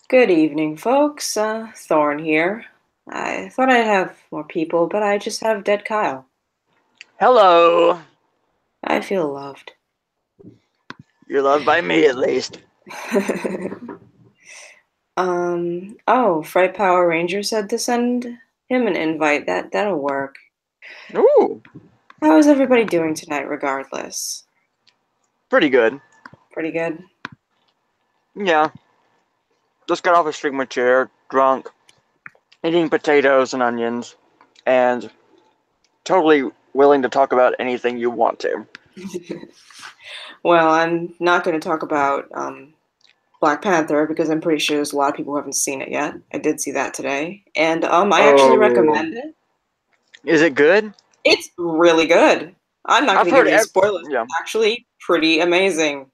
Good evening, folks. Thorn here. I thought I'd have more people, but I just have dead Kyle. Hello. I feel loved. You're loved by me, at least. Oh, Fright Power Ranger said to send him an invite. That'll work. Ooh, How is everybody doing tonight, regardless? pretty good. Pretty good? Yeah. Just got off a streamer chair, drunk, eating potatoes and onions, and totally willing to talk about anything you want to. Well, I'm not going to talk about Black Panther because I'm pretty sure there's a lot of people who haven't seen it yet. I did see that today, and I actually Oh. recommend it. Is it good? It's really good. I'm not I've going to give heard, you spoilers. yeah. It's actually pretty amazing.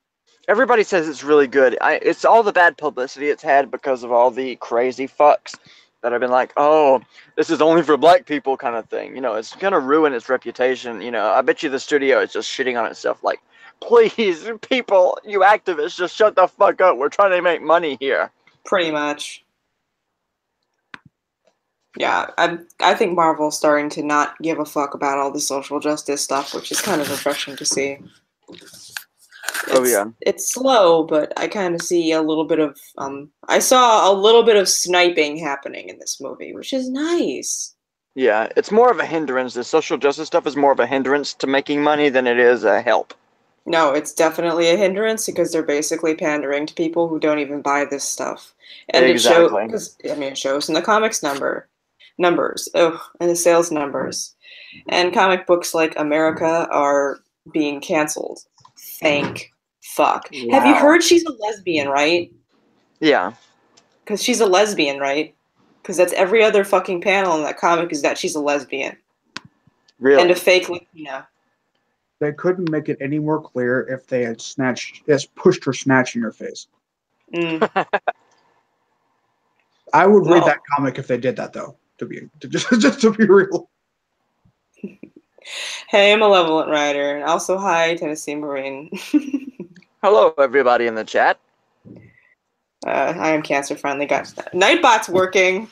Everybody says it's really good. It's all the bad publicity it's had because of all the crazy fucks that have been like, oh, this is only for black people kind of thing. It's going to ruin its reputation. I bet you the studio is just shitting on itself like, please, people, you activists, just shut the fuck up. We're trying to make money here. Pretty much. Yeah, I think Marvel's starting to not give a fuck about all the social justice stuff, which is kind of refreshing to see. Oh, yeah. It's slow, but I kind of see a little bit of I saw a little bit of sniping happening in this movie, which is nice. Yeah, it's more of a hindrance. The social justice stuff is more of a hindrance to making money than it is a help. No, it's definitely a hindrance because they're basically pandering to people who don't even buy this stuff. And it shows Exactly. because it shows in the comics numbers, and the sales numbers. And comic books like America are being canceled. Thank fuck. Have you Wow. heard she's a lesbian, right? Yeah. Because she's a lesbian, right? Because that's every other fucking panel in that comic is that she's a lesbian and a Really? fake Latina. They couldn't make it any more clear if they had pushed her snatch in your face. Mm. I would read Well, that comic if they did that, though. Just to be real. hey, Malevolent Rider, and also hi, Tennessee Marine. Hello, everybody in the chat. I am cancer friendly, guys. Nightbot's working.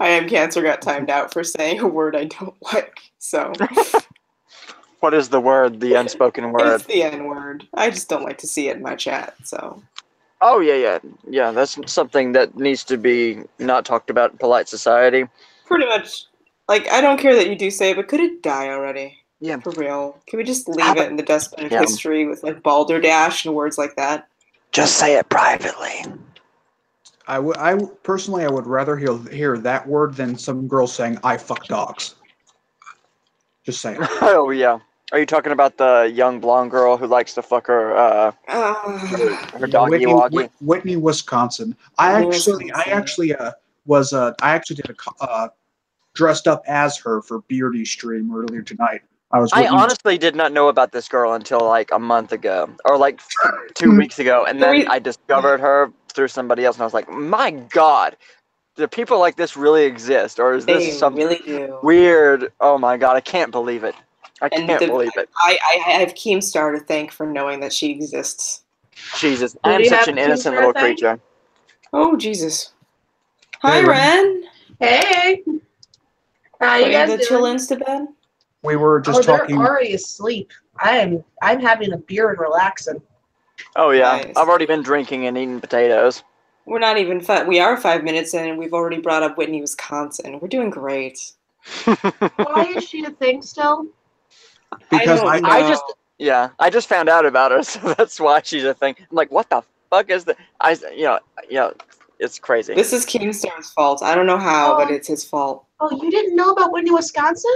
I am cancer got timed out for saying a word I don't like. So What is the word? The unspoken word. it's the N word. I just don't like to see it in my chat. So Oh yeah. That's something that needs to be not talked about in polite society. pretty much, like, I don't care that you do say it, but could it die already? Yeah. For real. Can we just leave it in the dustbin of Yeah. history with like balderdash and words like that? Just say it privately. I personally, I would rather hear that word than some girl saying "I fuck dogs." Just saying. Oh yeah. Are you talking about the young blonde girl who likes to fuck her Uh, doggy woggy? Whitney, Wisconsin. Wisconsin. I actually did a dressed up as her for Beardy stream earlier tonight. I honestly did not know about this girl until like a month ago, or like 2 weeks ago, and then I discovered her through somebody else, and I was like, "My God, do people like this really exist, or is this some really do. weird? Oh my God, I can't believe it! I can't believe it! I have Keemstar to thank for knowing that she exists. Jesus, I'm such an innocent little creature. Oh Jesus! Hi, Ren. Hey, how you guys doing? Chill-ins to bed. We were just talking. They're already asleep. I'm having a beer and relaxing. Oh yeah, Nice. I've already been drinking and eating potatoes. We're not even we are 5 minutes in, and we've already brought up Whitney, Wisconsin. We're doing great. Why is she a thing still? Because I just found out about her, so that's why she's a thing. I'm like, what the fuck is that? It's crazy. This is Keemstar's fault. I don't know how, but it's his fault. Oh, you didn't know about Whitney, Wisconsin?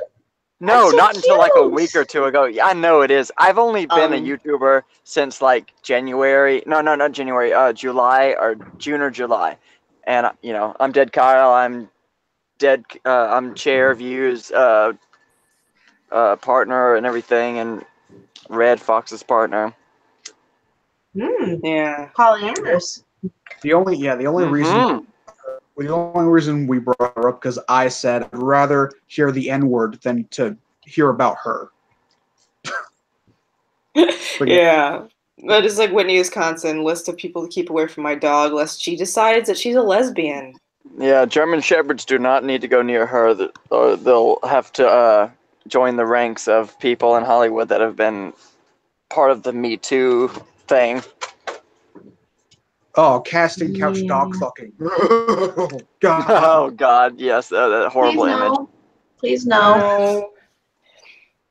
No, so not until like a cute. week or two ago. Yeah, I know it is. I've only been a YouTuber since like January. No, not January. July or June or July. And I'm Dead Kyle. I'm Dead. I'm Chair Views partner and everything, and Red Fox's partner. Yeah. Polyamorous. The only reason we brought her up because I said I'd rather hear the N word than to hear about her. Yeah. But it's like Whitney, Wisconsin, list of people to keep away from my dog lest she decides that she's a lesbian. Yeah, German Shepherds do not need to go near her, or they'll have to join the ranks of people in Hollywood that have been part of the Me Too thing. Oh, casting couch Yeah. dog fucking. God. Oh God, yes, that horrible Please image. no. Please no.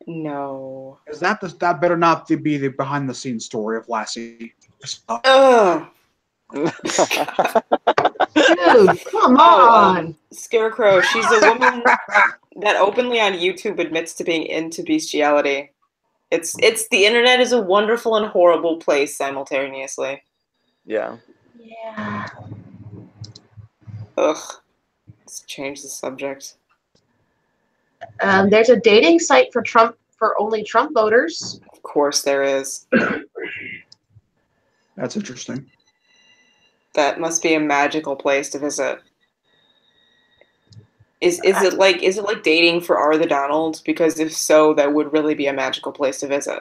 No. Is that better not to be the behind the scenes story of Lassie? Ugh. Dude, come on. Scarecrow, she's a woman that openly on YouTube admits to being into bestiality. It's the internet is a wonderful and horrible place simultaneously. Yeah. Yeah. Ugh. Let's change the subject. There's a dating site for only Trump voters. Of course there is. That's interesting. That must be a magical place to visit. Is it like dating for R the Donald? Because if so, that would really be a magical place to visit.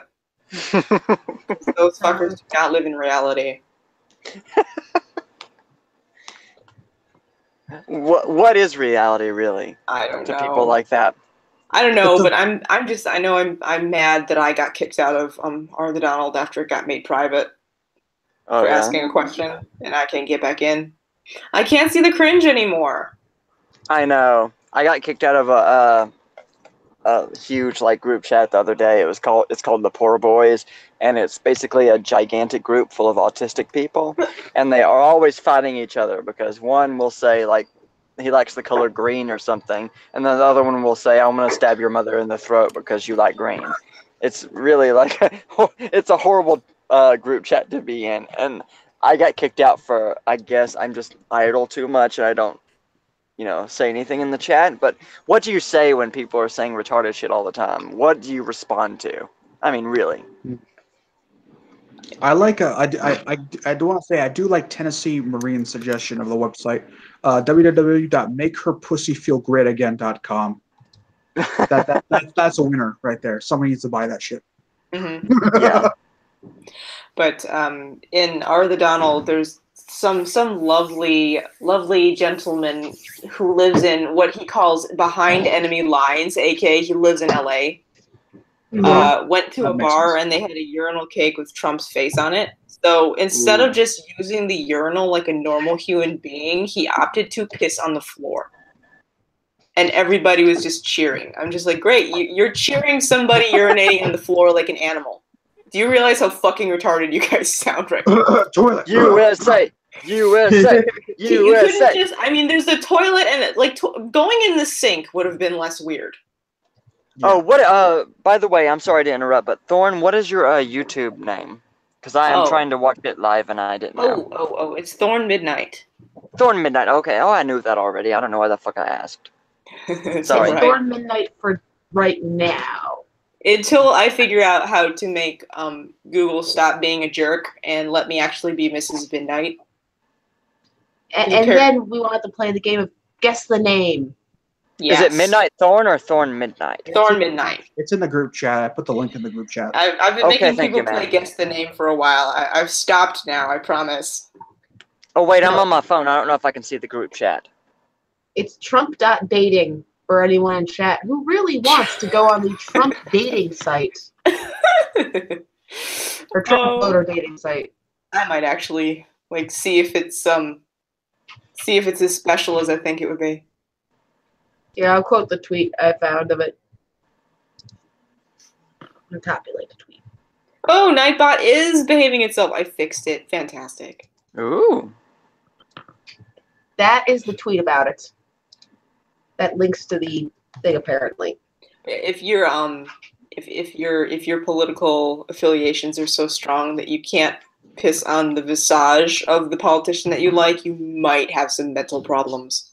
Those fuckers do not live in reality. What is reality really I don't to know. people like that? I don't know, but I'm mad that I got kicked out of R the Donald after it got made private Oh for yeah. asking a question, and I can't get back in. I can't see the cringe anymore. I know. I got kicked out of a huge group chat the other day. It's called the Poor Boys, and it's basically a gigantic group full of autistic people, and they are always fighting each other because one will say he likes the color green or something, and then the other one will say, I'm gonna stab your mother in the throat because you like green. It's really it's a horrible group chat to be in, and I got kicked out for, I guess I'm just idle too much and I don't say anything in the chat. But what do you say when people are saying retarded shit all the time? What do you respond to? I mean, really. I do want to say I do like Tennessee Marine's suggestion of the website, www.makeherpussyfeelgreatagain.com. That's a winner right there. Someone needs to buy that shit. Mm-hmm. Yeah. But in R the Donald, there's some lovely gentleman who lives in what he calls behind enemy lines, aka he lives in LA. Went to a bar and they had a urinal cake with Trump's face on it. So instead of just using the urinal like a normal human being, he opted to piss on the floor. And everybody was just cheering. I'm just like, great, you're cheering somebody urinating on the floor like an animal. Do you realize how fucking retarded you guys sound right now? Toilet. USA! USA! You USA! couldn't just, I mean, there's a toilet and going in the sink would have been less weird. Yeah. Oh, what? By the way, I'm sorry to interrupt, but Thorn, what is your YouTube name? Because I am trying to watch it live and I didn't know. Oh, it's Thorn Midnight. Thorn Midnight. Okay. Oh, I knew that already. I don't know why the fuck I asked. Sorry. Right. Thorn Midnight for right now. Until I figure out how to make Google stop being a jerk and let me actually be Mrs. Midnight. And then we want to play the game of guess the name. Yes. Is it Midnight Thorn or Thorn Midnight? Thorn Midnight. It's in the group chat. I put the link in the group chat. I've been making people play guess the name for a while. I've stopped now, I promise. Oh, wait, I'm on my phone. I don't know if I can see the group chat. It's Trump.dating for anyone in chat who really wants to go on the Trump dating site. Or Trump voter dating site. I might actually see if it's as special as I think it would be. Yeah, I'll quote the tweet I found of it. I'll copulate the tweet. Oh, Nightbot is behaving itself. I fixed it. Fantastic. Ooh. That is the tweet about it. That links to the thing apparently. If your if your political affiliations are so strong that you can't piss on the visage of the politician that you like, you might have some mental problems.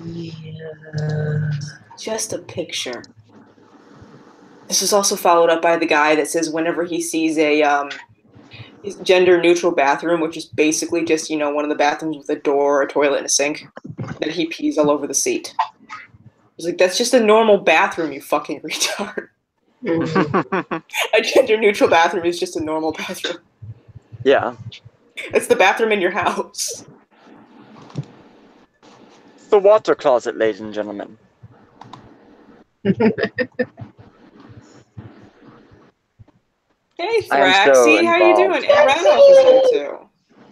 Yeah. Just a picture. This is also followed up by the guy that says whenever he sees a gender-neutral bathroom, which is basically just, one of the bathrooms with a door, a toilet, and a sink, that he pees all over the seat. It's like, that's just a normal bathroom, you fucking retard. Mhm. A gender-neutral bathroom is just a normal bathroom. Yeah. It's the bathroom in your house. The water closet, ladies and gentlemen. Hey, I am so Thraxy, how you doing? involved. And Randolph is here too.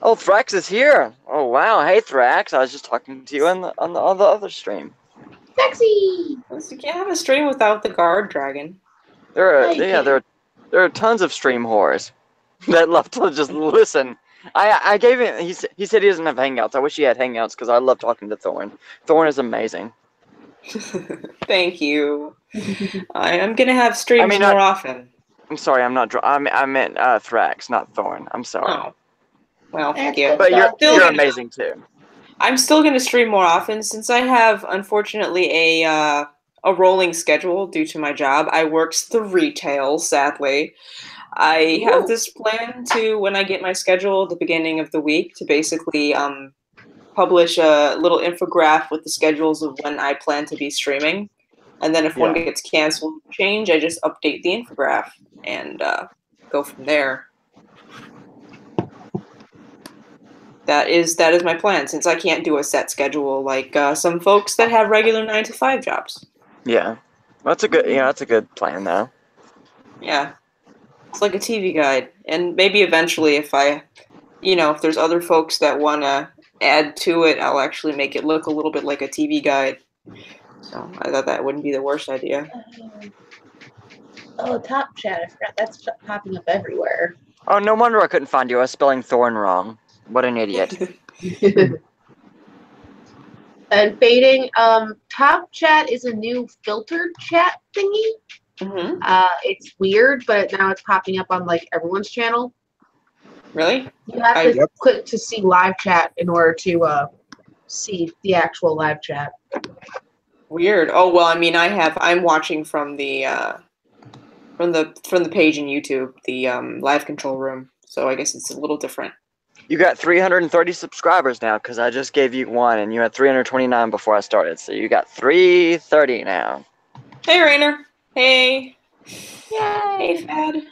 Oh, Thrax is here. Oh wow. Hey Thrax. I was just talking to you on the other stream. Sexy. You can't have a stream without the guard dragon. There are tons of stream whores that love to just listen. I gave him. He said he doesn't have hangouts. I wish he had hangouts because I love talking to Thorn. Thorn is amazing. Thank you. I'm gonna have streams more often. I'm sorry. I'm not. I meant Thrax, not Thorn. I'm sorry. Oh. Well, thank you. But you're amazing too. I'm still going to stream more often since I have, unfortunately, a rolling schedule due to my job. I works the retail, sadly. I have this plan to, when I get my schedule at the beginning of the week, to basically publish a little infograph with the schedules of when I plan to be streaming. And then if one gets canceled or change, I just update the infograph and go from there. That is my plan, since I can't do a set schedule like some folks that have regular 9-to-5 jobs. Yeah, that's a good plan though. Yeah, it's like a TV guide, and maybe eventually, if there's other folks that want to add to it, I'll actually make it look a little bit like a TV guide. So I thought that wouldn't be the worst idea. Oh, top chat! I forgot that's popping up everywhere. Oh, no wonder I couldn't find you. I was spelling Thorn wrong. What an idiot. And fading, top chat is a new filtered chat thingy. Mm-hmm. It's weird, but now it's popping up on like everyone's channel. Really? You have to click to see live chat in order to see the actual live chat. Weird. Oh well, I mean, I'm watching from the page in YouTube, the live control room. So I guess it's a little different. You got 330 subscribers now because I just gave you one and you had 329 before I started. So you got 330 now. Hey, Rainer. Hey. Yay. Hey, Fad.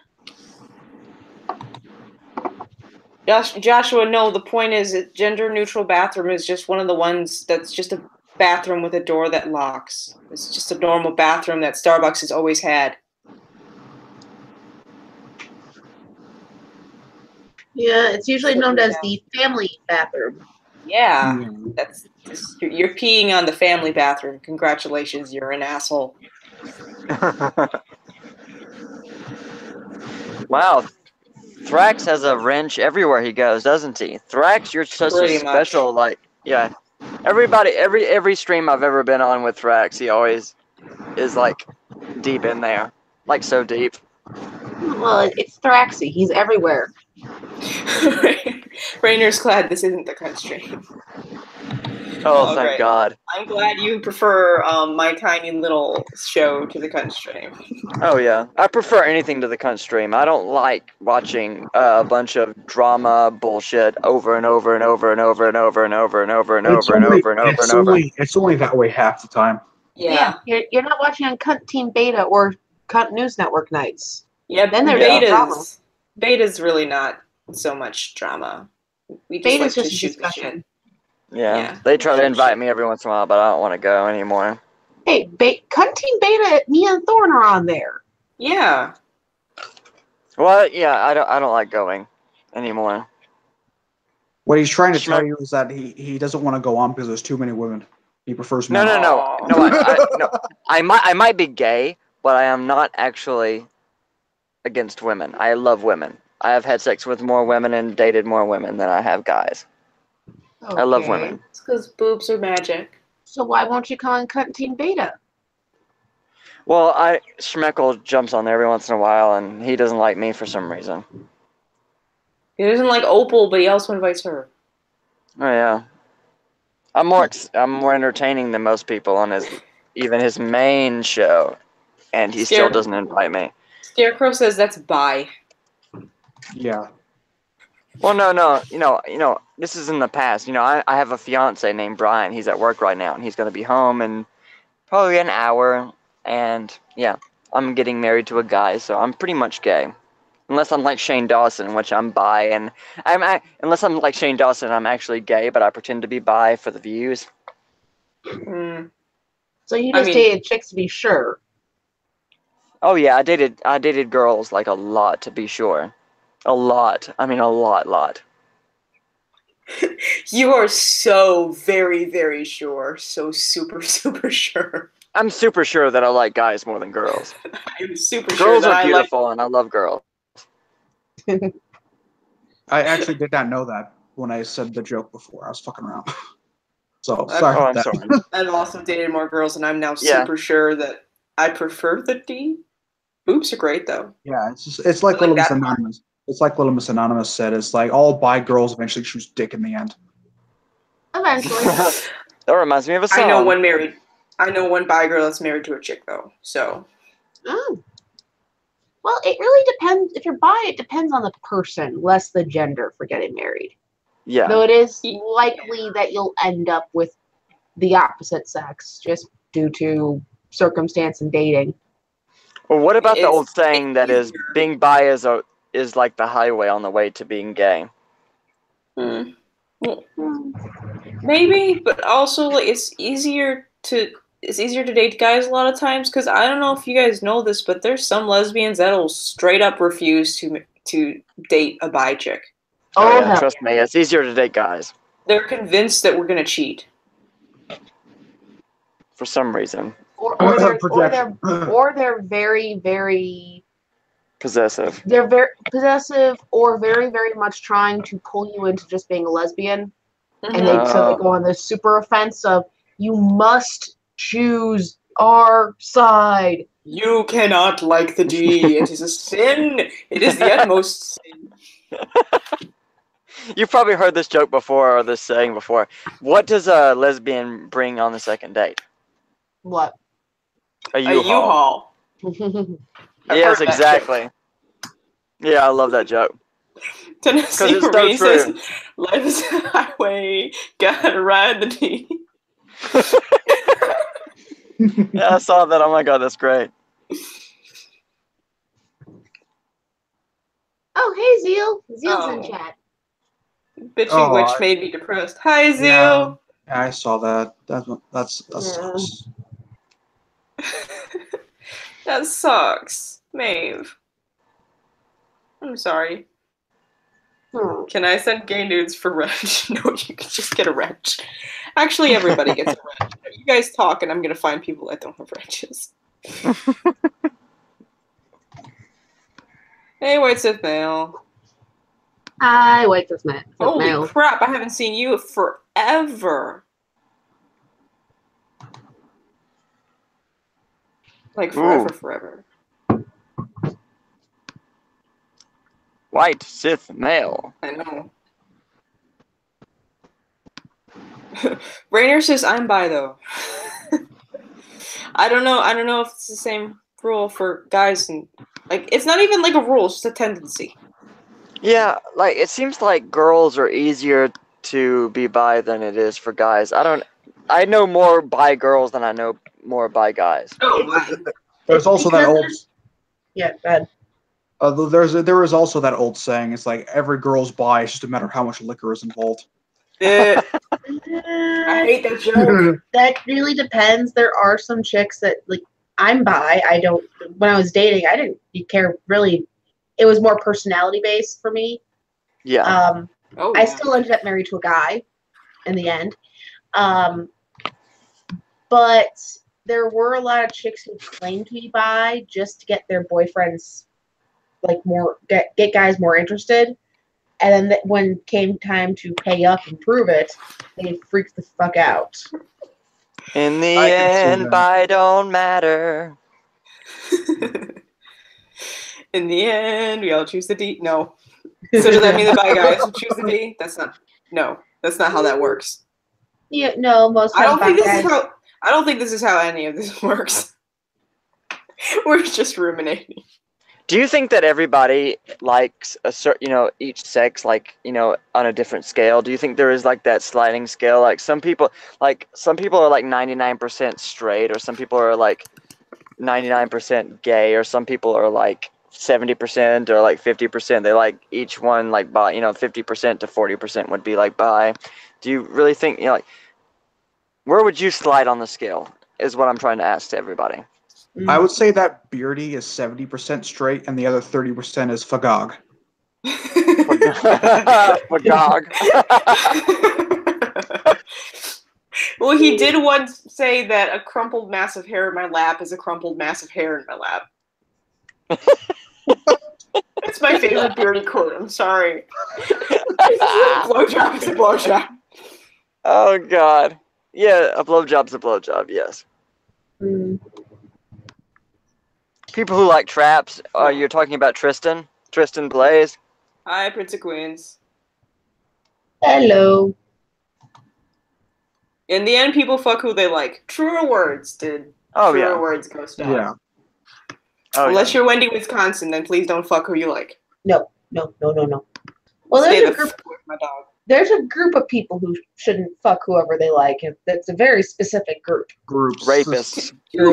Joshua, no, the point is that gender-neutral bathroom is just one of the ones that's just a bathroom with a door that locks. It's just a normal bathroom that Starbucks has always had. Yeah, it's usually known as the family bathroom. Yeah, you're peeing on the family bathroom. Congratulations, you're an asshole. Wow, Thrax has a wrench everywhere he goes, doesn't he? Thrax, you're such a special, every stream I've ever been on with Thrax, he always is like deep in there, like so deep. Well, it's Thraxy. He's everywhere. Rainer's glad this isn't the Cunstream. Oh, thank God. I'm glad you prefer my tiny little show to the Cunstream. Oh, yeah. I prefer anything to the Cunstream. I don't like watching a bunch of drama bullshit over and over and over and over and over and over and over and over and over and over and over. It's only that way half the time. Yeah. You're not watching on Cunt Team Beta or Cunt News Network nights. Yeah, then there's Beta's really not so much drama. We just Beta's like just to shoot discussion. Yeah, they try to invite me every once in a while, but I don't want to go anymore. Hey, Cunt Team Beta, me and Thorn are on there. Yeah. Well, yeah, I don't like going anymore. What he's trying to tell you is that he doesn't want to go on because there's too many women. He prefers men. No. I might be gay, but I am not actually against women. I love women. I have had sex with more women and dated more women than I have guys. Okay. I love women. It's because boobs are magic. So why won't you come on Cunt Team Beta? Well, Schmeckle jumps on there every once in a while, and he doesn't like me for some reason. He doesn't like Opal, but he also invites her. Oh yeah, I'm more entertaining than most people on his main show, and he still doesn't invite me. Scarecrow says that's bi. Yeah. Well, no. You know, this is in the past. You know, I have a fiance named Brian. He's at work right now, and he's going to be home in probably an hour. And yeah, I'm getting married to a guy, so I'm pretty much gay. Unless I'm like Shane Dawson, which I'm bi, and unless I'm like Shane Dawson, I'm actually gay, but I pretend to be bi for the views. Mm. So you I just mean- dated chicks to be sure. Oh yeah, I dated girls like a lot, to be sure. A lot. I mean a lot. You are so very, very sure. So super, super sure. I'm super sure that I like guys more than girls. I'm super sure Girls that are I like. beautiful, and I love girls. I actually did not know that when I said the joke before. I was fucking around. So I've- sorry Oh, about I'm that. sorry. I've also dated more girls, and I'm now Yeah. super sure that I prefer the D. Boobs are great though. Yeah, it's like I like Little Miss that part. Anonymous. It's like Little Miss Anonymous said. It's like all bi girls eventually choose dick in the end. Eventually. That reminds me of a song. I know one bi girl that's married to a chick though. So Oh. Well, it really depends. If you're bi, it depends on the person, less the gender for getting married. Yeah. Though it is likely that you'll end up with the opposite sex just due to circumstance and dating. Well, what about the It's- old saying that is easier. being bi is like the highway on the way to being gay? hmm. Maybe, but also like it's easier to date guys a lot of times because I don't know if you guys know this, but there's some lesbians that'll straight up refuse to date a bi chick. Oh, yeah, hell trust me, it's easier to date guys They're convinced that we're gonna cheat. for some reason. Or Projection. they're very, very Possessive. they're very possessive or very, very much trying to pull you into just being a lesbian. And so they go on this super offense of you must choose our side. You cannot like the D. It is a sin. It is the utmost sin. You've probably heard this joke before or this saying before. What does a lesbian bring on the second date? What? A A U-Haul. U-Haul. I've Yes, heard that exactly. Yeah, I love that joke. Tennessee it's so Marine true. says, "Life is a highway. Gotta ride the D." Yeah, I saw that. Oh my god, that's great. Oh, hey, Zeal. Zeal's in Oh. chat. Bitchy Oh, witch I- made me depressed. Hi, Zeal. Yeah, I saw that. That Yeah. sucks. That sucks, Maeve. I'm sorry. Can I send gay nudes for wrench? No, you can just get a wrench. Actually, everybody gets a wrench. You guys talk, and I'm gonna find people that don't have wrenches. Hey, White Sith Male. I wait for Matt. Holy crap! I haven't seen you forever. Like forever, Ooh. forever. White Sith male. I know. Rainier says I'm bi though. I don't know. I don't know if it's the same rule for guys and like it's not even like a rule. It's just a tendency. Yeah, like it seems like girls are easier to be bi than it is for guys. I know more bi girls than I know more bi guys. Oh, There's also that old. Yeah, go ahead. There is also that old saying. It's like every girl's bi, it's just a matter of how much liquor is involved. I hate that joke. That really depends. There are some chicks that like I'm bi. I don't. When I was dating, I didn't care really. It was more personality based for me. Yeah. Oh, I yeah. still ended up married to a guy in the end. But there were a lot of chicks who claimed to be bi just to get their boyfriends like more get guys more interested. And then when came time to pay up and prove it, they freaked the fuck out. In the I can see end, that. bi don't matter. In the end, we all choose the D. No. So does that mean the bi guys will choose the D? That's not. No, that's not how that works. Yeah, no, most I don't times think this bi is guys. how. I don't think this is how any of this works. We're just ruminating. Do you think that everybody likes a certain, each sex, like, on a different scale? Do you think there is like that sliding scale? Like some people are like 99% straight, or some people are like 99% gay, or some people are like 70% or like 50%. They like each one like bi, 50% to 40% would be like bi. Do you really think, like, where would you slide on the scale is what I'm trying to ask to everybody. I would say that Beardy is 70% straight and the other 30% is fagog. Fagog. Well, he did once say that a crumpled mass of hair in my lap is a crumpled mass of hair in my lap. It's my favorite Beardy quote. I'm sorry. Blowjob is a blowjob. Oh, God. Yeah, a blowjob's a blowjob, yes. People who like traps, you're talking about Tristan? Tristan Blaze? Hi, Prince of Queens. Hello. In the end, people fuck who they like. Truer words, dude. Oh, Truer yeah. words, Ghost Dog. Yeah. Oh, Unless you're Wendy, Wisconsin, then please don't fuck who you like. No. Well, Stay there's the a group. fuck away from my dog. There's a group of people who shouldn't fuck whoever they like. That's a very specific group. Groups. Rapists. Three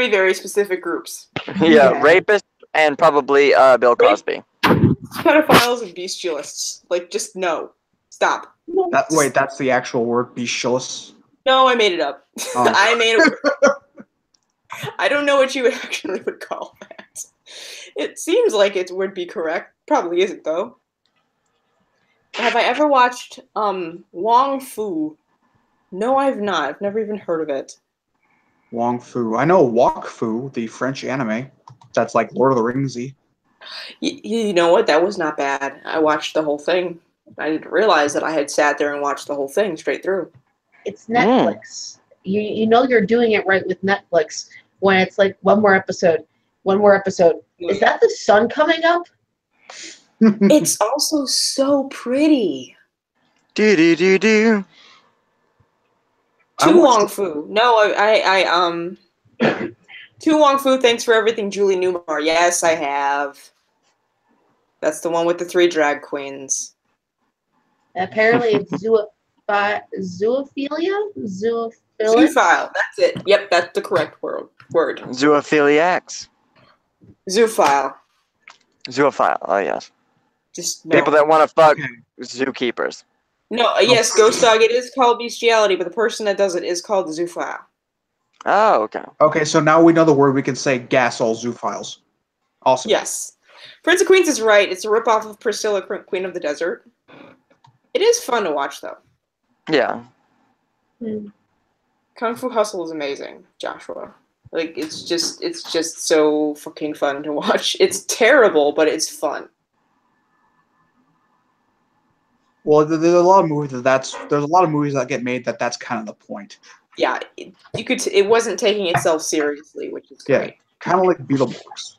very specific groups. Yeah, rapists and probably Bill Cosby. Pedophiles and bestialists. Like, just no. Stop. Wait, that's the actual word, bestialist? No, I made it up. Oh. I made it up. I don't know what you actually would call that. It seems like it would be correct. Probably isn't, though. Have I ever watched Wong Fu? No, I've not. I've never even heard of it. Wong Fu. I know Wok Fu, the French anime. That's like Lord of the Ringsy. You know what? That was not bad. I watched the whole thing. I didn't realize that I had sat there and watched the whole thing straight through. It's Netflix. You know you're doing it right with Netflix when it's like one more episode. Is that the sun coming up? It's also so pretty. Do. To Wong Fu. No, To Wong Fu, thanks for everything, Julie Newmar. Yes, I have. That's the one with the 3 drag queens. Apparently it's zoophilia? Zoophilic? Zoophile. That's it. Yep, that's the correct word. Zoophiliacs. Zoophile. Zoophile. Oh, yes. Just no. People that want to fuck zookeepers. No, yes, Ghost Dog, it is called bestiality, but the person that does it is called the zoophile. Oh, okay. Okay, so now we know the word. We can say gas all zoophiles. Awesome. Yes. Prince of Queens is right. It's a ripoff of Priscilla, Queen of the Desert. It is fun to watch, though. Yeah. Kung Fu Hustle is amazing, Joshua. Like, it's just so fucking fun to watch. It's terrible, but it's fun. Well, there's a lot of movies there's a lot of movies that get made that's kind of the point. Yeah, it wasn't taking itself seriously, which is great. Yeah, kind of like Beetleborgs.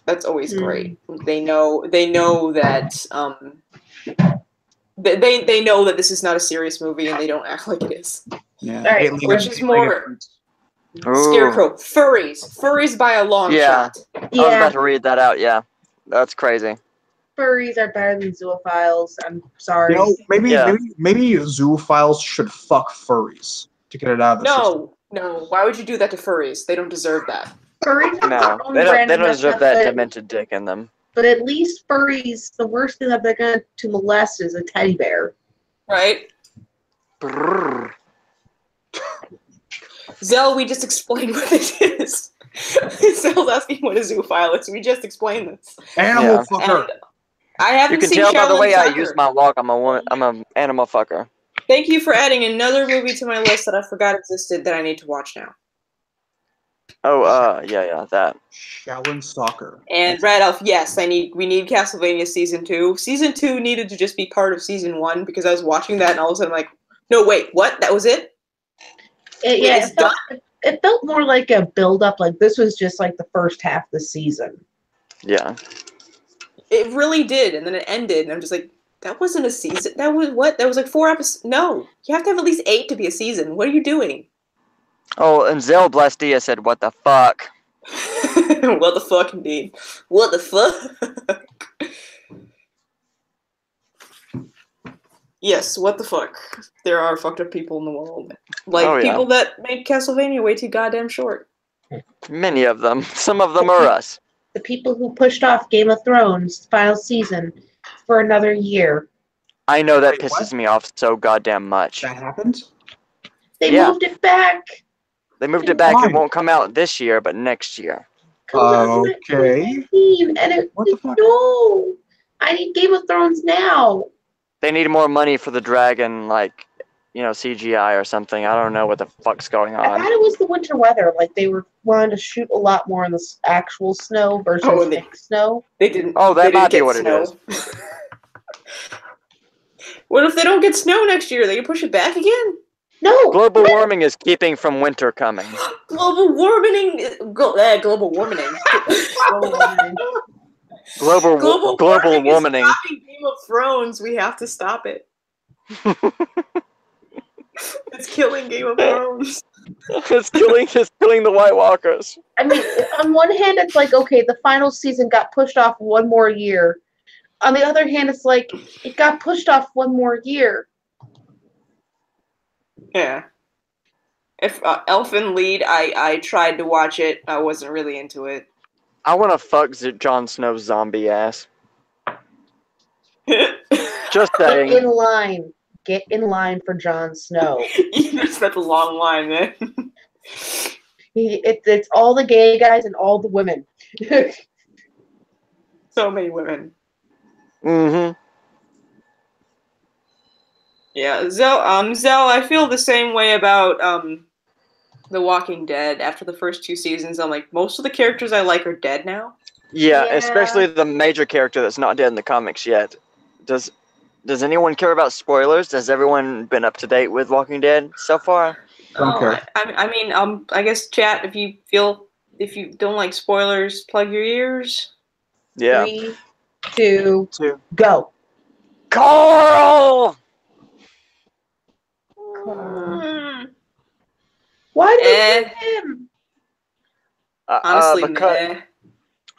That's always great. They know that they know that this is not a serious movie, and they don't act like it is. Yeah, Right, which is more Scarecrow. Furries by a long shot. I was about to read that out. Yeah, that's crazy. Furries are better than zoophiles. I'm sorry. You know, maybe zoophiles should fuck furries to get it out of the system. No. Why would you do that to furries? They don't deserve that. Furries have No, their own they brand don't of deserve that method, demented dick in them. But at least furries, the worst thing that they're going to molest is a teddy bear. Right? Brrr. Zell, we just explained what it is. Zell's asking what a zoophile is. We just explained this. Animal fucker. And I haven't You can seen tell by the Shaolin way I Soccer. use my walk. I'm an animal fucker. Thank you for adding another movie to my list that I forgot existed that I need to watch now. Oh, yeah, that. Shaolin Soccer. And Red Elf, yes, we need Castlevania Season 2. Season 2 needed to just be part of Season 1 because I was watching that and all of a sudden I'm like, no, wait, what? That was it? It felt more like a build-up, like this was just like the first half of the season. Yeah. It really did, and then it ended, and I'm just like, that wasn't a season. That was what? That was like 4 episodes. No, you have to have at least 8 to be a season. What are you doing? Oh, and Zell Blastia said, "What the fuck?" What the fuck, indeed. What the fuck? Yes, what the fuck. There are fucked up people in the world. Like, people that made Castlevania way too goddamn short. Many of them. Some of them are us. The people who pushed off Game of Thrones final season for another year. I know that Wait, pisses what? me off so goddamn much. That happens? They Yeah. moved it back. They moved it back. Why? It won't come out this year, but next year. Comes out in Okay. 2019, and it What the fuck? no. I need Game of Thrones now. They need more money for the dragon, like, CGI or something. I don't know what the fuck's going I on. thought it was the winter weather. Like they were wanting to shoot a lot more in the actual snow versus Oh, and they- fake snow. They didn't. Oh, that they didn't might be get what it snow. What if they don't get snow next year? They can push it back again? No. Global warming is keeping from winter coming. Global warming. Global warming. Global warming is warming. stopping Game of Thrones. We have to stop it. It's killing Game of Thrones. It's killing the White Walkers. I mean, on one hand, it's like, okay, the final season got pushed off one more year. On the other hand, it's like, it got pushed off one more year. Yeah. If Elfin Lied, I tried to watch it. I wasn't really into it. I want to fuck Jon Snow's zombie ass. Just Get saying. in line. Get in line for Jon Snow. That's a long line, man. It's all the gay guys and all the women. So many women. Mm-hmm. Yeah, Zell, I feel the same way about The Walking Dead. After the first 2 seasons, I'm like, most of the characters I like are dead now. Yeah, Yeah. especially the major character that's not dead in the comics yet. Does anyone care about spoilers? Has everyone been up to date with Walking Dead so far? Don't care. I mean, I guess chat, if you don't like spoilers, plug your ears. Yeah. 3, 2, Two. go. Carl! Why did they kill him? Honestly, because meh.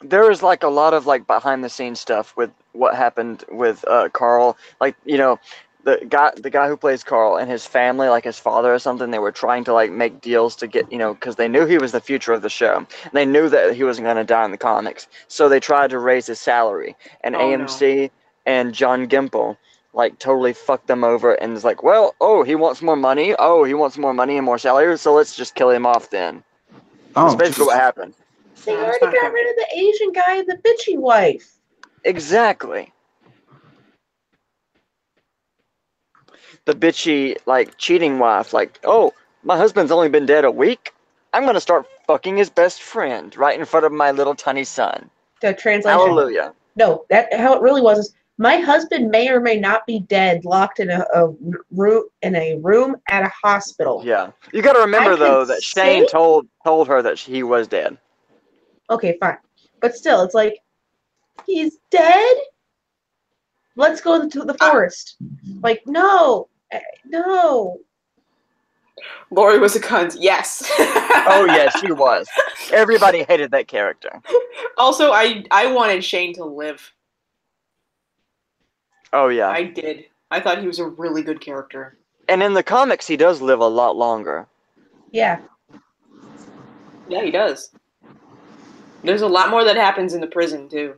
there is like a lot of like behind the scenes stuff with what happened with Carl. Like, the guy who plays Carl and his family, like his father or something, they were trying to like make deals to get, because they knew he was the future of the show. They knew that he wasn't going to die in the comics. So they tried to raise his salary. And Oh, no. AMC and John Gimple like totally fucked them over and was like, well, he wants more money. Oh, he wants more money and more salary. So let's just kill him off then. That's Oh, basically what happened. They No, it's already not got good. rid of the Asian guy and the bitchy wife. Exactly. The bitchy, like, cheating wife, like, oh, my husband's only been dead a week. I'm going to start fucking his best friend right in front of my little tiny son. The translation. Hallelujah. No, that how it really was. My husband may or may not be dead, locked in a room at a hospital. Yeah. You got to remember, I though, could that Shane say- told her that he was dead. Okay, fine. But still, it's like, he's dead? Let's go into the forest. Like, no. No. Lori was a cunt. Yes. Oh, yes, she was. Everybody hated that character. Also, I wanted Shane to live. Oh, yeah. I did. I thought he was a really good character. And in the comics, he does live a lot longer. Yeah. Yeah, he does. There's a lot more that happens in the prison, too.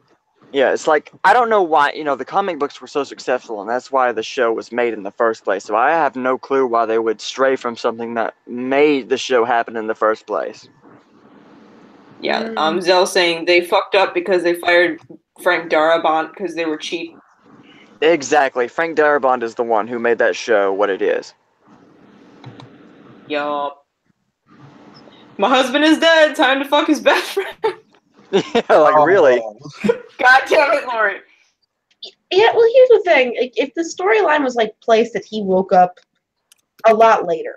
Yeah, it's like, I don't know why, the comic books were so successful, and that's why the show was made in the first place. So I have no clue why they would stray from something that made the show happen in the first place. Yeah, Zell saying they fucked up because they fired Frank Darabont because they were cheap. Exactly. Frank Darabont is the one who made that show what it is. Yup. My husband is dead. Time to fuck his best friend. Yeah, like, really? God damn it, Lori. Yeah, well, here's the thing. If the storyline was, like, placed that he woke up a lot later,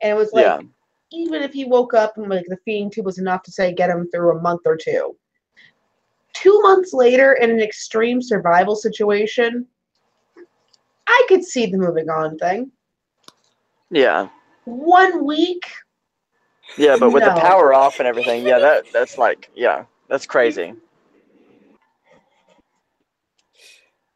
and it was, like, Yeah. even if he woke up and, like, the feeding tube was enough to, say, get him through a month or two, 2 months later in an extreme survival situation, I could see the moving on thing. Yeah. 1 week? Yeah, but with the No. power off and everything, yeah, that's like, yeah, that's crazy.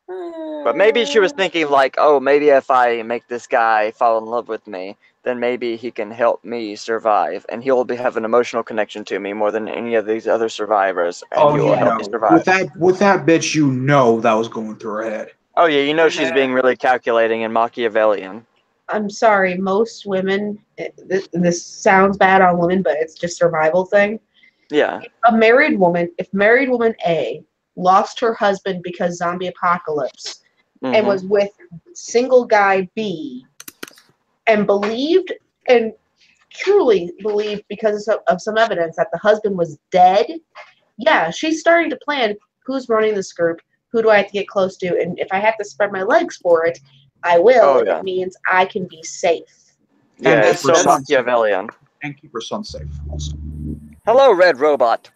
But maybe she was thinking, like, oh, maybe if I make this guy fall in love with me, then maybe he can help me survive, and he'll have an emotional connection to me more than any of these other survivors, and Oh, he will help me survive. with that bitch, you know that was going through her head. Oh yeah, you know she's being really calculating and Machiavellian. I'm sorry, most women, this sounds bad on women, but it's just survival thing. Yeah. If married woman A lost her husband because zombie apocalypse and was with single guy B and believed and truly believed because of some evidence that the husband was dead, yeah, she's starting to plan who's running this group, who do I have to get close to, and if I have to spread my legs for it, I will. Oh, if yeah. it means I can be safe. Yeah, And it's so keep her son Machiavellian. safe. And keep her son safe also. Hello, Red Robot.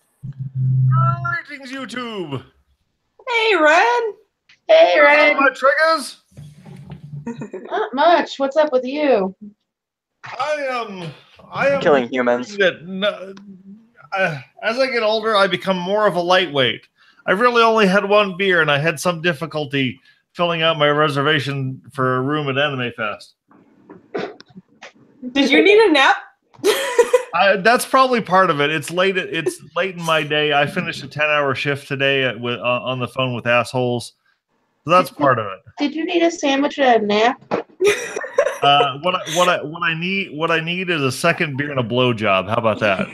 Greetings, YouTube. Hey, Red. Hey, Red. My triggers. Not much. What's up with you? I am Killing humans. That as I get older, I become more of a lightweight. I really only had one beer, and I had some difficulty filling out my reservation for a room at Anime Fest. Did you need a nap? That's probably part of it. It's late in my day. I finished a 10-hour shift today on the phone with assholes. So that's part of it. Did you need a sandwich and a nap? What I need is a second beer and a blowjob. How about that?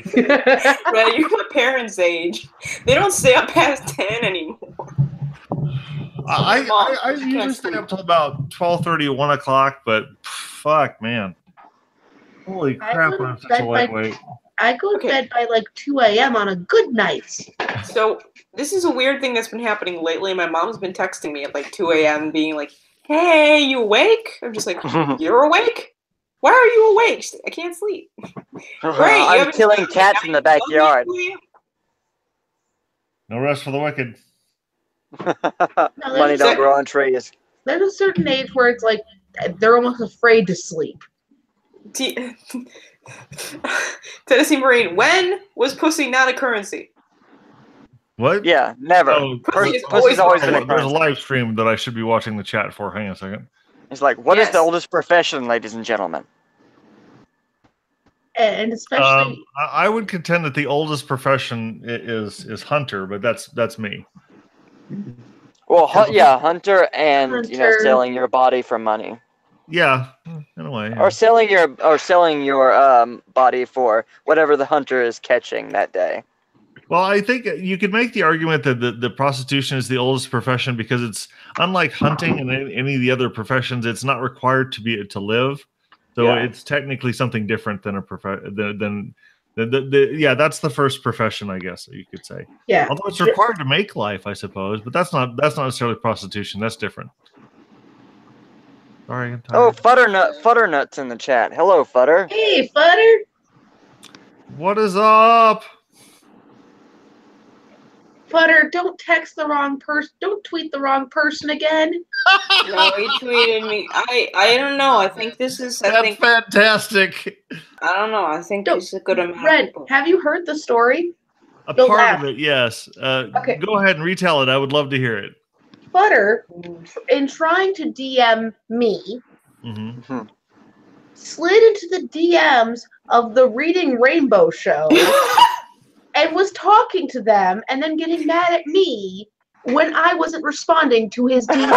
Red, you're my parents' age. They don't stay up past 10 anymore. I usually stay up till about 12:30, 1 o'clock, but fuck, man. Holy crap, I'm such a lightweight. I go to bed by like 2 a.m. on a good night. So this is a weird thing that's been happening lately. My mom's been texting me at like 2 a.m. being like, hey, you awake? I'm just like, you're awake? Why are you awake? I can't sleep. Great, I'm killing cats in the backyard. No rest for the wicked. Money don't grow on trees. There's a certain age where it's like they're almost afraid to sleep. Tennessee Marine, when was pussy not a currency? What? Yeah, never. Oh, Pussy's Pussy's always been a there's a currency. live stream that I should be watching the chat for. Hang on a second. It's like, what is Yes. the oldest profession, ladies and gentlemen? And especially I would contend that the oldest profession is hunter, but that's me. Well, hunter and Hunter. selling your body for money, Yeah, in a way. Yeah. or selling your body for whatever the hunter is catching that day. Well, I think you could make the argument that the prostitution is the oldest profession because it's unlike hunting and any of the other professions. It's not required to live, so Yeah. it's technically something different than that's the first profession, I guess you could say. yeah. Although it's required to make life, I suppose, but that's not necessarily prostitution. That's different. Sorry. I'm Oh, tired. Futternut's in the chat. Hello, Futter. Hey, Futter. What is up? Futter, don't text the wrong person. Don't tweet the wrong person again. No, he tweeted me. I don't know. I think this is. That's fantastic. I don't know. I think it's a good amount. Red, of people. have you heard the story? A Don't part laugh. of it, yes. Okay. Go ahead and retell it. I would love to hear it. Futter, in trying to DM me, Mm-hmm. slid into the DMs of the Reading Rainbow show and was talking to them and then getting mad at me when I wasn't responding to his DM.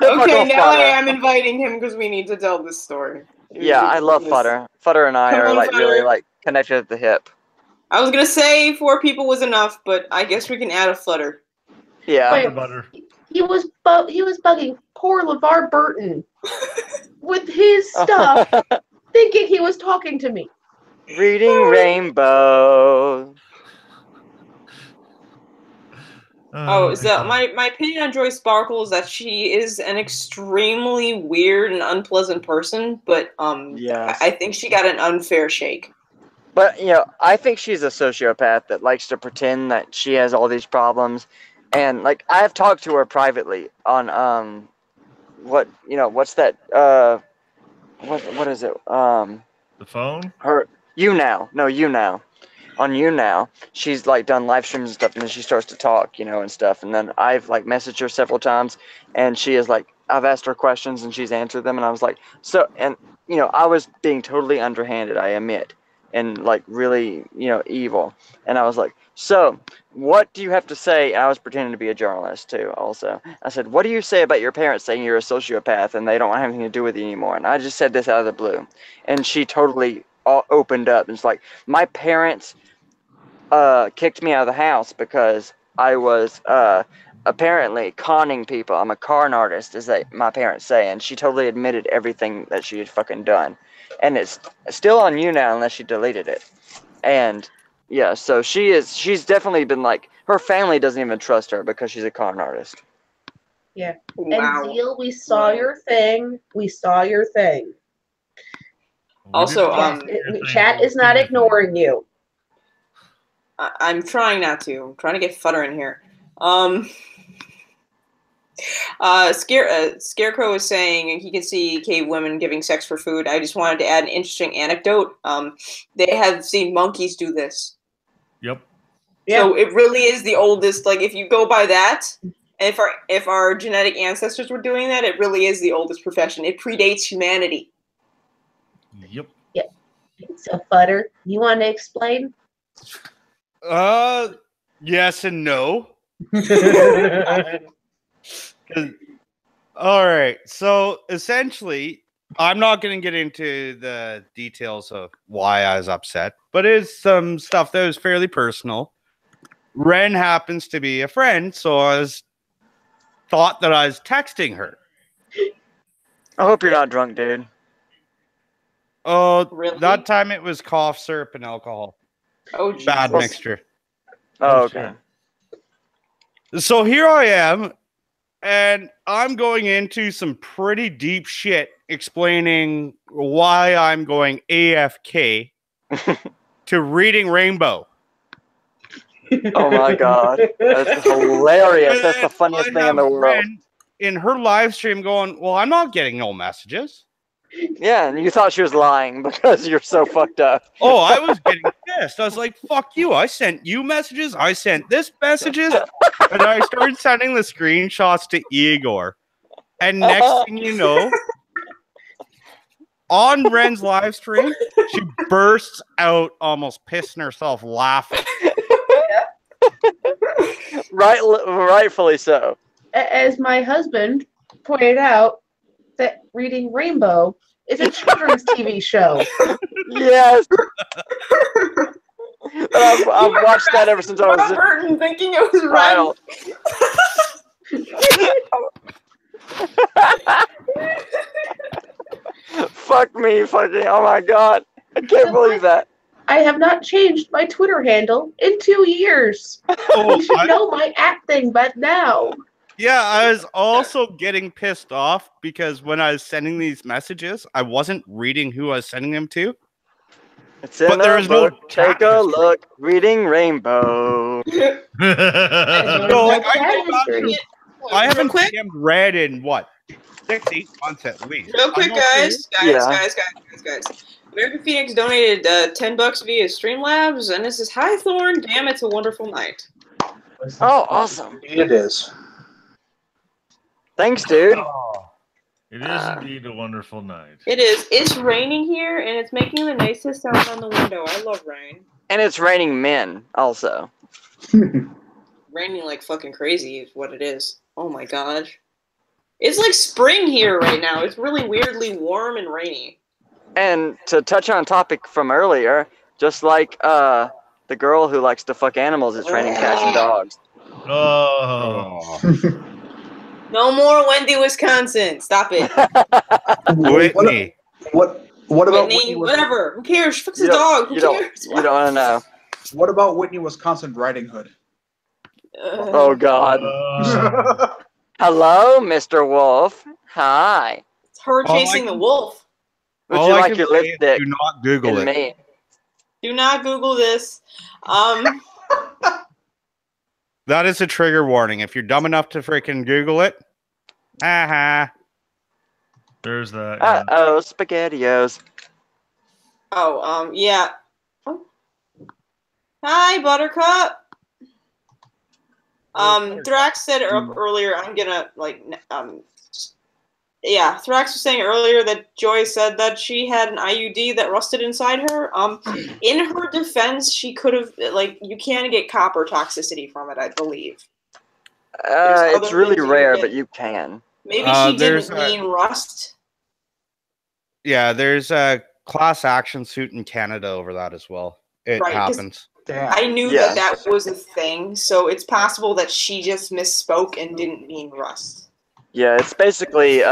Okay, now I am inviting him because we need to tell this story. Yeah, I love Futter. Futter and I Come are on, really Futter. connected at the hip. I was gonna say 4 people was enough, but I guess we can add a flutter. Yeah. Wait. Butter. He was bugging poor LeVar Burton with his stuff, thinking he was talking to me. Reading Rainbow. So my opinion on Joy Sparkle is that she is an extremely weird and unpleasant person, but Yes. I think she got an unfair shake. But, I think she's a sociopath that likes to pretend that she has all these problems. And, I have talked to her privately on, what's that, what is it? The phone? On You Now, she's, done live streams and stuff, and then she starts to talk, and stuff. And then I've, messaged her several times, and she is, I've asked her questions and she's answered them, and I was like, so, and you know, I was being totally underhanded, I admit, and like really, you know, evil. And I was like, so, what do you have to say? And I was pretending to be a journalist too, also. I said, what do you say about your parents saying you're a sociopath and they don't want anything to do with you anymore? And I just said this out of the blue. And she totally opened up and was like, my parents kicked me out of the house because I was apparently conning people. I'm a con artist, as my parents say. And she totally admitted everything that she had fucking done. And it's still on you now unless she deleted it. And yeah, so she's definitely been like, her family doesn't even trust her because she's a con artist. Yeah. Wow. And Zeal, we saw your thing. We saw your thing. Also, Chat is not ignoring you. I'm trying not to. I'm trying to get Futter in here. Scarecrow is saying he can see cave women giving sex for food. I just wanted to add an interesting anecdote. They have seen monkeys do this. Yep. So it really is the oldest. Like, if you go by that, and if our genetic ancestors were doing that, it really is the oldest profession. It predates humanity. Yep. Yep. So, Futter, you want to explain? Yes and no. All right. So essentially, I'm not going to get into the details of why I was upset, but it's some stuff that was fairly personal. Ren happens to be a friend, so I thought that I was texting her. I hope you're not drunk, dude. Oh, Really? that time it was cough syrup and alcohol. Oh, Jesus. Bad mixture. Oh, okay. So here I am, and I'm going into some pretty deep shit explaining why I'm going AFK to reading Rainbow. Oh my god. That's hilarious. That's the funniest thing in the world. In her live stream going, well, I'm not getting no messages. Yeah, and you thought she was lying because you're so fucked up. Oh, I was getting pissed. I was like, fuck you. I sent you messages. I sent this messages. And I started sending the screenshots to Igor. And next thing you know, on Ren's live stream, she bursts out almost pissing herself laughing. Rightfully so. As my husband pointed out, that Reading Rainbow is a children's TV show. Yes. I've watched that ever since I was Burton thinking it was right. Fuck me, fucking, oh my god. I can't believe that. I have not changed my Twitter handle in 2 years. Oh, You should know my acting, but now. Yeah, I was also getting pissed off because when I was sending these messages, I wasn't reading who I was sending them to. It's in But there is no Take chat a history. look. Reading Rainbow. I haven't DM'd Red in what? 6-8 months at least. Real quick, I'm not guys. sure. Guys. American Phoenix donated $10 via Streamlabs, and this is Hi Thorn. Damn, it's a wonderful night. Oh, awesome. It is. Thanks, dude. It is indeed a wonderful night. It is. It's raining here, and it's making the nicest sound on the window. I love rain. And it's raining men, also. Raining like fucking crazy is what it is. Oh my gosh. It's like spring here right now. It's really weirdly warm and rainy. And to touch on a topic from earlier, just like the girl who likes to fuck animals, it's raining cats and dogs. Oh. No more Wendy, Wisconsin. Stop it. Whitney. What about Whitney, Whitney, whatever. Who cares? Fuck the You don't- dog. Who you don't- cares? You don't want to know. What about Whitney, Wisconsin Riding Hood? Oh, God. Hello, Mr. Wolf. Hi. It's her All I chasing the can- wolf. Would All you I like can your say is lipstick do not Google in it. me? Do not Google this. That is a trigger warning. If you're dumb enough to freaking Google it, There's that. Yeah. Uh-oh, SpaghettiOs. Yeah. Oh. Hi, Buttercup. Drax said earlier, I'm gonna Yeah, Thrax was saying earlier that Joy said that she had an IUD that rusted inside her. In her defense, she could have, like, you can get copper toxicity from it, I believe. It's really rare, but you can. Maybe she didn't mean rust. Yeah, there's a class action suit in Canada over that as well. It happens. I knew that was a thing, so it's possible that she just misspoke and didn't mean rust. Yeah, it's basically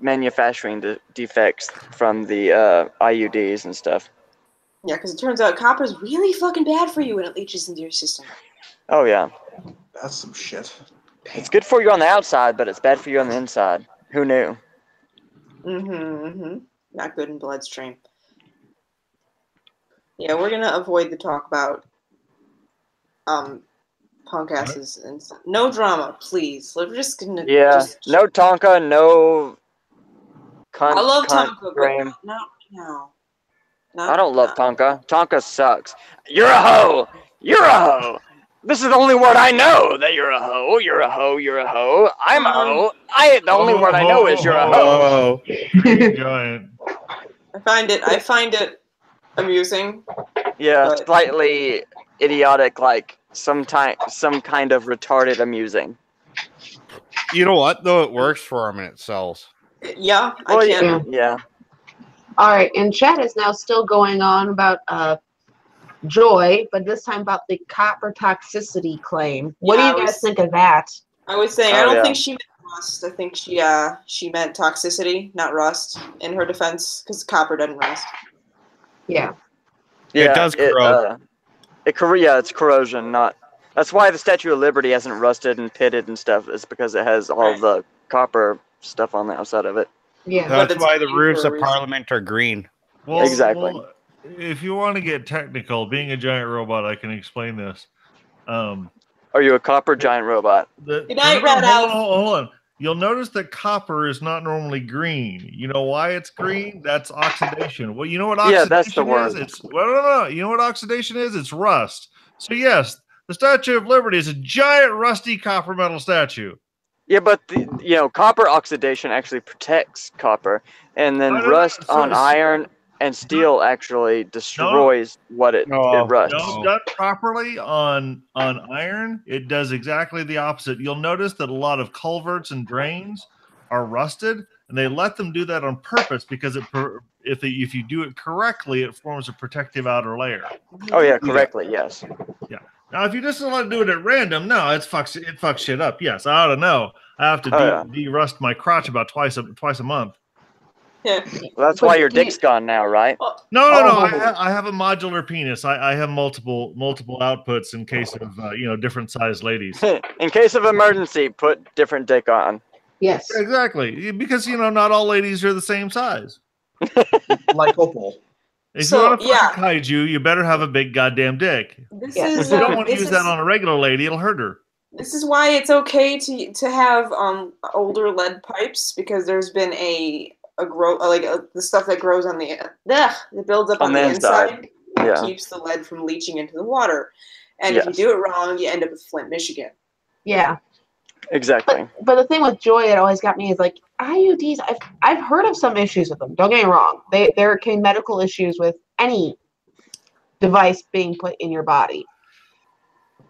manufacturing defects from the IUDs and stuff. Yeah, because it turns out copper's really fucking bad for you when it leaches into your system. Oh, yeah. That's some shit. Damn. It's good for you on the outside, but it's bad for you on the inside. Who knew? Not good in bloodstream. Yeah, we're going to avoid the talk about punk asses and stuff. No drama, please. We're just gonna. Yeah, no Tonka, no. I love Tonka, but no. I don't love Tonka. Tonka sucks. You're a hoe. You're a hoe. This is the only word I know. That you're a hoe. You're a hoe. You're a hoe. I'm a hoe. The only word I know is you're a hoe. I find it amusing. Yeah, slightly idiotic, like some kind of retarded amusing. You know what though? It works for them and it sells. Yeah, well, I can. Yeah. All right, and chat is now still going on about Joy, but this time about the copper toxicity claim. What do you guys think of that? I was saying I don't think she meant rust. I think she meant toxicity, not rust, in her defense, because copper doesn't rust. Yeah. Yeah, it does corrode. It's corrosion, not. That's why the Statue of Liberty hasn't rusted and pitted and stuff. It's because it has all the copper stuff on the outside of it. Yeah, that's why the roofs of Parliament are green. Well, exactly. Well, if you want to get technical, being a giant robot, I can explain this. Are you a copper giant robot? Good night, Red Elf. Hold on. You'll notice that copper is not normally green. You know why it's green? That's oxidation. Well, you know what oxidation that's the word. is? No. You know what oxidation is? It's rust. So yes, the Statue of Liberty is a giant rusty copper metal statue. Yeah, but copper oxidation actually protects copper, and then rust on iron and steel actually destroys what it rusts. No, done properly on iron, it does exactly the opposite. You'll notice that a lot of culverts and drains are rusted, and they let them do that on purpose because if you do it correctly, it forms a protective outer layer. Oh yeah, correctly, yes. Yeah. Now, if you just let it do it at random, no, it fucks shit up. Yes, I ought to know. I have to de-rust my crotch about twice a month. Yeah. Well, that's why your dick's gone now, right? No. I have a modular penis. I have multiple outputs in case of different sized ladies. In case of emergency, put different dick on. Yes. Exactly, because not all ladies are the same size. Like Opal. If you want to fuck a kaiju, you better have a big goddamn dick. If you don't want to use that on a regular lady, it'll hurt her. This is why it's okay to have older lead pipes, because there's been the stuff that grows on that builds up on the inside keeps the lead from leaching into the water. And if you do it wrong, you end up with Flint, Michigan. Yeah. Exactly. But the thing with Joy that always got me is like IUDs. I've heard of some issues with them. Don't get me wrong. There can medical issues with any device being put in your body.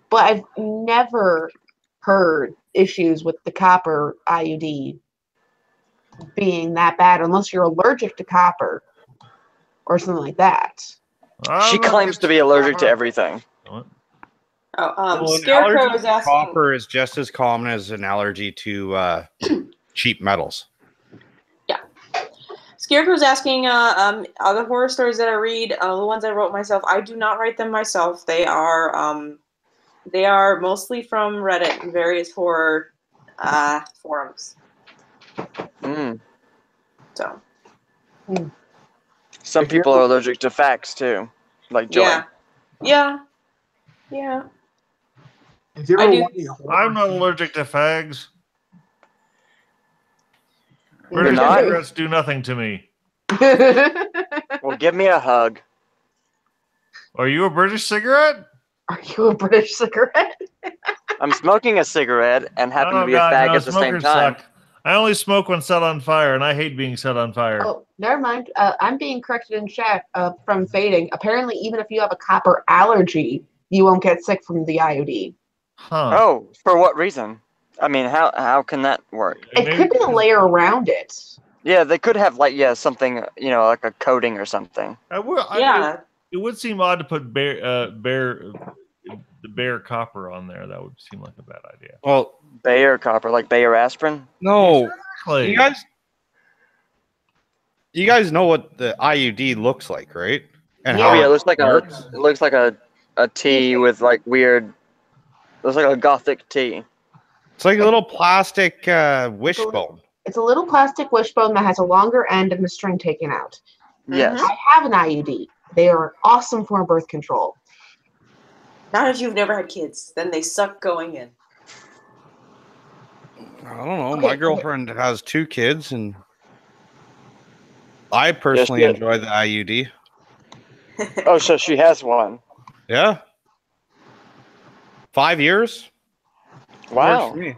But I've never heard issues with the copper IUD being that bad, unless you're allergic to copper or something like that. She claims to be allergic to everything. Scarecrow is asking. Copper is just as common as an allergy to cheap metals. Yeah. Scarecrow's asking other horror stories that I read, the ones I wrote myself. I do not write them myself. They are mostly from Reddit and various horror forums. So. Some people are allergic to facts too, like Joy. Yeah. I'm not allergic to fags. You're British not? cigarettes do nothing to me. Well, give me a hug. Are you a British cigarette? Are you a British cigarette? I'm smoking a cigarette and happen to be a fag at the same time. Suck. I only smoke when set on fire, and I hate being set on fire. Oh, never mind. I'm being corrected in chat from Fading. Apparently, even if you have a copper allergy, you won't get sick from the IUD. Huh. Oh, for what reason? I mean, how can that work? It Maybe- could be a layer around it. Yeah, they could have like something, like a coating or something. It would seem odd to put the Bayer copper on there. That would seem like a bad idea. Well, Bayer copper, like Bayer aspirin. no. Exactly. You guys know what the IUD looks like, right? And Yeah. Oh how yeah, it looks like works? a T with like weird. Looks like a gothic T. It's like a little plastic wishbone. It's a little plastic wishbone that has a longer end and the string taken out. Yes. I have an IUD. They are awesome for birth control. Not if you've never had kids. Then they suck going in. I don't know. Okay, My okay. girlfriend has 2 kids, and I personally Yes, enjoy the IUD. Oh, so she has one. Yeah. 5 years. Works Wow, for me.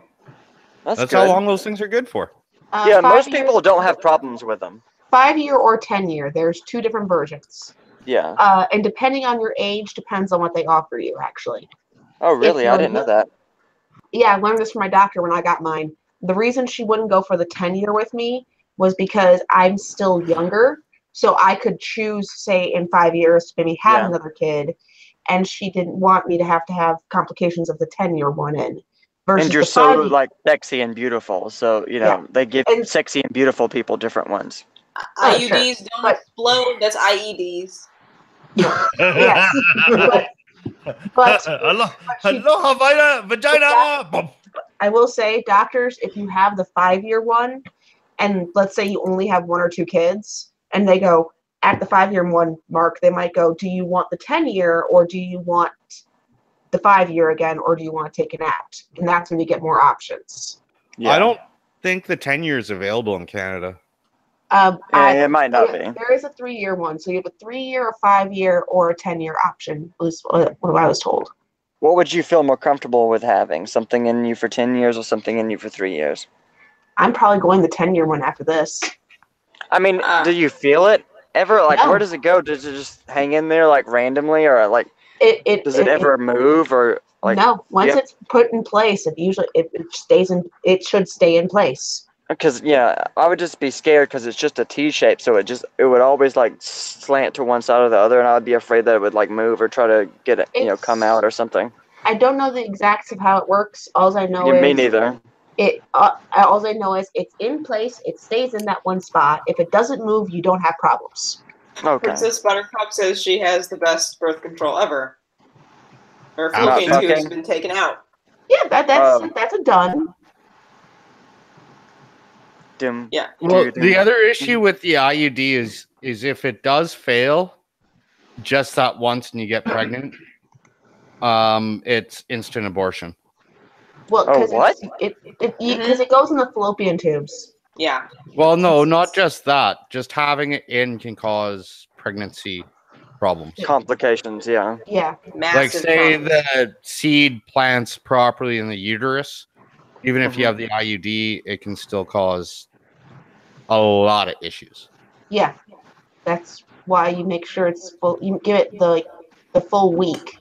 that's That's good. how long those things are good for. Yeah, 5 most years- people don't have problems with them. 5-year or 10-year. There's 2 different versions. Yeah. And depending on your age, depends on what they offer you, actually. Oh, really? I didn't know that. Yeah, I learned this from my doctor when I got mine. The reason she wouldn't go for the 10-year with me was because I'm still younger. So I could choose, say, in 5 years to maybe have Yeah. another kid. And she didn't want me to have complications of the 10-year one in. Versus And you're the so 5-year. like sexy and beautiful, so Yeah. they give And- sexy and beautiful people different ones. Oh, sure. IUDs don't But- explode. That's IEDs. Yes. But Aloha, vagina. Boom. I will say, doctors, if you have the 5-year one, and let's say you only have 1 or 2 kids, and they go at the 5-year one mark, they might go, do you want the 10-year or do you want the 5-year again, or do you want to take it out? And that's when you get more options. Yeah. I don't think the 10 years available in Canada. It might not be. There is a 3-year one, so you have a 3-year, a 5-year, or a 10-year option. Was what I was told. What would you feel more comfortable with having? Something in you for 10 years or something in you for 3 years? I'm probably going the 10-year one after this. I mean, do you feel it ever? Like, No. where does it go? Does it just hang in there like randomly, or like does it ever move, or like? No. Once yeah. it's put in place, it stays in. It should stay in place. Because I would just be scared because it's just a T shape, so it would always like slant to one side or the other, and I would be afraid that it would like move or try to get it, come out or something. I don't know the exacts of how it works. All I know Me is neither. all I know is it's in place. It stays in that one spot. If it doesn't move, you don't have problems. Okay. Princess Buttercup says she has the best birth control ever. Her I'm not fallopian tube has fucking. been taken out. Yeah, that's a done. Dim. Yeah. Well, the other issue with the IUD is if it does fail just that once and you get pregnant, it's instant abortion. Well, Oh, because what? it goes in the fallopian tubes. Yeah. Well, no, not just that. Just having it in can cause pregnancy problems. Complications, yeah. Yeah. Massive Like, say problems. the seed plants properly in the uterus, even if you have the IUD, it can still cause a lot of issues. Yeah. That's why you make sure it's full. You give it the full week.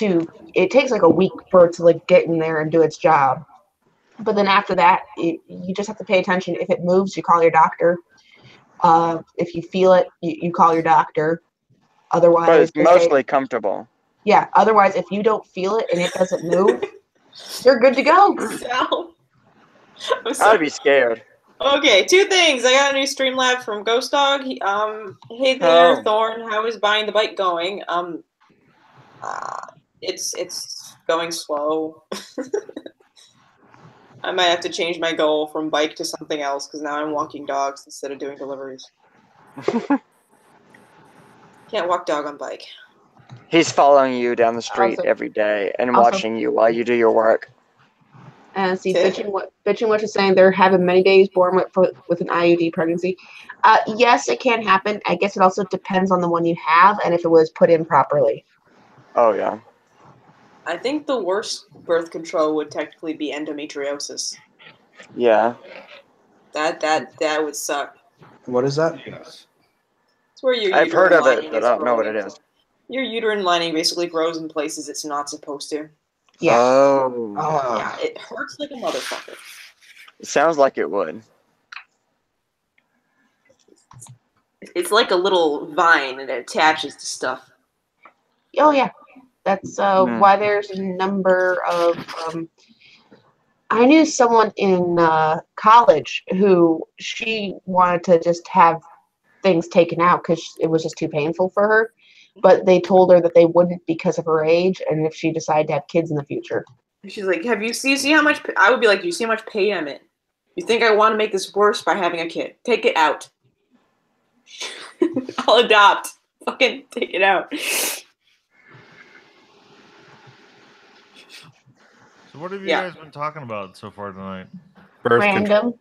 It takes like a week for it to like get in there and do its job. But then after that, you just have to pay attention. If it moves, you call your doctor. If you feel it, you call your doctor. Otherwise, But it's they say- mostly comfortable. yeah. Otherwise, if you don't feel it and it doesn't move, you're good to go. So, I'm I'd sorry. be scared. Okay, 2 things. I got a new Streamlabs from Ghost Dog. Hey there, Thorn. How is buying the bike going? It's going slow. I might have to change my goal from bike to something else because now I'm walking dogs instead of doing deliveries. Can't walk dog on bike. He's following you down the street Also- every day and also- watching you while you do your work. And see, bitching what is saying they're having many babies born with an IUD pregnancy. Yes, it can happen. I guess it also depends on the one you have and if it was put in properly. Oh yeah. I think the worst birth control would technically be endometriosis. Yeah. That would suck. What is that? Yes. It's where your I've heard uterine of it, lining but is I don't know what growing it into- is. Your uterine lining basically grows in places it's not supposed to. Yeah. Oh. Yeah, it hurts like a motherfucker. It sounds like it would. It's like a little vine and it attaches to stuff. Oh yeah, that's why there's a number of. I knew someone in college who she wanted to just have things taken out because it was just too painful for her, but they told her that they wouldn't because of her age and if she decided to have kids in the future. She's like, you see how much? I would be like, do you see how much pain I'm in? You think I want to make this worse by having a kid? Take it out. I'll adopt. Fucking take it out. So what have you Yeah. guys been talking about so far tonight? Birth control. Random.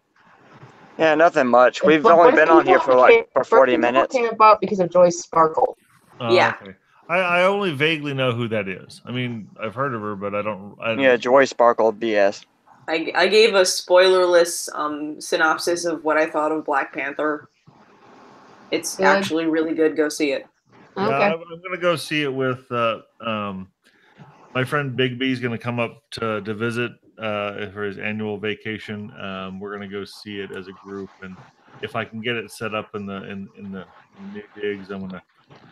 Yeah, nothing much. We've But only birth been on here for control like 40 birth control minutes. came about because of Joyce Sparkle. Yeah. Okay. I only vaguely know who that is. I mean, I've heard of her, but I don't. Yeah, Joy Sparkle BS. I gave a spoilerless synopsis of what I thought of Black Panther. It's Good. actually really good. Go see it. Yeah, Okay. I'm gonna go see it with my friend Big B's gonna come up to visit for his annual vacation. We're gonna go see it as a group, and if I can get it set up in the new digs, I'm gonna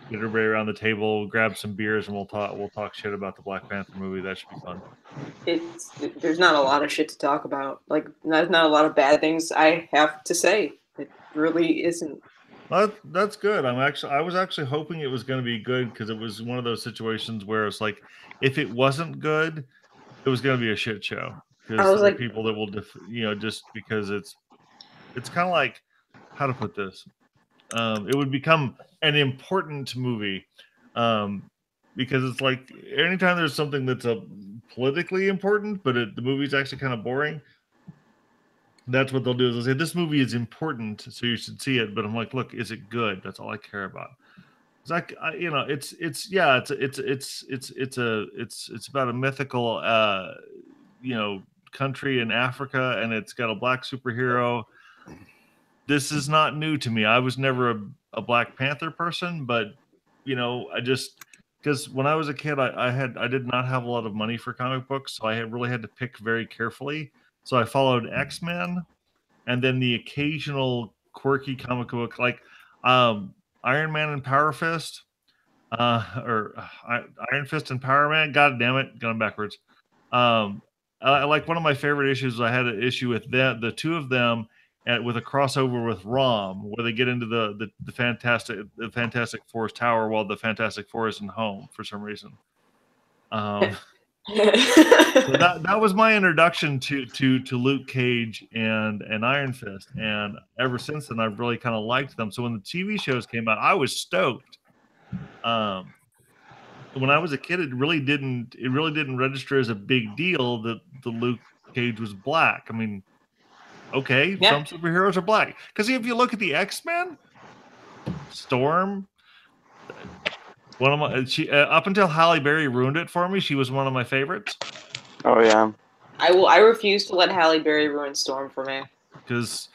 get everybody around the table, grab some beers, and we'll talk shit about the Black Panther movie. That should be fun. There's not a lot of shit to talk about. Like, there's not a lot of bad things I have to say. It really isn't. That's good. I was actually hoping it was going to be good because it was one of those situations where it's like, if it wasn't good, it was going to be a shit show. Because I was there are like- people that will, just because it's kind of like, how to put this, it would become an important movie, because it's like anytime there's something that's politically important, but the movie's actually kind of boring. That's what they'll do is they'll say this movie is important, so you should see it. But I'm like, look, is it good? That's all I care about. It's like it's about a mythical country in Africa, and it's got a black superhero. This is not new to me. I was never a Black Panther person, but I just because when I was a kid, I did not have a lot of money for comic books, so I really had to pick very carefully. So I followed X-Men, and then the occasional quirky comic book like Iron Man and Power Fist, or Iron Fist and Power Man. God damn it, going backwards. I like one of my favorite issues. I had an issue with the two of them, with a crossover with Rom, where they get into the Fantastic Four's tower while the Fantastic Four isn't home for some reason. So that was my introduction to Luke Cage and Iron Fist, and ever since then I've really kind of liked them. So when the TV shows came out, I was stoked. When I was a kid, it really didn't register as a big deal that the Luke Cage was black. I mean, okay, Yeah. some superheroes are black, because if you look at the X-Men, Storm. One of my up until Halle Berry ruined it for me, she was one of my favorites. Oh yeah. I refuse to let Halle Berry ruin Storm for me. Because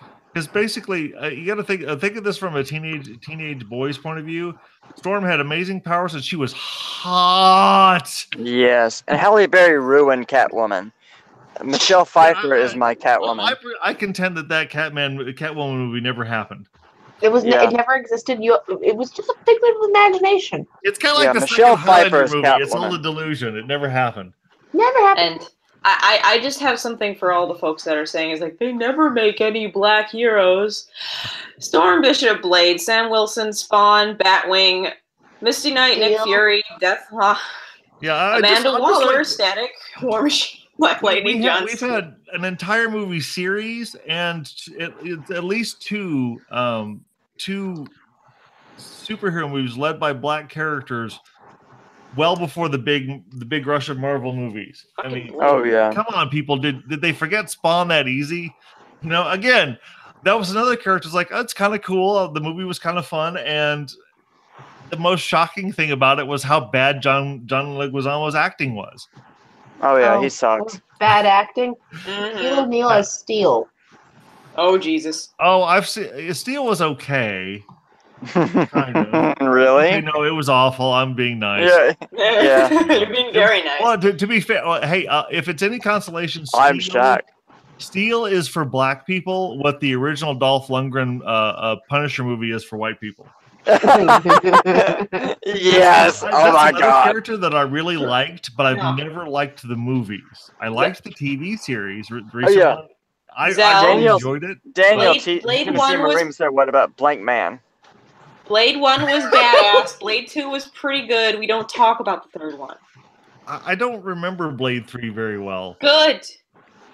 basically you got to think of this from a teenage boy's point of view. Storm had amazing powers and she was hot. Yes, and Halle Berry ruined Catwoman. Michelle Pfeiffer is my Catwoman. I contend that Catwoman movie never happened. It was. Yeah. It never existed. It was just a figment of imagination. It's kind of like Yeah, the Michelle second Highlander Pfeiffer's movie. It's all Catwoman. a delusion. It never happened. Never happened. And I just have something for all the folks that are saying is like they never make any black heroes. Storm, Bishop, Blade, Sam Wilson, Spawn, Batwing, Misty Knight, Nick Steel. Fury, Deathlock, Yeah, Amanda I'm Waller, like, Static, War Machine, Black Lightning, John we've Cena. had an entire movie series and at least two superhero movies led by black characters well before the big rush of Marvel movies. I mean, Oh yeah. come on, people! Did they forget Spawn that easy? Again, that was another character. It's like, oh, it's kind of cool. The movie was kind of fun, and the most shocking thing about it was how bad John Leguizamo's acting was. Oh yeah, he sucks. Bad acting. Mhm. Shaquille O'Neal as Steel. Oh Jesus! Oh, I've seen Steel was okay. Kind of. Really? Okay, no, it was awful. I'm being nice. Yeah. Yeah. You're being very nice. Well, to be fair, hey, if it's any consolation, I'm shocked. Steel is for black people what the original Dolph Lundgren Punisher movie is for white people. Yes. That's Oh my another god. character that I really liked, but I've Yeah. never liked the movies. I liked the TV series. yeah. I Zal. really enjoyed it. Daniel Blade Tennessee 1 was- Marine said, "What about Blank Man?" Blade 1 was badass. Blade 2 was pretty good. We don't talk about the third one. I don't remember Blade 3 very well. Good.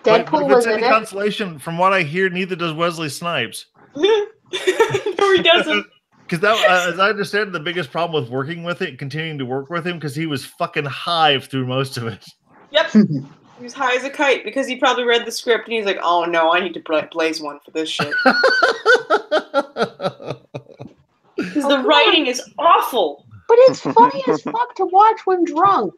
But Deadpool if was it's in any it. consolation, from what I hear, neither does Wesley Snipes. No, he doesn't. Because that, as I understand, the biggest problem with working with it, continuing to work with him, because he was fucking hive through most of it. Yep. He was high as a kite because he probably read the script and he's like, "Oh no, I need to blaze one for this shit." Because the writing is awful. But it's funny as fuck to watch when drunk.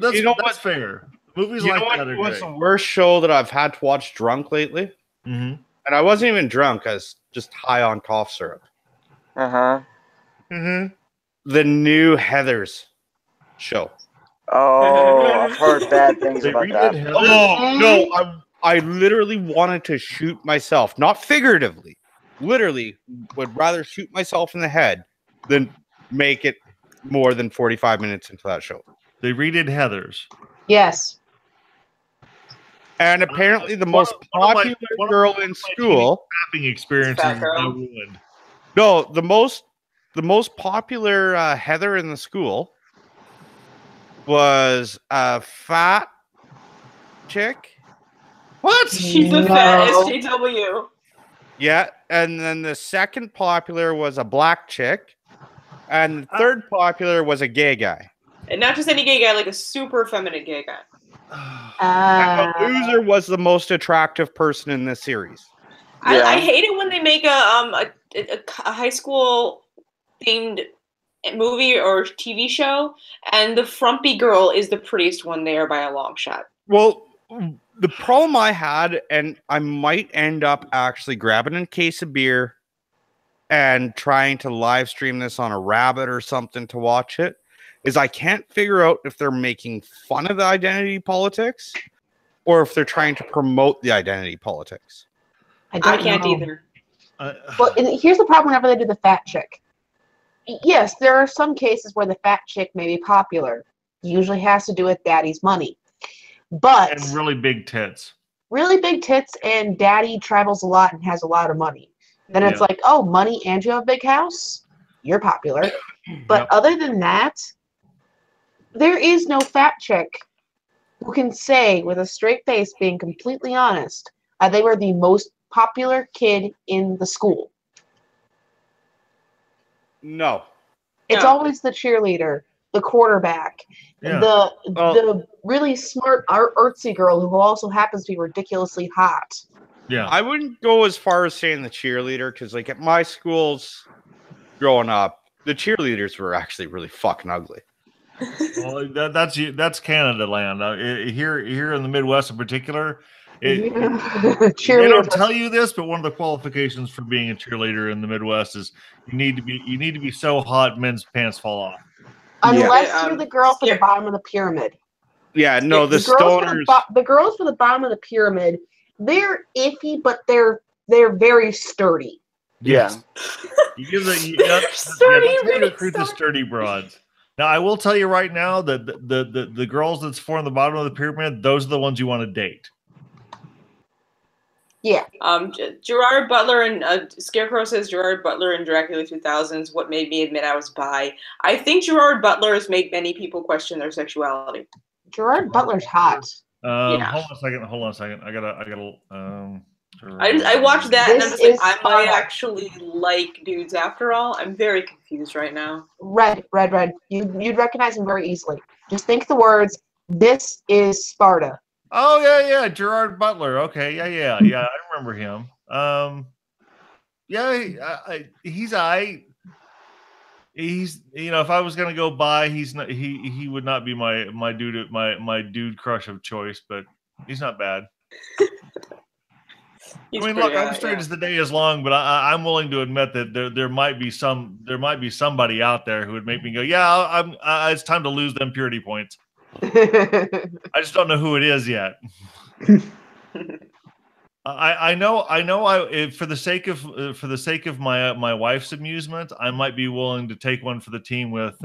That's, You know that's fair. Movies You like know what that are was great. the worst show that I've had to watch drunk lately? Mm-hmm. And I wasn't even drunk. I was just high on cough syrup. Mm-hmm. The new Heathers show. Oh, I've heard bad things They about redid that. Heather. Oh no! I literally wanted to shoot myself, not figuratively. Literally, would rather shoot myself in the head than make it more than 45 minutes into that show. They redid Heathers. Yes. And apparently, the One most of my- popular one of girl my in school. Tapping experiences Fat is girl. now ruined. No, the most popular Heather in the school was a fat chick. What? She's a fat SJW. Yeah, and then the second popular was a black chick, and the third popular was a gay guy. And not just any gay guy, like a super effeminate gay guy. And the loser was the most attractive person in this series. I Yeah. hate it when they make a high school themed movie or TV show, and the frumpy girl is the prettiest one there by a long shot. Well, the problem I had, and I might end up actually grabbing a case of beer and trying to live stream this on a Rabbit or something to watch it, is I can't figure out if they're making fun of the identity politics or if they're trying to promote the identity politics. I can't either. Well, and here's the problem whenever they do the fat chick. Yes, there are some cases where the fat chick may be popular. Usually has to do with daddy's money. But And really big tits. really big tits and daddy travels a lot and has a lot of money. Then it's Yeah. like, oh, money and you have a big house? You're popular. But Yep. other than that, there is no fat chick who can say with a straight face, being completely honest, they were the most popular kid in the school. No. It's No. always the cheerleader, the quarterback, Yeah. the really smart artsy girl who also happens to be ridiculously hot. Yeah. I wouldn't go as far as saying the cheerleader, because like at my schools growing up, the cheerleaders were actually really fucking ugly. Well, that's Canada land. Here in the Midwest in particular, they don't Cheerleaders. tell you this, but one of the qualifications for being a cheerleader in the Midwest is you need to be so hot men's pants fall off. Unless Yeah. you're the girl for the Yeah. bottom of the pyramid. Yeah, no, the girls for stoners. the girls for the bottom of the pyramid, they're iffy, but they're very sturdy. Yeah. You give Sturdy, that's how you really recruit the sturdy. sturdy broads. Now, I will tell you right now that the girls that's form the bottom of the pyramid, those are the ones you want to date. Yeah. Gerard Butler and Scarecrow says Gerard Butler in Dracula 2000s. What made me admit I was bi? I think Gerard Butler has made many people question their sexuality. Gerard Butler's hot. Yeah. Hold on a second. I gotta. I watched that and I'm This just like, is I might Sparta. actually like dudes after all. I'm very confused right now. Red. You'd recognize him very easily. Just think the words, "This is Sparta." Oh yeah, Gerard Butler. Okay, yeah. I remember him. He's if I was gonna go by, he's not. He would not be my dude crush of choice, but he's not bad. I mean, look, I'm straight as the day is long, but I'm willing to admit that there might be somebody out there who would make me go, yeah, it's time to lose them purity points. I just don't know who it is yet. I know. For the sake of my wife's amusement, I might be willing to take one for the team with.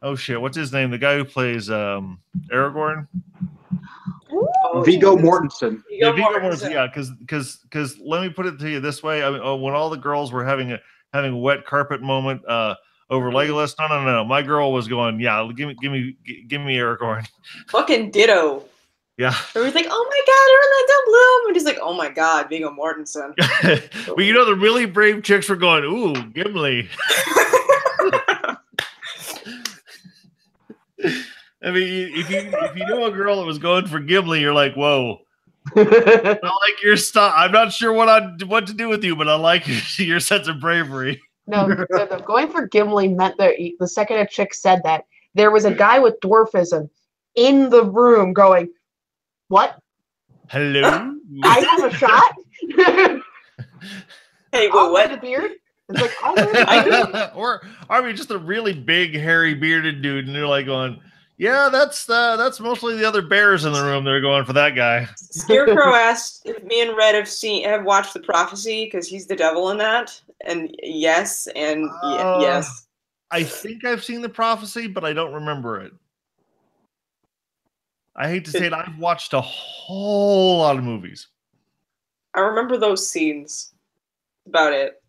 Oh shit! What's his name? The guy who plays Aragorn. Oh, Viggo Jesus. Mortensen. Yeah, Viggo Mortensen. Yeah, because let me put it to you this way: I mean, when all the girls were having a wet carpet moment over Legolas, no, my girl was going, yeah, give me Aragorn. Fucking ditto. Yeah. Everyone's like, oh my god, Orlando Bloom, and he's like, oh my god, Viggo Mortensen. But you know, the really brave chicks were going, ooh, Gimli. I mean, if you know a girl that was going for Gimli, you're like, whoa. I like your stuff. I'm not sure what to do with you, but I like your sense of bravery. No, going for Gimli meant that the second a chick said that, there was a guy with dwarfism in the room going, what? Hello? I have a shot? Hey, well, What? what? The beard? It's like, I Or I mean, just a really big, hairy, bearded dude, and they're like going, yeah, that's mostly the other bears in the room. They're going for that guy. Scarecrow asked if me and Red have watched The Prophecy because he's the devil in that, and yes, and yes. I think I've seen The Prophecy, but I don't remember it. I hate to say it, I've watched a whole lot of movies. I remember those scenes. About it.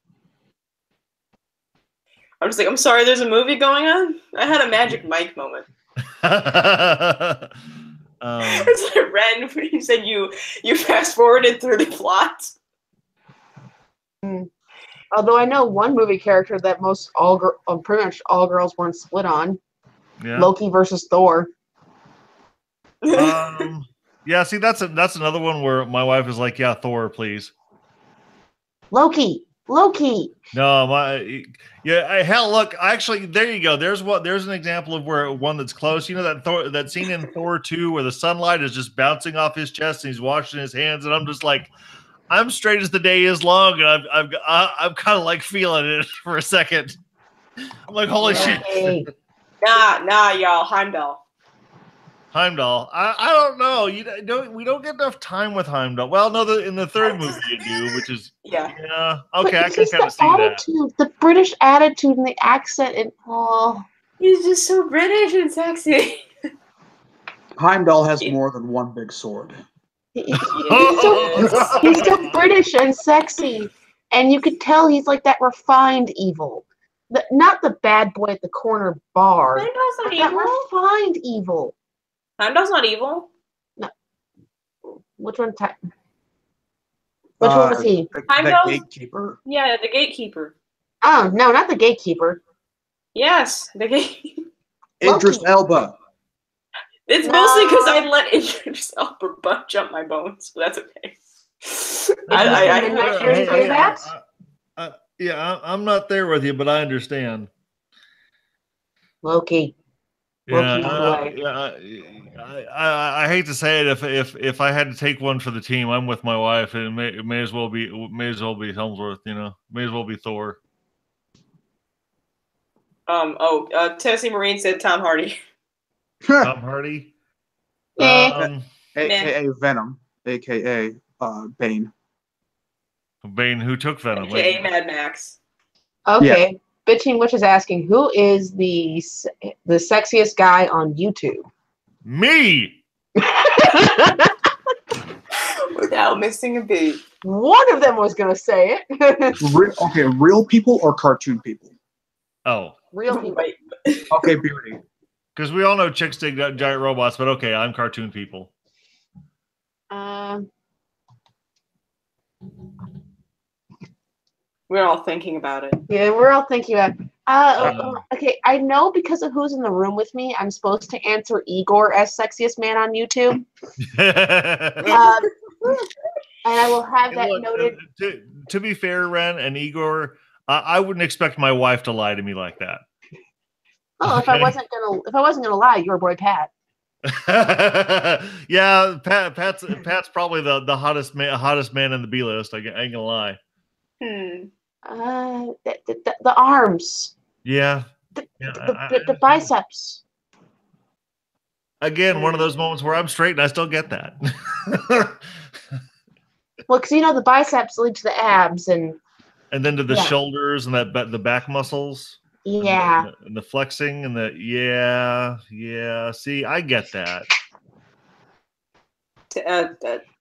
I'm just like, I'm sorry, there's a movie going on? I had a Magic Mike moment. It's like Ren when you said you fast forwarded through the plot. Although I know one movie character that pretty much all girls weren't split on. Yeah. Loki versus Thor. Yeah, see, that's another one where my wife is like, yeah, Thor, please. Loki. No, hell, look, actually, there you go. There's an example of where one that's close. You know that scene in Thor 2 where the sunlight is just bouncing off his chest and he's washing his hands, and I'm just like, I'm straight as the day is long, and I'm kind of like feeling it for a second. I'm like, holy shit. Nah, y'all, Heimdall. Heimdall. I don't know. We don't get enough time with Heimdall. Well, no, in the third movie you do, which is yeah. Okay, I can kind of see attitude, the British attitude and the accent, and he's just so British and sexy. Heimdall has more than one big sword. he's so British and sexy, and you could tell he's like that refined evil, not the bad boy at the corner bar. Heimdall's not that evil. Refined evil. Heimdall's not evil. No. Which one? Which one was he? The gatekeeper. Yeah, the gatekeeper. Oh no, not the gatekeeper. Yes, the gatekeeper. Idris Elba. It's mostly because I let Idris Elba butt jump my bones, but that's okay. I'm not there with you, but I understand. Loki. Yeah, I hate to say it. If I had to take one for the team, I'm with my wife. It may as well be Helmsworth. You know, may as well be Thor. Tennessee Marine said Tom Hardy. Tom Hardy. AKA Venom. AKA Bane. Bane, who took Venom? AKA Mad Max. Okay. Yeah. Bitching Witch is asking, who is the sexiest guy on YouTube? Me! Without missing a beat. One of them was going to say it. Real people or cartoon people? Oh. Real people. Okay, Beardy. Because we all know chicks dig giant robots, but okay, I'm cartoon people. We're all thinking about it. Yeah, we're all thinking about it. Okay, I know because of who's in the room with me, I'm supposed to answer Igor as sexiest man on YouTube. And I will have that noted. To be fair, Ren and Igor, I wouldn't expect my wife to lie to me like that. Oh, okay. if I wasn't gonna lie, your boy Pat. Yeah, Pat's probably the hottest man in the B list. I ain't gonna lie. The arms. Yeah. The biceps. Again, one of those moments where I'm straight and I still get that. Well, because the biceps lead to the abs and then to the shoulders and the back muscles. Yeah. And the flexing and the yeah. See, I get that.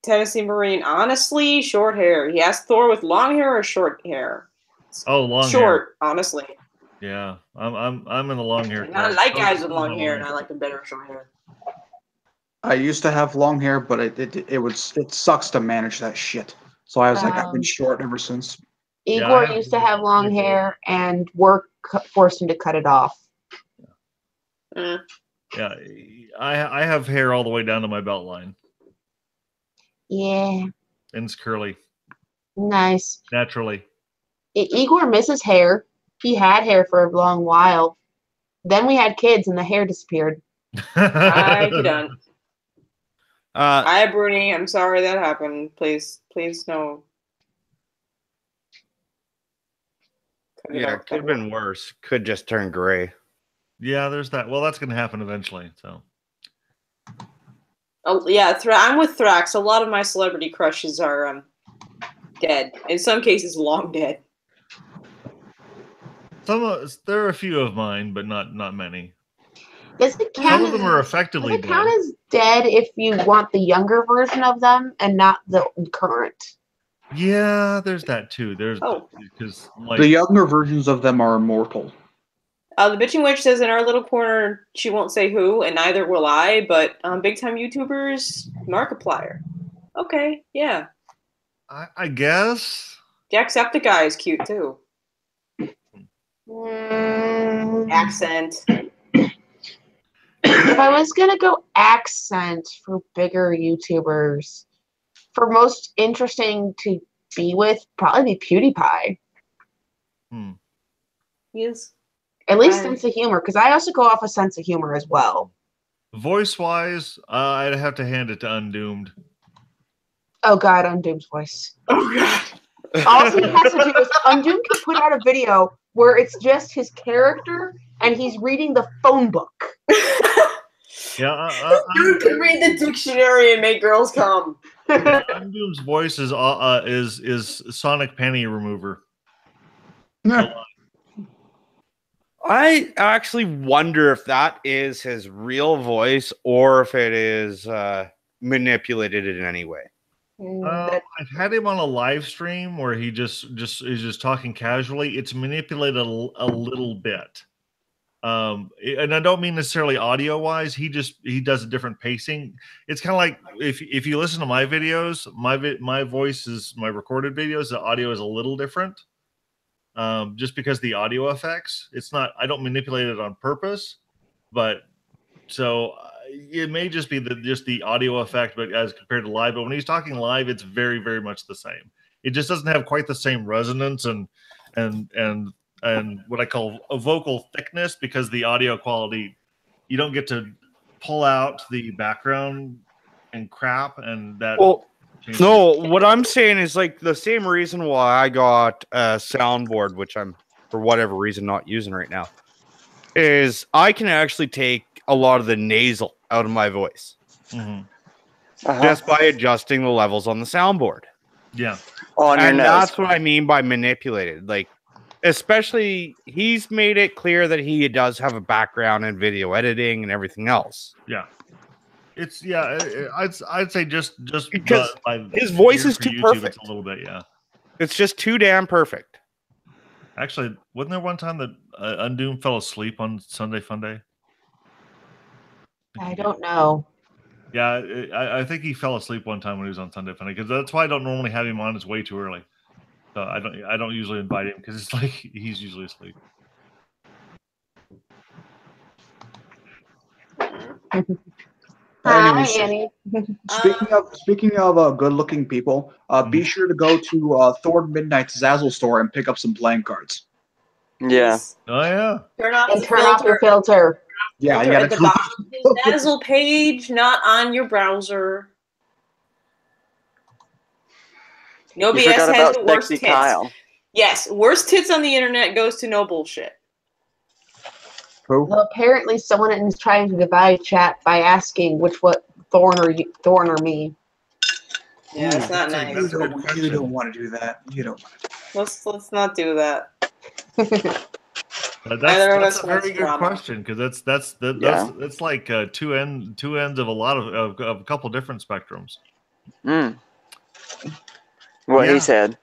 Tennessee Marine, honestly, short hair. He asked Thor with long hair or short hair. Oh, long hair. Short, honestly. Yeah, I'm in the long hair. I like guys with long hair, and I like them better with short hair. I used to have long hair, but it sucks to manage that shit. So I was like, I've been short ever since. Igor used to have long hair, and work forced him to cut it off. Yeah, I have hair all the way down to my belt line. Yeah. And it's curly. Nice. Naturally. Igor misses hair. He had hair for a long while. Then we had kids, and the hair disappeared. Hi, done. Hi, Bruni. I'm sorry that happened. Please no. Yeah, it could have been worse. Could just turn gray. Yeah, there's that. Well, that's going to happen eventually. So. Oh yeah, I'm with Thrax. A lot of my celebrity crushes are dead. In some cases, long dead. There are a few of mine, but not many. Does it count? Some of them are effectively dead. Does it count as dead if you want the younger version of them and not the current? Yeah, there's that too. Because the younger versions of them are immortal. The Bitching Witch says in our little corner, she won't say who, and neither will I, but big time YouTubers, Markiplier. Okay, yeah. I guess. Jacksepticeye is cute too. Accent. If I was gonna go accent for bigger YouTubers, for most interesting to be with, probably be PewDiePie. Yes. At least sense of humor, because I also go off a sense of humor as well. Voice-wise, I'd have to hand it to Undoomed. Oh God, Undoomed's voice. Oh God. All he has to do is Undoomed can put out a video where it's just his character and he's reading the phone book. Yeah, you can read the dictionary and make girls come. Undoomed's voice is Sonic Penny Remover. I actually wonder if that is his real voice or if it is manipulated in any way. I've had him on a live stream where he is just talking casually. It's manipulated a little bit, and I don't mean necessarily audio wise. He does a different pacing. It's kind of like if you listen to my videos, my voice is my recorded videos. The audio is a little different. Just because the audio effects, it's not, I don't manipulate it on purpose, but so it may just be the audio effect, but as compared to live, but when he's talking live, it's very, very much the same. It just doesn't have quite the same resonance and what I call a vocal thickness, because the audio quality, you don't get to pull out the background and crap and that. Well, no, what I'm saying is like the same reason why I got a soundboard, which I'm for whatever reason not using right now, is I can actually take a lot of the nasal out of my voice just by adjusting the levels on the soundboard. Yeah, and that's what I mean by manipulated. Like, especially he's made it clear that he does have a background in video editing and everything else. Yeah. It's I'd say just because his voice is too perfect. It's a little bit, yeah. It's just too damn perfect. Actually, wasn't there one time that Undoomed fell asleep on Sunday Funday? I don't know. Yeah, I think he fell asleep one time when he was on Sunday Funday, because that's why I don't normally have him on. It's way too early, so I don't usually invite him because it's like he's usually asleep. Anyways, hi, Annie. speaking of good-looking people, be sure to go to Thorn Midnight's Zazzle store and pick up some playing cards. Yeah. Oh yeah. Turn off your filter. Yeah, you They're gotta at the do bottom of his Dazzle page, not on your browser. No You BS forgot has about the worst Sexy tits. Kyle. Yes, worst tits on the internet goes to no bullshit. Who? Well, apparently someone is trying to divide chat by asking which what Thorn or me. Yeah, it's not that's a- nice. that's a good You question. don't want to do that. You don't. Let's not do that. That's of us a wants very good drama. question because that's like two ends of a lot of a couple different spectrums. What Yeah. he said.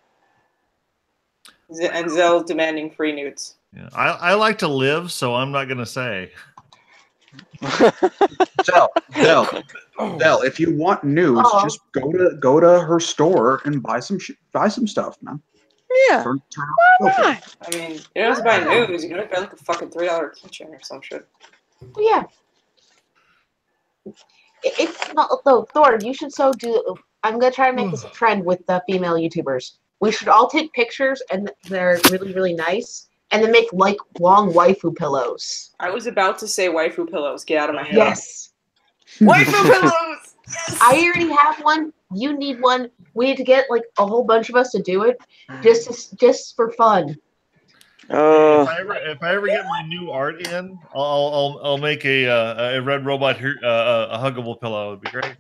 And Zell demanding free nudes. Yeah, I like to live, so I'm not gonna say. Del, if you want news, Oh. just go to her store and buy some stuff, man. Yeah. Turn Why off not? I mean, you don't have to buy news. You don't have to buy like a fucking $3 keychain or some shit. Yeah. It's not though, Thorn. You should so do. I'm gonna try to make this a trend with the female YouTubers. We should all take pictures, and they're really, really nice, and then make like long waifu pillows. I was about to say waifu pillows. Get out of my head. Yes. Waifu pillows! Yes! I already have one. You need one. We need to get like a whole bunch of us to do it, just for fun. If I ever get my new art in, I'll make a red robot a huggable pillow. It'd be great.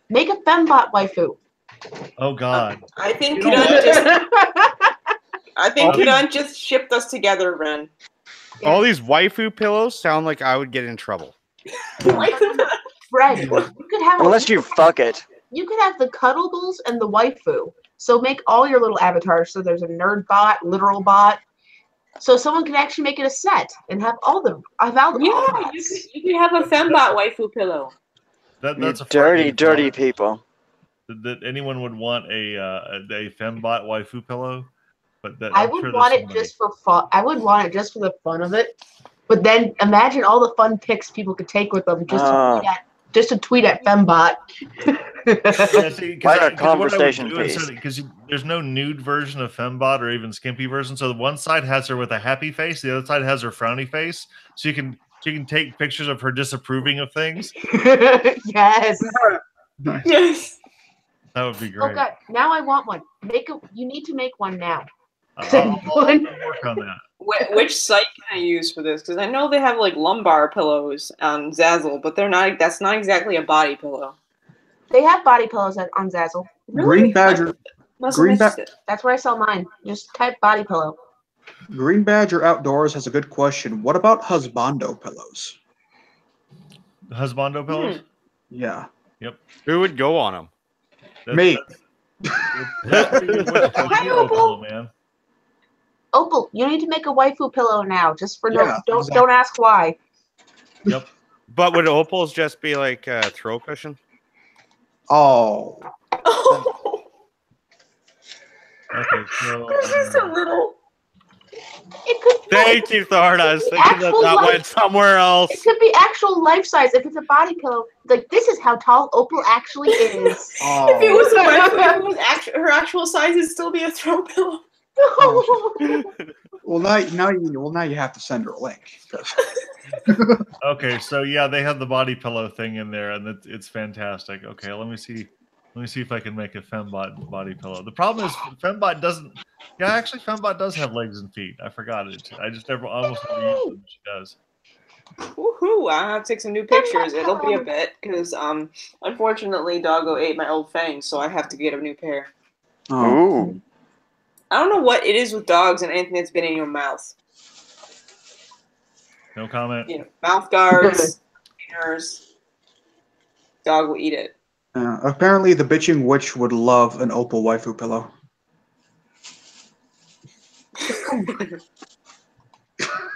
Make a fembot waifu. Oh God. I think You know Kudan just shipped us together, Ren. All these waifu pillows sound like I would get in trouble. Fred, you could have Unless you fuck it. You could have the cuddlebles and the waifu. So make all your little avatars. So there's a nerd bot, literal bot. So someone can actually make it a set and have all the Yeah, you could have a fembot waifu pillow. That's a dirty people. That anyone would want a fembot waifu pillow, but that I would want it just for fun. I would want it just for the fun of it. But then imagine all the fun pics people could take with them just to tweet at fembot. Write a conversation piece. Because there's no nude version of fembot or even skimpy version. So the one side has her with a happy face, the other side has her frowny face. So you can take pictures of her disapproving of things. Yes. Yes. That would be great. Oh God! Now I want one. You need to make one now. I'll work on that. Which site can I use for this? Because I know they have like lumbar pillows on Zazzle, but they're not. That's not exactly a body pillow. They have body pillows on Zazzle. Really? Green Badger. That's where I sell mine. Just type body pillow. Green Badger Outdoors has a good question. What about husbando pillows? Husbando pillows? Yeah. Yep. Who would go on them? Me. Hi, Opal. Man. Opal, you need to make a waifu pillow now. Just for don't ask why. Yep. But would opals just be like a throw cushion? Oh. Okay, so Because she's so little. It could. Thank you, Thorn. I was thinking that went somewhere else. It could be actual life size. If it's a body pillow, like this is how tall Opal actually is. Oh. If it was a waifu, it was her actual size, it'd still be a throw pillow. Well, now you have to send her a link. okay, so yeah, they have the body pillow thing in there, and it's fantastic. Okay, let me see if I can make a fembot body pillow. The problem is fembot doesn't. Yeah, actually, fembot does have legs and feet. I forgot it. I just almost never use them. She does. Woohoo! I have to take some new pictures. It'll be a bit because unfortunately, Doggo ate my old fangs, so I have to get a new pair. Oh. Ooh. I don't know what it is with dogs and anything that's been in your mouth. No comment. You know, mouth guards, cleaners. Dog will eat it. Apparently, the bitching witch would love an opal waifu pillow.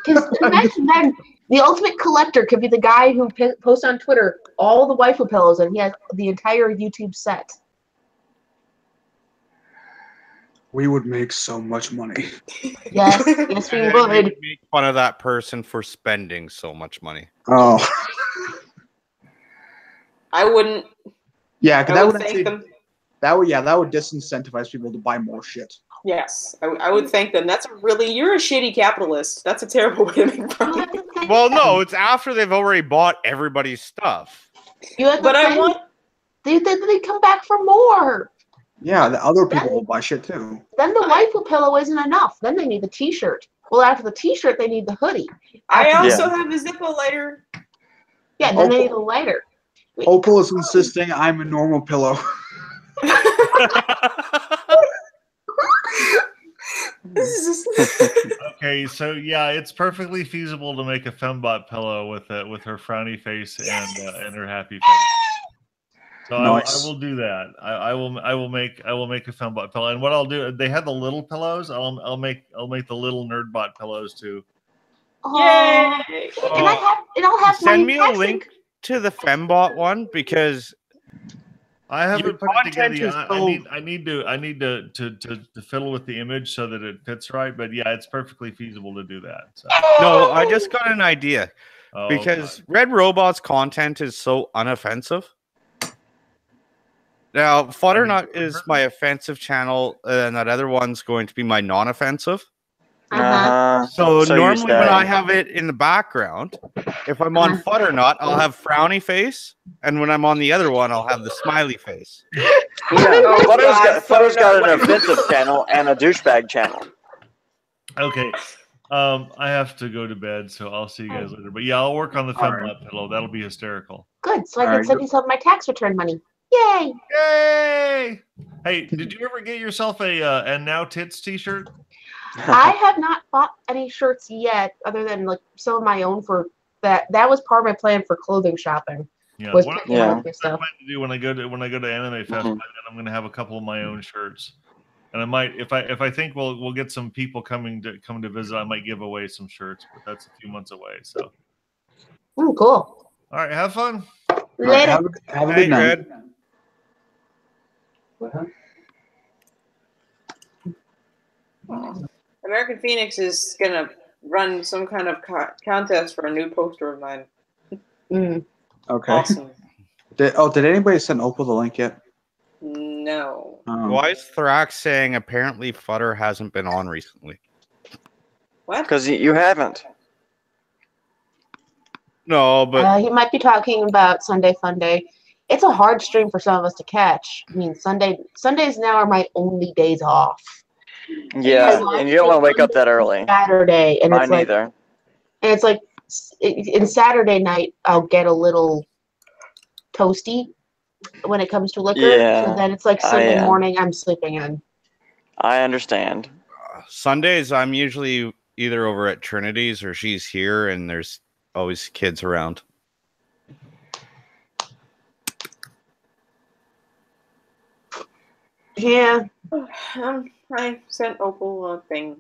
Imagine then the ultimate collector could be the guy who posts on Twitter all the waifu pillows, and he has the entire YouTube set. We would make so much money. Yes, yes, we And would. you make fun of that person for spending so much money. Oh. I wouldn't. Yeah, because I that would would thank actually, them. that would disincentivize people to buy more shit. Yes, I would thank them. You're a shitty capitalist. That's a terrible way to make profit. Well, no, it's after they've already bought everybody's stuff. But I want. They come back for more. Yeah, the other people will buy shit too. Then the waifu pillow isn't enough. Then they need the T-shirt. Well, after the T-shirt, they need the hoodie. I also have a Zippo lighter. Yeah, then they need a lighter. Opal is insisting I'm a normal pillow. Okay, so yeah, it's perfectly feasible to make a fembot pillow with her frowny face and her happy face. So Nice. I will do that. I will make a fembot pillow. And what I'll do, they have the little pillows. I'll make the little nerdbot pillows too. Yay! And I'll have Send me a link to the fembot one because I haven't put it together yet. so- I need to fiddle with the image so that it fits right. But yeah, it's perfectly feasible to do that. So. No, I just got an idea Oh, because Red Robot's content is so unoffensive. Now, Futternut is my offensive channel, and that other one's going to be my non-offensive. So So you normally when say. I have it in the background, if I'm on Futternut, I'll have frowny face, and when I'm on the other one, I'll have the smiley face. Yeah, Flutter's got an offensive channel and a douchebag channel. Okay. I have to go to bed, so I'll see you guys later. But yeah, I'll work on the fembot pillow. That'll be hysterical. Good, so I can send you some of my tax return money. Yay! Yay! Hey, did you ever get yourself a and now tits t-shirt? I have not bought any shirts yet, other than like some of my own for that. That was part of my plan for clothing shopping. Yeah. Was What picking Yeah. up my I stuff. plan to do when I go to Anime Fest, I'm going to have a couple of my own shirts, and I might if I think we'll get some people coming to visit, I might give away some shirts, but that's a few months away. So, Cool. all right, have fun. Later. Have a Hey, good night. Red. American Phoenix is gonna run some kind of contest for a new poster of mine. Okay. Awesome. Did anybody send Opal the link yet? No. Why is Thrax saying apparently Futter hasn't been on recently? What? Because you haven't. No, but He might be talking about Sunday Fun Day. It's a hard stream for some of us to catch. I mean, Sundays now are my only days off. Yeah, and you don't want to wake up that early. Saturday, and Mine it's like, either. and it's like, in Saturday night, I'll get a little toasty when it comes to liquor. Yeah. So then it's like Sunday morning, I'm sleeping in. I understand. Sundays I'm usually either over at Trinity's or she's here, and there's always kids around. Yeah. I sent Opal a thing.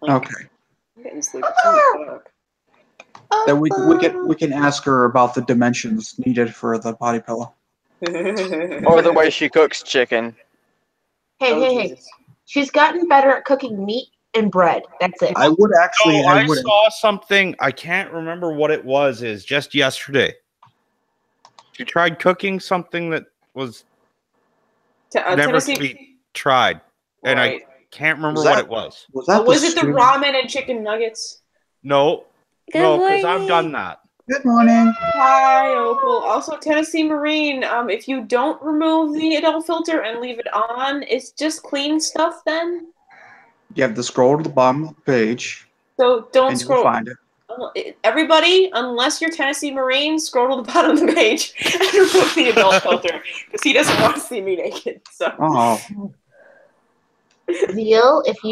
Okay. I'm getting sleepy. Fuck. Then we can ask her about the dimensions needed for the body pillow. Or the way she cooks chicken. Hey. Jesus. She's gotten better at cooking meat and bread. That's it. I would actually. Oh, I I would. saw something. I can't remember what it was. Is just yesterday. She tried cooking something that was never Tennessee. to be tried, and Right. I can't remember Was what that- it was. Was that? Was it the stew? ramen and chicken nuggets? No, Good no, because I've morning. done that. Good morning. Hi, Opal. Also, Tennessee Marine. If you don't remove the adult filter and leave it on, it's just clean stuff then. You have to scroll to the bottom of the page, So don't and you'll scroll. find it. Everybody, unless you're Tennessee Marine, scroll to the bottom of the page and remove the adult filter because he doesn't want to see me naked. So. Oh, Zeal, if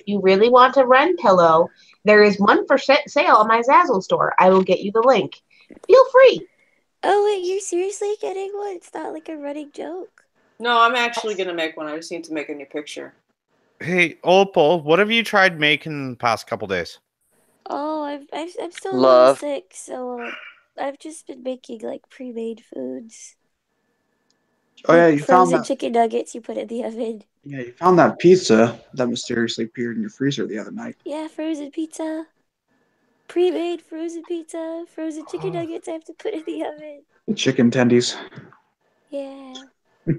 you really want a Ren pillow, there is one for sale on my Zazzle store. I will get you the link. Feel free. Oh wait, you're seriously getting one? It's not like a running joke. No, I'm actually gonna make one. I just need to make a new picture. Hey, Opal, what have you tried making in the past couple days? Oh, I'm still a Love. little sick, so I've just been making like pre-made foods. oh yeah, Like you found frozen that. chicken nuggets you put in the oven. Yeah, you found that pizza that mysteriously appeared in your freezer the other night. Yeah, frozen pizza. Pre-made frozen pizza. Frozen chicken nuggets I have to put in the oven. Chicken tendies. Yeah. Fish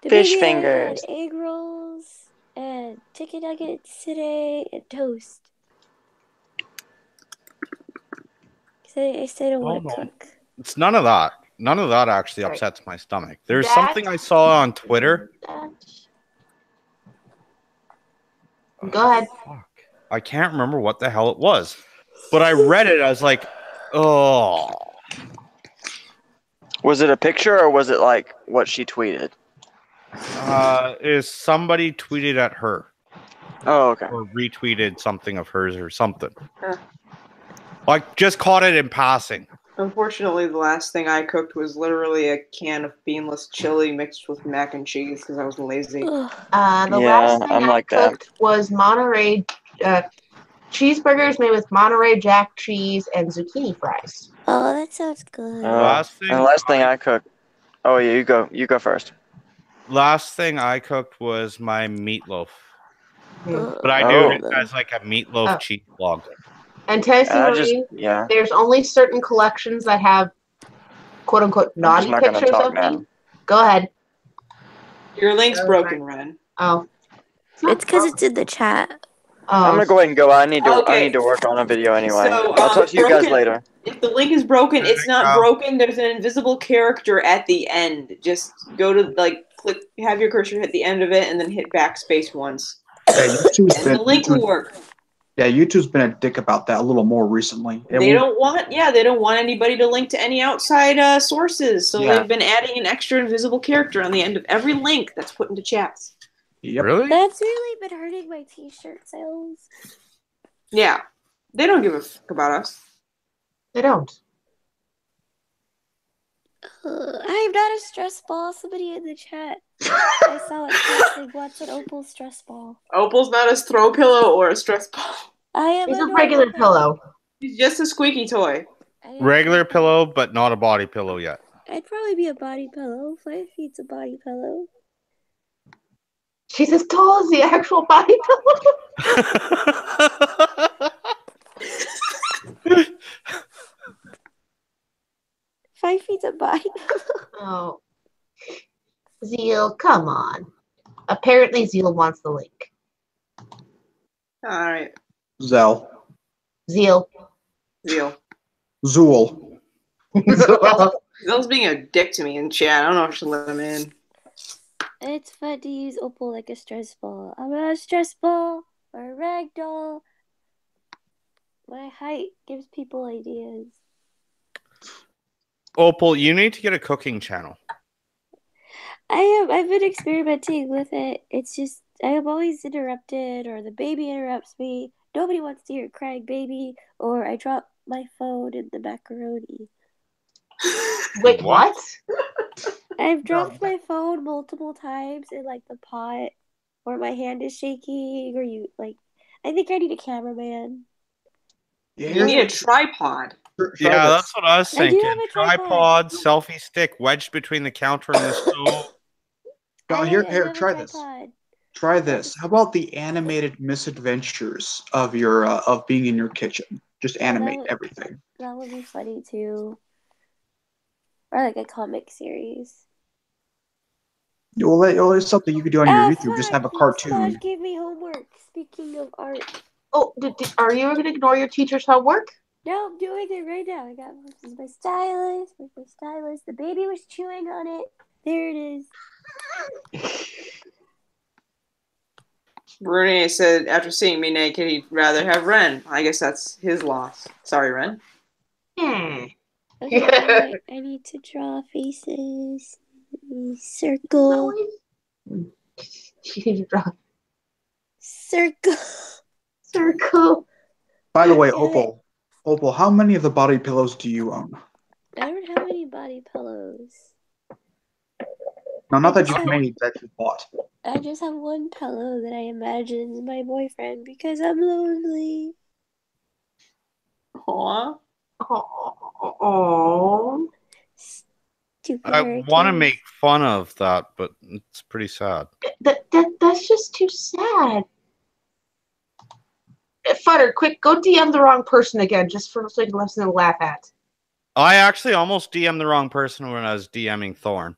Maybe I had fingers. egg rolls and had chicken nuggets today and toast. I said I don't want to cook. It's none of that. None of that actually Right. upsets my stomach. There's something I saw on Twitter. Go ahead. Fuck. I can't remember what the hell it was. But I read it. I was like, oh. Was it a picture or was it like what she tweeted? Is somebody tweeted at her Oh, okay. or retweeted something of hers or something? Huh. Like, just caught it in passing. Unfortunately, the last thing I cooked was literally a can of beanless chili mixed with mac and cheese because I was lazy. Ugh. The Yeah, last thing I'm I like that. cooked was Monterey cheeseburgers made with Monterey Jack cheese and zucchini fries. Oh, that sounds good. Last And the last thing I cooked. Oh yeah, you go. You go first. Last thing I cooked was my meatloaf. Ugh. But I do it as like a meatloaf cheese log. And Tennessee Marie, Yeah. there's only certain collections that have quote unquote naughty not gonna pictures talk of now. me. Go ahead. Your link's Oh, broken, Ren. Oh. It's because it's in the chat. I'm gonna go ahead and go. I need to. Okay. I need to work on a video anyway. So, I'll talk to you guys broken- later. If the link is broken, it's not go. broken. There's an invisible character at the end. Just go to click, have your cursor hit the end of it, and then hit backspace once, Yeah, YouTube's and the link will work. Yeah, YouTube's been a dick about that a little more recently. They don't want anybody to link to any outside sources, so Yeah. they've been adding an extra invisible character on the end of every link that's put into chats. Yep. Really? That's really been hurting my t-shirt sales. Yeah, they don't give a fuck about us. They don't. I'm not a stress ball. Somebody in the chat. I saw it posting. What's an Opal stress ball? Opal's not a throw pillow or a stress ball. I am It's a a regular normal pillow. She's just a squeaky toy. I am Regular a- pillow, but not a body pillow yet. I'd probably be a body pillow. 5 feet's a body pillow. She's as tall as the actual body pillow. 5 feet's a body pillow. Oh. Zeal, come on. Apparently Zeal wants the link. All right, Zell. Zeal. Zeal. Zool. Zell's being a dick to me in chat. I don't know if I should let him in. It's fun to use Opal like a stress ball. I'm a stress ball or a rag doll. My height gives people ideas. Opal, you need to get a cooking channel. I've been experimenting with it. It's just I am always interrupted, or the baby interrupts me. Nobody wants to hear a crying baby, or I drop my phone in the macaroni. Wait, what? I've dropped my phone multiple times in like the pot, or my hand is shaking, or I think I need a cameraman. You need a tripod. Yeah, that's what I was I do thinking. have a Tripod, selfie stick wedged between the counter and the stove. Oh, I here, have a try this. tripod. Try this. How about the animated misadventures of your of being in your kitchen? Just animate would- everything. That would be funny too. Or like a comic series. Well, it's something you could do on your YouTube. Just have a cartoon. Someone gave me homework. Speaking of art. Oh, are you going to ignore your teacher's homework? No, I'm doing it right now. I got this is my stylus. Where's my stylus? The baby was chewing on it. There it is. Bruni said after seeing me naked, he'd rather have Ren. I guess that's his loss. Sorry, Ren. Okay, I need to draw faces. Circle. You need to draw Circle. circle. By the way, Damn it. Opal, how many of the body pillows do you own? I don't have any body pillows. No, not that you've made, that you bought. I just have one pillow that I imagine is my boyfriend because I'm lonely. Aw. Oh. Stupid I want to hurricanes. make fun of that, but it's pretty sad. That's just too sad. Futter, quick, go DM the wrong person again, just for so you can listen and laugh at. I actually almost DM'd the wrong person when I was DMing Thorn.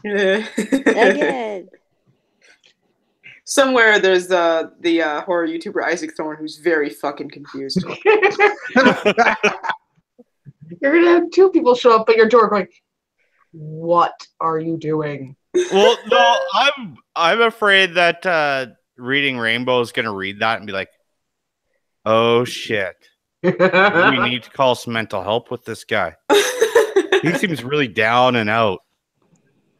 Again. Somewhere there's the horror YouTuber Isaac Thorne who's very fucking confused. You're gonna have two people show up at your door going, "What are you doing?" Well, no, I'm afraid that Reading Rainbow is gonna read that and be like, "Oh shit, we need to call some mental help with this guy. He seems really down and out."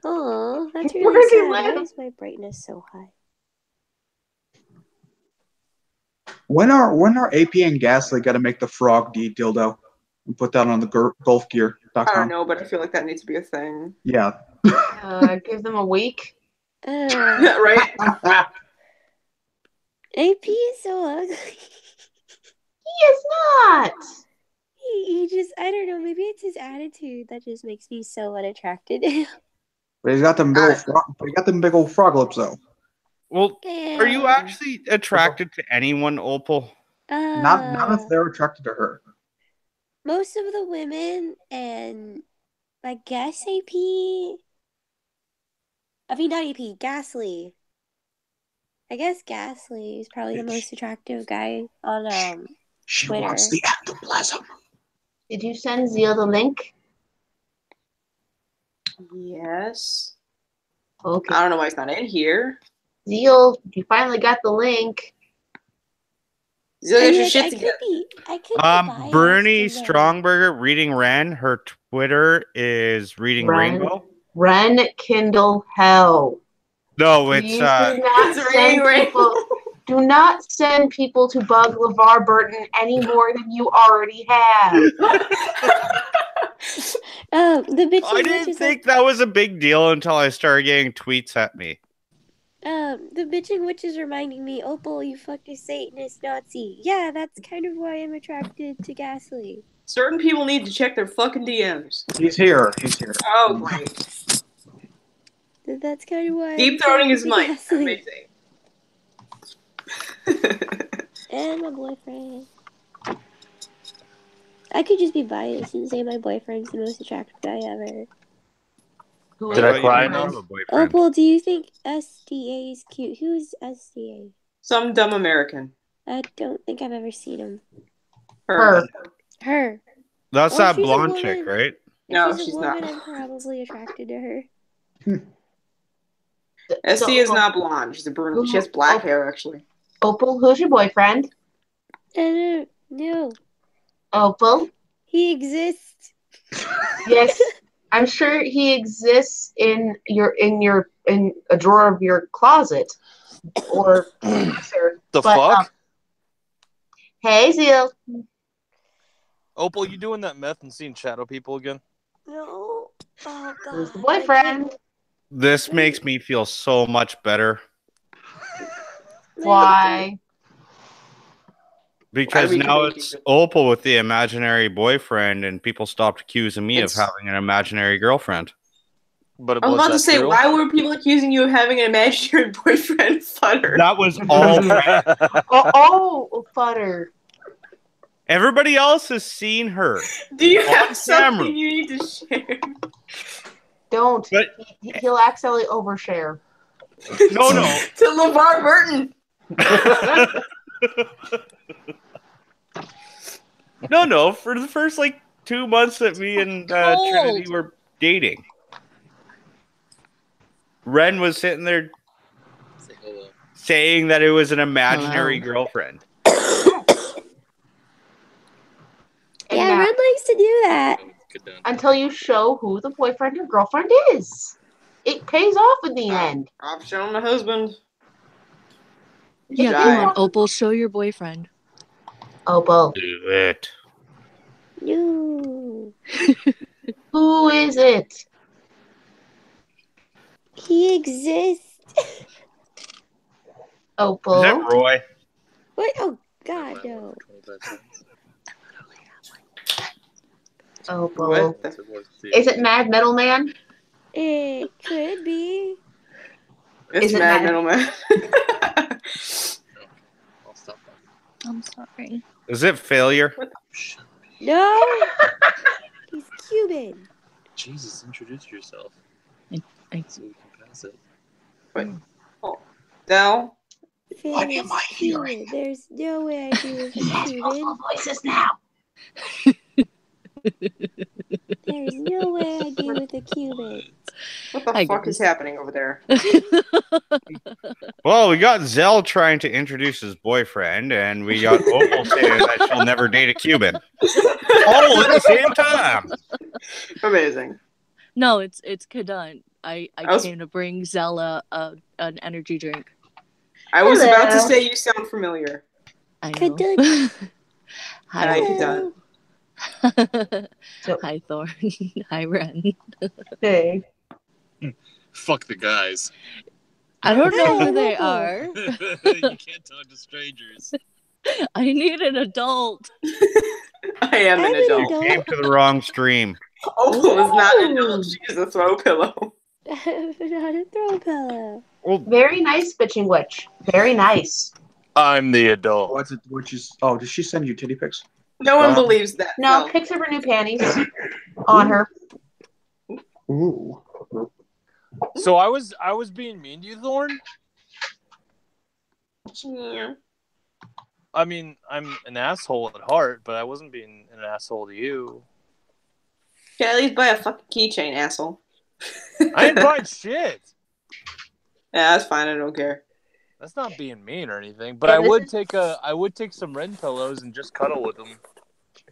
Oh, that's Where really does he sad. Why live? is my brightness so high? When are AP and Ghastly got to make the frog D dildo and put that on the golfgear.com? I don't know, but I feel like that needs to be a thing. Yeah. Give them a week. Right? AP is so ugly. He is not. He just, I don't know, maybe it's his attitude that just makes me so unattracted to him. But he's got them big old frog lips though. Well, are you actually attracted to anyone, Opal? Not if they're attracted to her. Most of the women, and I guess AP. I mean, not AP, Ghastly. I guess Ghastly is probably the most attractive guy on She Twitter. wants the ectoplasm. Did you send Zeal the link? Yes. Okay. I don't know why it's not in here. Zeal, you finally got the link. Zeal, get your I shit could together. be biased Bernie in that. Strongberger, Reading Ren. Her Twitter is Reading Ren. Rainbow. Ren Kindle Hell. No, it's Please do not It's send Reading people. Do not send people to bug LeVar Burton any more than you already have. The bitch. I didn't think that was a big deal until I started getting tweets at me. The bitching witch is reminding me, Opal, you fucking Satanist Nazi. Yeah, that's kind of why I'm attracted to Ghastly. Certain people need to check their fucking DMs. He's here. Oh, great. That's kind of why Deep I'm throating his attracted to mic. Ghastly. Amazing. And my boyfriend. I could just be biased and say my boyfriend's the most attractive guy ever. Did I thought cry you didn't enough? have a boyfriend. Opal, do you think SDA is cute? Who's SDA? Some dumb American. I don't think I've ever seen him. Her. Her. That's Well, that she's a blonde woman. chick, right? No, If she's she's a not. woman, I'm probably attracted to her. SD is not blonde. She's a brunette. She has black hair, actually. Opal, who's your boyfriend? I don't know. Opal? He exists. Yes. I'm sure he exists in a drawer of your closet. Or sir. The fuck? Hey Zeal. Opal, you doing that meth and seeing shadow people again? No. Oh, God. Who's the boyfriend? This makes me feel so much better Why? because Why do we now make it's you- Opal with the imaginary boyfriend, and people stopped accusing me It's- of having an imaginary girlfriend. But it I was was about to that say, true? why were people accusing you of having an imaginary boyfriend, Futter? That was all. Oh, Futter. Everybody else has seen her. Do you on have something camera. you need to share? Don't. But He'll accidentally overshare. no. To LeVar Burton. No. For the first 2 months that me and Trinity were dating, Ren was sitting there saying that it was an imaginary girlfriend. And Yeah, now- Red likes to do that. until you show who the boyfriend or girlfriend is. It pays off in the end. I've shown my husband. Yeah, Shy. come on, Opal, show your boyfriend. Opal. Do it. No. Who is it? He exists. Opal. Is that Roy? What? Oh, God, no. Opal. What? Is it Mad Metal Man? It could be. It's Is it Mad Mad- Metal Man. I'm sorry. Is it Failure? No. He's Cuban. Jesus, introduce yourself. I- So we can pass it. Wait. Oh. Del? What Famous am I hearing? Cuban. There's no way I do with a Cuban. voices now. There's no way I do with a Cuban. What the I fuck is guess. happening over there? Well, we got Zell trying to introduce his boyfriend, and we got Opal saying that she'll never date a Cuban. All at the same time. Amazing. No, it's Kadant. I was- came to bring Zella an energy drink. I was about to Hello. say you sound familiar. I know. Kadant. Hi, Hello. Hi, Thorn. Hi, Ren. Hey. Fuck the guys. I don't know Hi, who they Opal. are. You can't talk to strangers. I need an adult. I am an I'm an adult. adult. Came to the wrong stream. Opal is not an adult. She's a throw pillow. Not a throw pillow. Well, Very nice, bitching witch. Very nice. I'm the adult. What's it? Which is? Oh, did she send you titty pics? No one Wow. believes that. No, pics of her new panties on her. Ooh. So I was being mean to you, Thorn. Yeah. I mean, I'm an asshole at heart, but I wasn't being an asshole to you. Yeah, at least buy a fucking keychain, asshole. I ain't buying shit. Yeah, that's fine. I don't care. That's not being mean or anything. But I would take some Ren pillows and just cuddle with them.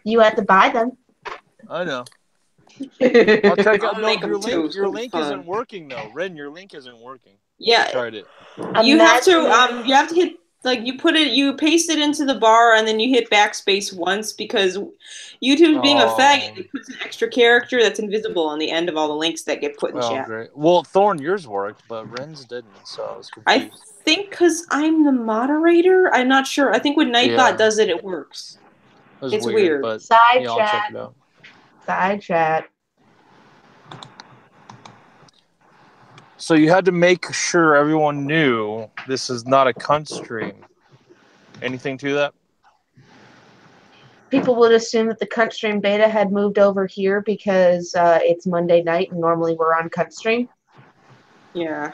You had to buy them. I know. I'll check I'll out. No, make 'em your too, link. so Your it's link fun. isn't working though. Ren, your link isn't working. Yeah, Tried it. you have to. Imagine- You have to hit you paste it into the bar and then you hit backspace once because YouTube's being a faggot. It puts an extra character that's invisible on the end of all the links that get put in Oh, chat. great. Well, Thorn, yours worked, but Ren's didn't, so I was I confused. think because I'm the moderator, I'm not sure. I think when Nightbot Yeah. does it, it works. It was It's weird, weird. but Side yeah, I'll check chat. it out. Side chat. So you had to make sure everyone knew this is not a Cunstream. Anything to that? People would assume that the Cunstream beta had moved over here because it's Monday night and normally we're on Cunstream. Yeah.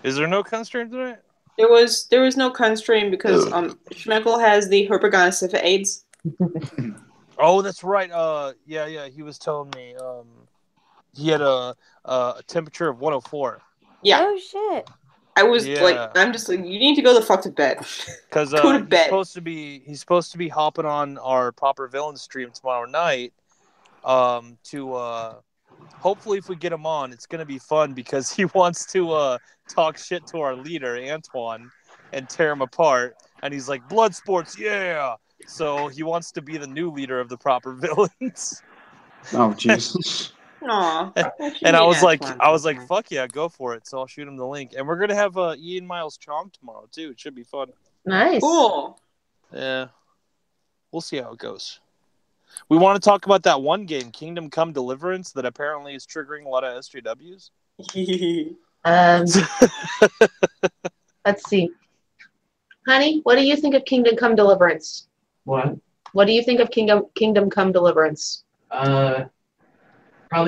Is there no Cunstream tonight? There was no Cunstream because Schmeckle has the Herpagonosypha AIDS. Oh, that's right. Yeah. He was telling me he had a temperature of 104. Yeah. Oh shit. I was Yeah. I'm just like, you need to go the fuck to bed. Because Go to bed. he's supposed to be hopping on our Proper Villain stream tomorrow night. To hopefully if we get him on, it's gonna be fun because he wants to talk shit to our leader Antoine and tear him apart. And he's like, blood sports, yeah. So he wants to be the new leader of the Proper Villains. Oh Jesus. Aw. And I was like, fuck yeah, go for it. So I'll shoot him the link. And we're gonna have Ian Miles Chong tomorrow too. It should be fun. Nice. Cool. Yeah, we'll see how it goes. We want to talk about that one game, Kingdom Come Deliverance, that apparently is triggering a lot of SJWs. Let's see. Honey, what do you think of Kingdom Come Deliverance? What? What do you think of Kingdom Come Deliverance? Probably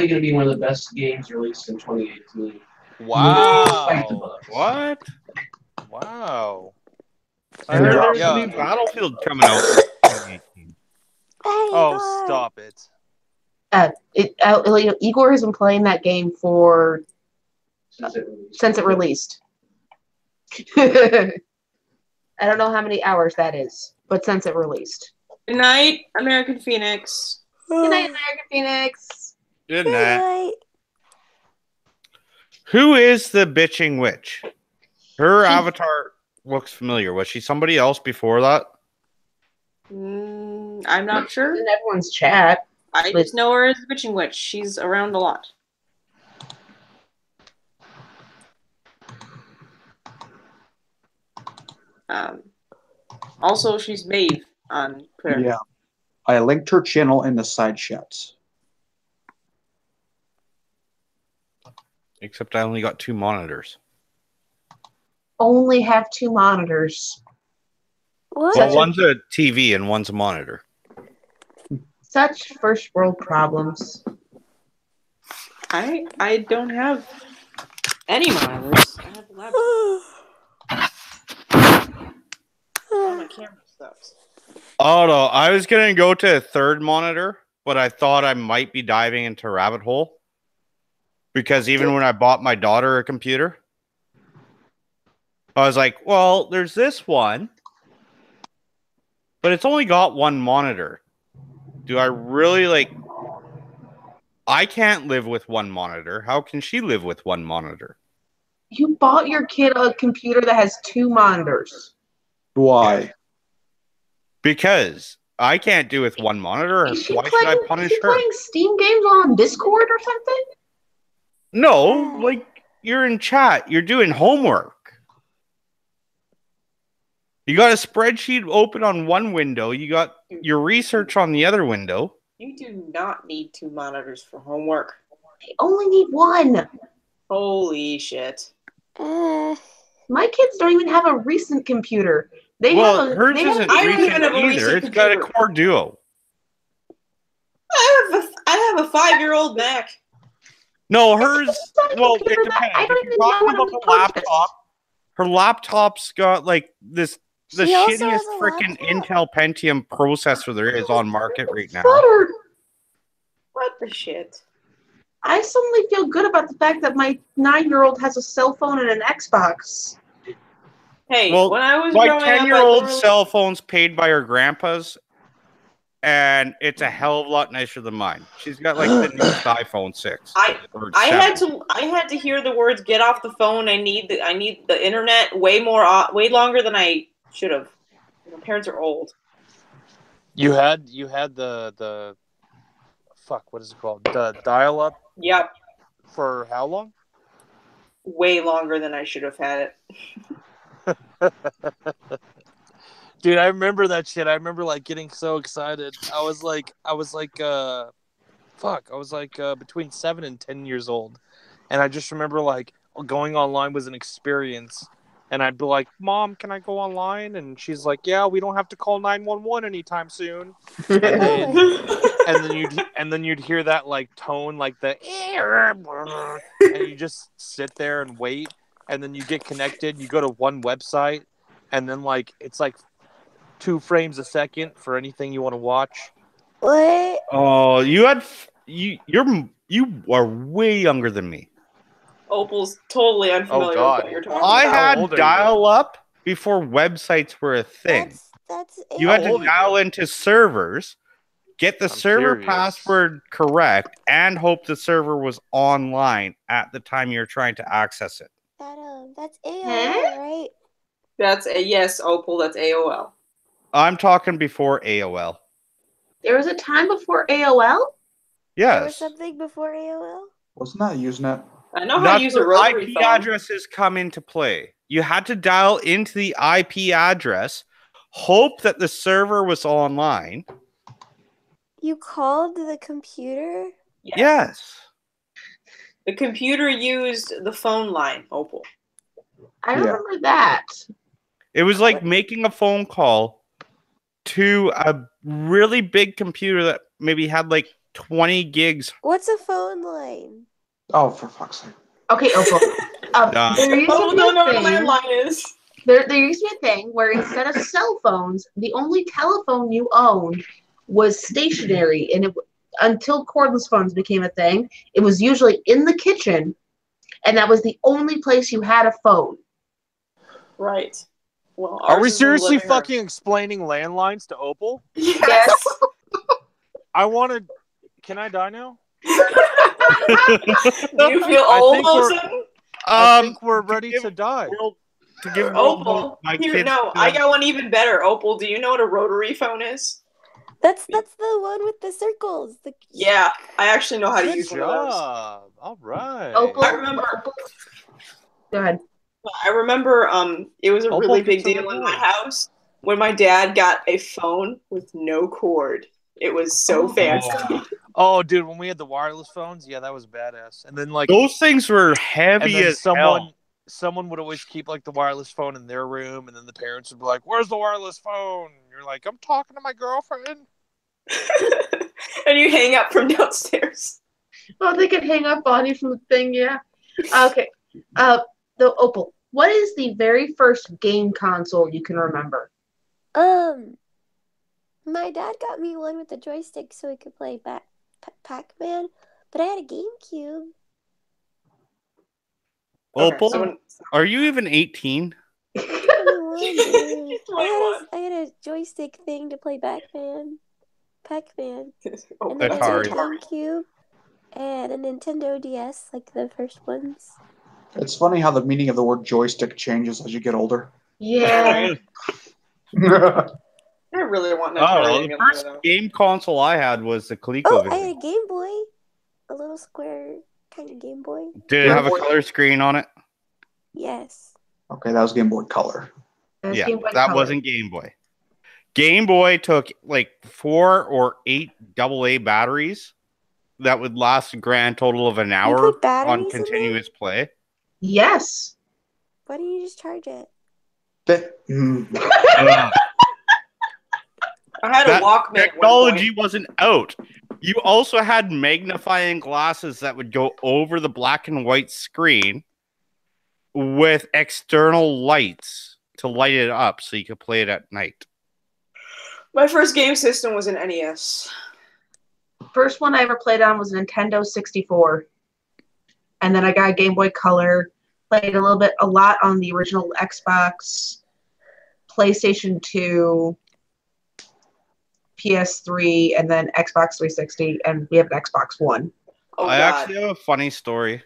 going to be one of the best games released in 2018. Wow. what? Wow. I heard Yeah. there's a new Battlefield coming out. Oh, stop it. Igor has been playing that game for since it released. I don't know how many hours that is, but since it released. Good night, American Phoenix. Good night, American Phoenix. Good night. Who is the bitching witch? Her avatar looks familiar. Was she somebody else before that? I'm not sure. In everyone's chat. I just know her as the Bitching Witch. She's around a lot. Also, she's Maeve on Twitter. Yeah. I linked her channel in the side chats. Except I only got 2 monitors. Only have 2 monitors. What? Well, one's a TV and one's a monitor. Such first world problems. I don't have any monitors. I have a laptop. camera sucks. Oh no, I was gonna go to a third monitor, but I thought I might be diving into a rabbit hole. Because even when I bought my daughter a computer, I was like, well, there's this one, but it's only got one monitor. Do I really like... I can't live with one monitor. How can she live with one monitor? You bought your kid a computer that has 2 monitors. Why? Because I can't do with one monitor. Why should I punish her? Playing Steam games on Discord or something? No, like you're in chat. You're doing homework. You got a spreadsheet open on one window. You got your research on the other window. You do not need 2 monitors for homework. I only need 1. Holy shit. My kids don't even have a recent computer. Hers isn't recent either. It's got a Core Duo. I have a 5-year-old Mac. No, hers. Well, it depends. If you're talking about the laptop, her laptop's got like the shittiest freaking Intel Pentium processor there is on market right now. What the shit? I suddenly feel good about the fact that my 9-year-old has a cell phone and an Xbox. Hey, well, when I was my growing 10-year-old up, cell phone's paid by her grandpa's, and it's a hell of a lot nicer than mine. She's got like the newest iPhone 6. I had to hear the words "get off the phone." I need the internet way longer than I should have. My parents are old. You had the fuck, what is it called? The dial-up? Yep. For how long? Way longer than I should have had it. Dude, I remember that shit. I remember like getting so excited. I was like between 7 and 10 years old. And I just remember like going online was an experience. And I'd be like, Mom, can I go online? And she's like, yeah, we don't have to call 911 anytime soon. And then you'd hear that like tone, like the and you just sit there and wait. And then you get connected. You go to one website, and then like it's like 2 frames a second for anything you want to watch. What? Oh, you are way younger than me. Opal's totally unfamiliar with what you're talking about. I had dial-up before websites were a thing. You had to dial into servers, get the server password correct, and hope the server was online at the time you're trying to access it. That's AOL, right? Yes, Opal, that's AOL. I'm talking before AOL. There was a time before AOL? Yes. There was something before AOL? Wasn't that Usenet? I know how to use a rotary IP phone. addresses come into play. You had to dial into the IP address, hope that the server was online. You called the computer? Yes. The computer used the phone line, Opal. I remember that. It was like making a phone call to a really big computer that maybe had like 20 gigs. What's a phone line? Oh, for fuck's sake. Okay, Opal. There used to be a thing. Landline is. There used to be a thing where instead of cell phones, the only telephone you owned was stationary, and until cordless phones became a thing, it was usually in the kitchen, and that was the only place you had a phone. Right. Well, are we seriously fucking explaining landlines to Opal? Yes. I want to. Can I die now? Do you feel old, Wilson? I think we're ready to die. To give Opal, my kids. I got one even better. Opal, do you know what a rotary phone is? That's the one with the circles. Yeah, I actually know how to Good use job. one of those. All right. Opal, I remember. Go ahead. I remember it was a really big deal in my house when my dad got a phone with no cord. It was so fancy. Oh, dude, when we had the wireless phones, yeah, that was badass. And then like those things were heavy as hell. Someone would always keep like the wireless phone in their room, and then the parents would be like, "Where's the wireless phone?" And you're like, "I'm talking to my girlfriend." And you hang up from downstairs. Oh, they could hang up on you from the thing, yeah. Okay. The Opal, what is the very first game console you can remember? My dad got me one with a joystick so we could play Pac-Man, but I had a GameCube. Opal, someone- are you even 18? 21, dude. He's 21. I had a joystick thing to play Pac-Man. Oh, And then I had a Atari. GameCube and a Nintendo DS, like the first ones. It's funny how the meaning of the word joystick changes as you get older. Yeah. I really want an Oh, Atari the again, first though. game console I had was the Oh, I ColecoVision. had a Game Boy. A little square kind of Game Boy. Did it have a color screen on it? Yes. Okay, that was Game Boy Color. There's Yeah, Game Boy that Color. wasn't Game Boy. Game Boy took like 4 or 8 AA batteries that would last a grand total of an hour put batteries on in there? continuous play. Yes. Why don't you just charge it? Ugh. I had a That Walkman. technology wasn't out. You also had magnifying glasses that would go over the black and white screen with external lights to light it up so you could play it at night. My first game system was an NES. First one I ever played on was Nintendo 64. And then I got a Game Boy Color. Played a lot on the original Xbox, PlayStation 2, PS3, and then Xbox 360, and we have an Xbox One. Oh, I God. actually have a funny story.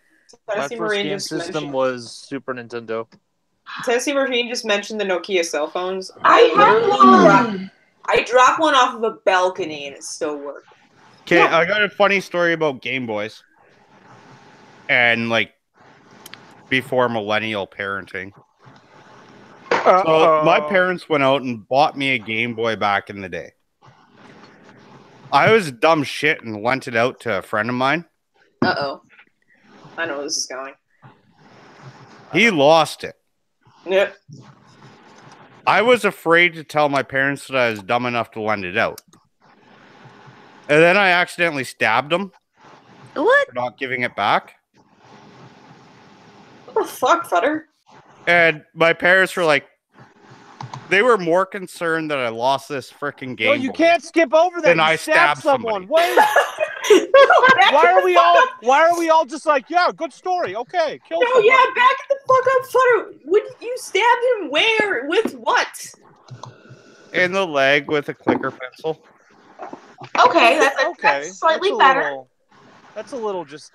My Tennessee first Marine game just system mentioned- was Super Nintendo. Tennessee Marine just mentioned the Nokia cell phones. I have one! I dropped one off of a balcony and it still worked. Okay, Yeah. I got a funny story about Game Boys. And like before millennial parenting. So my parents went out and bought me a Game Boy back in the day. I was dumb shit and lent it out to a friend of mine. Uh-oh. I know where this is going. He lost it. Yep. I was afraid to tell my parents that I was dumb enough to lend it out. And then I accidentally stabbed him What? for not giving it back. What the fuck, Futter? And my parents were like, they were more concerned that I lost this freaking game. No, you Boy can't skip over that. Then You I stabbed stabbed someone. somebody. Wait. Why are we all just like, yeah, good story. Okay, kill No, somebody. yeah, back the fuck up, Futter. Would you stab him where? With what? In the leg with a clicker pencil. Okay, that's Okay, slightly that's a better. little- that's a little just,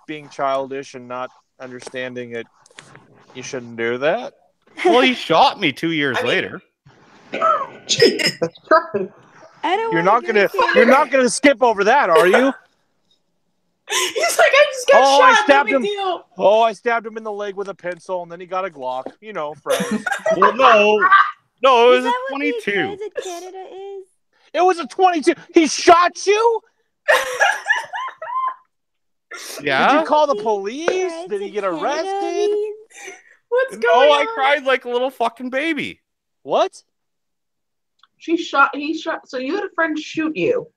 being childish and not understanding it. You shouldn't do that. Well, he shot me 2 years later. That's right. I don't You're wanna not go gonna through you're that. not gonna skip over that, are you? He's like, I just got Oh, I shot. stabbed No him. big deal. Oh, I stabbed him in the leg with a pencil, and then he got a Glock. Friends. Well, no, it Is was a that what the 22. Friends in Canada is? It was a 22. He shot you? Yeah. Did you call the police? Friends Did he in get Canada arrested? means? What's going No, on? I cried like a little fucking baby. What? He shot. So you had a friend shoot you,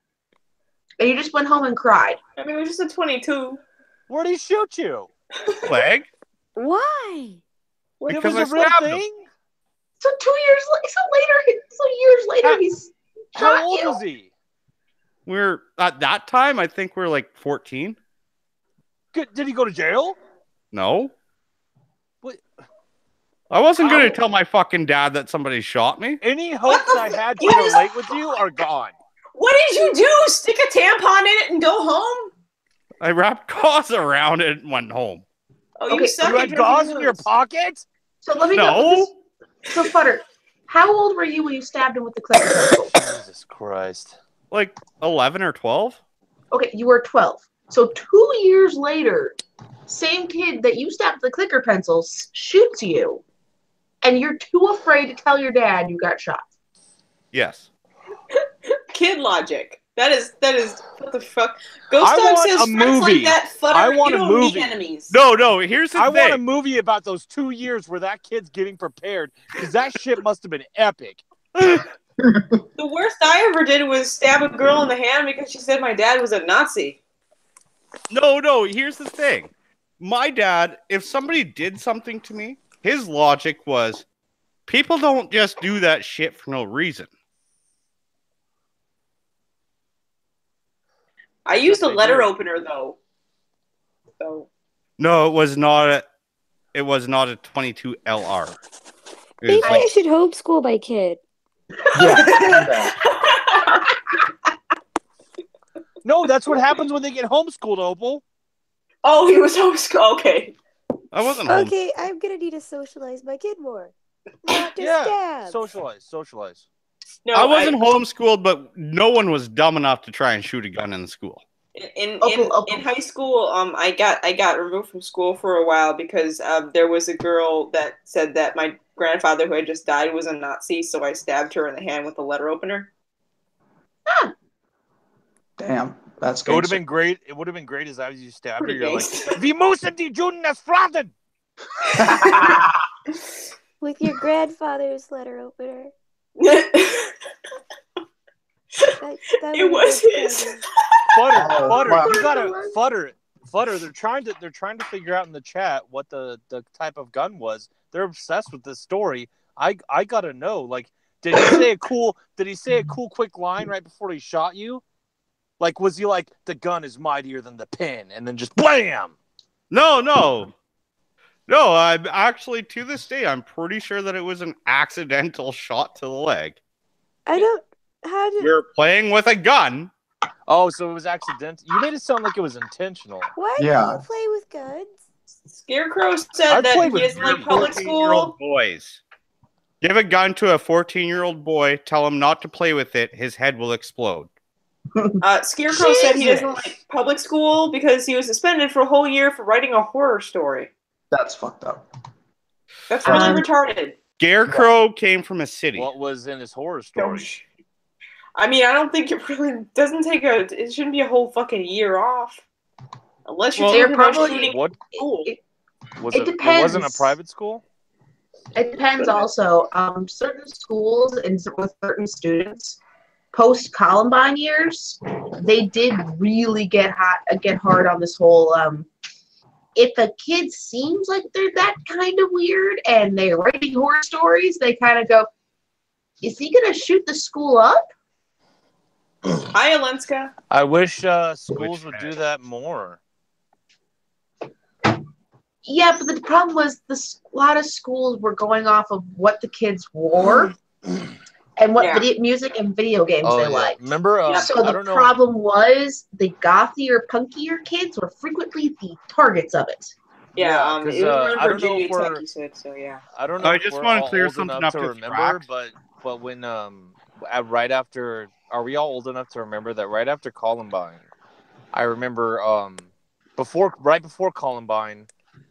and you just went home and cried. I mean, it was just a 22. Where'd he shoot you? Leg? Why? It Because was I a real stabbed him. thing? So 2 years. So years later, he's shot How old you. was he? We're at that time, I think we're like 14. Did he go to jail? No. What? I wasn't going to How- tell my fucking dad that somebody shot me. Any hopes the I had to What is- relate with you are gone. What did you do? Stick a tampon in it and go home? I wrapped gauze around it and went home. Oh, you Okay, suck You at had drinking gauze in your booze. pocket? So let me No. go. So Futter, how old were you when you stabbed him with the clicker pencil? Jesus Christ. Like 11 or 12. Okay, you were 12. So 2 years later, same kid that you stabbed with the clicker pencils shoots you, and you're too afraid to tell your dad you got shot. Yes. Kid logic. That is what the fuck. Ghost I Dog want says a friends movie. like that, Futter. I want you a don't need movie. enemies. No, here's the I thing. want a movie about those 2 years where that kid's getting prepared, because that shit must have been epic. The worst I ever did was stab a girl in the hand because she said my dad was a Nazi. No, here's the thing. My dad, if somebody did something to me, his logic was, People don't just do that shit for no reason. I used a they letter do. opener though. So No, it was not a 22 LR. It Maybe was like, I should homeschool my kid. Yeah. No, that's what happens when they get homeschooled, Opal. oh, he was homeschooled. Okay. I wasn't home. Okay, I'm gonna need to socialize my kid more. Not to Yeah, stab. socialize. No, I wasn't homeschooled, but no one was dumb enough to try and shoot a gun in the school. In high school, I got removed from school for a while because there was a girl that said that my grandfather who had just died was a Nazi, so I stabbed her in the hand with a letter opener. Damn, that's It would have gangster. been great. It would have been great as you stabbed her. Pretty You're like, gangster. "Vi musen die Juden erfragen." With your grandfather's letter opener. That It was his. Futter, Oh, Futter, wow. you gotta Futter. They're trying to figure out in the chat what the type of gun was. They're obsessed with this story. I gotta know. Like, did he say a cool quick line right before he shot you? Like, was he like, the gun is mightier than the pen, and then just blam? No. I'm actually, to this day, I'm pretty sure that it was an accidental shot to the leg. I don't. How did? You're playing with a gun. Oh, so it was accidental. You made it sound like it was intentional. Why Yeah. do you play with guns? Scarecrow said I've that played he with doesn't like public 14-year-old school. boys. Give a gun to a 14-year-old boy, tell him not to play with it, his head will explode. Scarecrow said he doesn't like public school because he was suspended for a whole year for writing a horror story. That's fucked up. That's really retarded. Scarecrow came from a city. What was in his horror story? I mean, I don't think it really doesn't take it shouldn't be a whole fucking year off. Unless you're They're talking about probably- shooting What school. was It it? It wasn't a depends. private school. It depends also. Certain schools and with certain students, post Columbine years, they did really get hard on this whole. If a kid seems like they're that kind of weird and they're writing horror stories, they kind of go, "Is he gonna shoot the school up?" Hi, Alenska. I wish schools would do that more. Yeah, but the problem was a lot of schools were going off of what the kids wore and what music and video games they liked. Remember? So the problem was the gothier, punkier kids were frequently the targets of it. Yeah, because it was around I don't know Virginia if we're. Tech, you said, so yeah. I don't know. I if just we're want to all clear old something enough up to to remember, fact. but when right after, are we all old enough to remember that right after Columbine? I remember right before Columbine,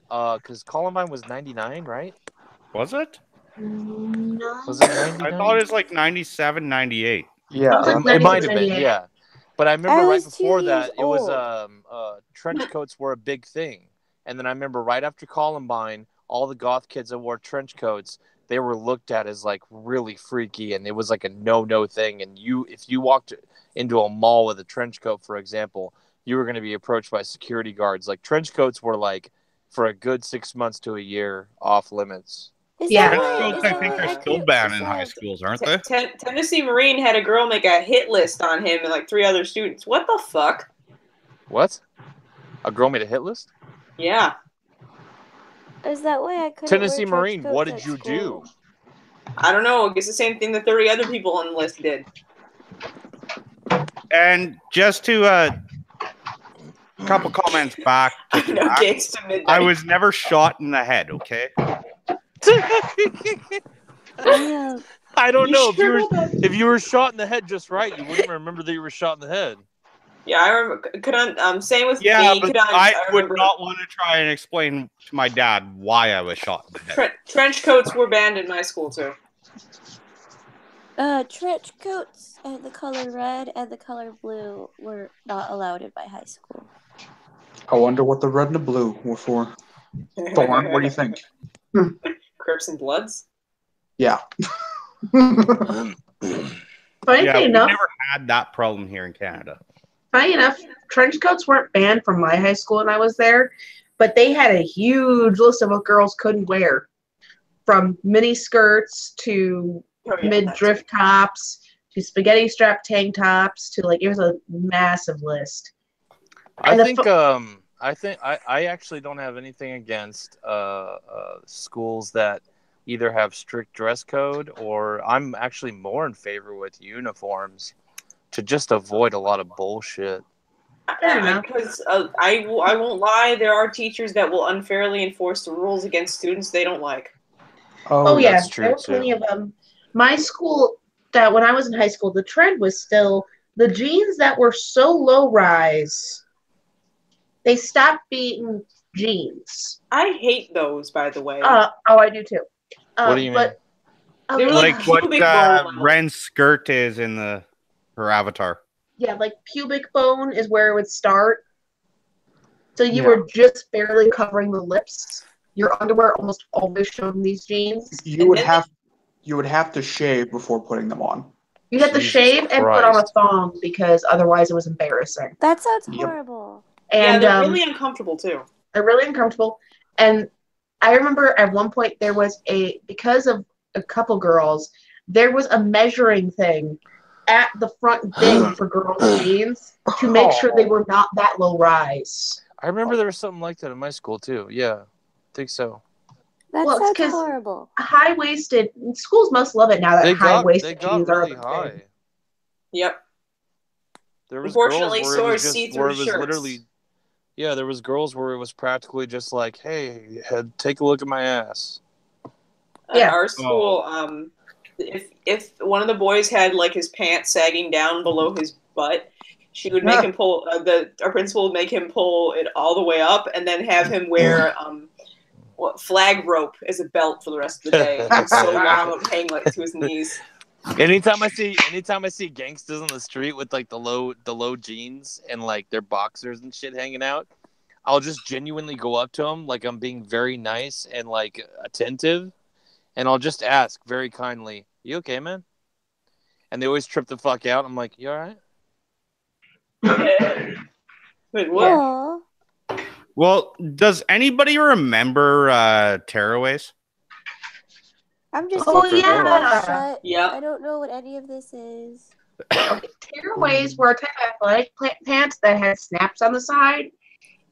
because Columbine was 99, right? Was it? No. Was it 99? I thought it was like 97, 98. Yeah. It might have been, yeah. But I remember I right was 2 before that, years it was old. trench coats were a big thing. And then I remember right after Columbine, all the goth kids that wore trench coats, they were looked at as like really freaky, and it was like a no thing. And if you walked into a mall with a trench coat, for example, you were going to be approached by security guards. Like, trench coats were like, for a good 6 months to a year, off limits. Yeah. I think they're still banned in high schools, aren't they? Tennessee Marine had a girl make a hit list on him and like 3 other students. What the fuck? What? A girl made a hit list? Yeah. Is that why I couldn't Tennessee wear Marine, trench what coats did you at do? school? I don't know. It's the same thing that 30 other people on the list did. And just to couple comments back. To No, that, Gangsta Midnight. I was never shot in the head, okay? I don't You know. sure If you were shot in the head just right, you wouldn't remember that you were shot in the head. Yeah, I remember. Same with Yeah, me. but I would not want to try and explain to my dad why I was shot in the head. Trench coats were banned in my school too. Trench coats and the color red and the color blue were not allowed in my high school. I wonder what the red and the blue were for. Thorn, what do you think? Crips and Bloods. Yeah. Funny Yeah, we enough, never had that problem here in Canada. funny enough, trench coats weren't banned from my high school when I was there, but they had a huge list of what girls couldn't wear. from mini skirts to mid-drift tops to spaghetti strap tank tops to like it was a massive list. I And think I actually don't have anything against schools that either have strict dress code or I'm actually more in favor with uniforms to just avoid a lot of bullshit. Because I won't lie, there are teachers that will unfairly enforce the rules against students they don't like. Oh yeah, that's true there were plenty of them. My school, that when I was in high school, the trend was still the jeans that were so low rise. They stopped being jeans. I hate those, by the way. Oh, I do too. What do you mean? They were Like what pubic bone level. Ren's skirt is in her avatar. Yeah, like pubic bone is where it would start. So you were just barely covering the lips. Your underwear almost always showed in these jeans. You would have to shave before putting them on. You had to shave and put on a thong because otherwise it was embarrassing. That sounds horrible. And they're really uncomfortable too. They're really uncomfortable. And I remember at one point there was because of a couple girls, there was a measuring thing at the front bin for girls' jeans to make sure they were not that low rise. I remember there was something like that in my school too. Yeah, I think so. That sounds horrible. High-waisted schools must love it now that high-waisted jeans are really high. Yep. There was Unfortunately, girls so where are it was just see-through where it was shirts. literally. Yeah, there was girls where it was practically just like, "Hey, take a look at my ass." At our school, if one of the boys had like his pants sagging down below his butt, she would make him pull. Our principal would make him pull it all the way up, and then have him wear flag rope as a belt for the rest of the day. It's so long, it would hang like to his knees. Anytime I see gangsters on the street with like the low jeans and like their boxers and shit hanging out, I'll just genuinely go up to them like I'm being very nice and like attentive, and I'll just ask very kindly, "You okay, man?" And they always trip the fuck out. I'm like, "You all right?" Wait, what? Well, does anybody remember Tearaways? I'm just Yeah. I don't know what any of this is. Tearaways were a type of athletic pants that had snaps on the side,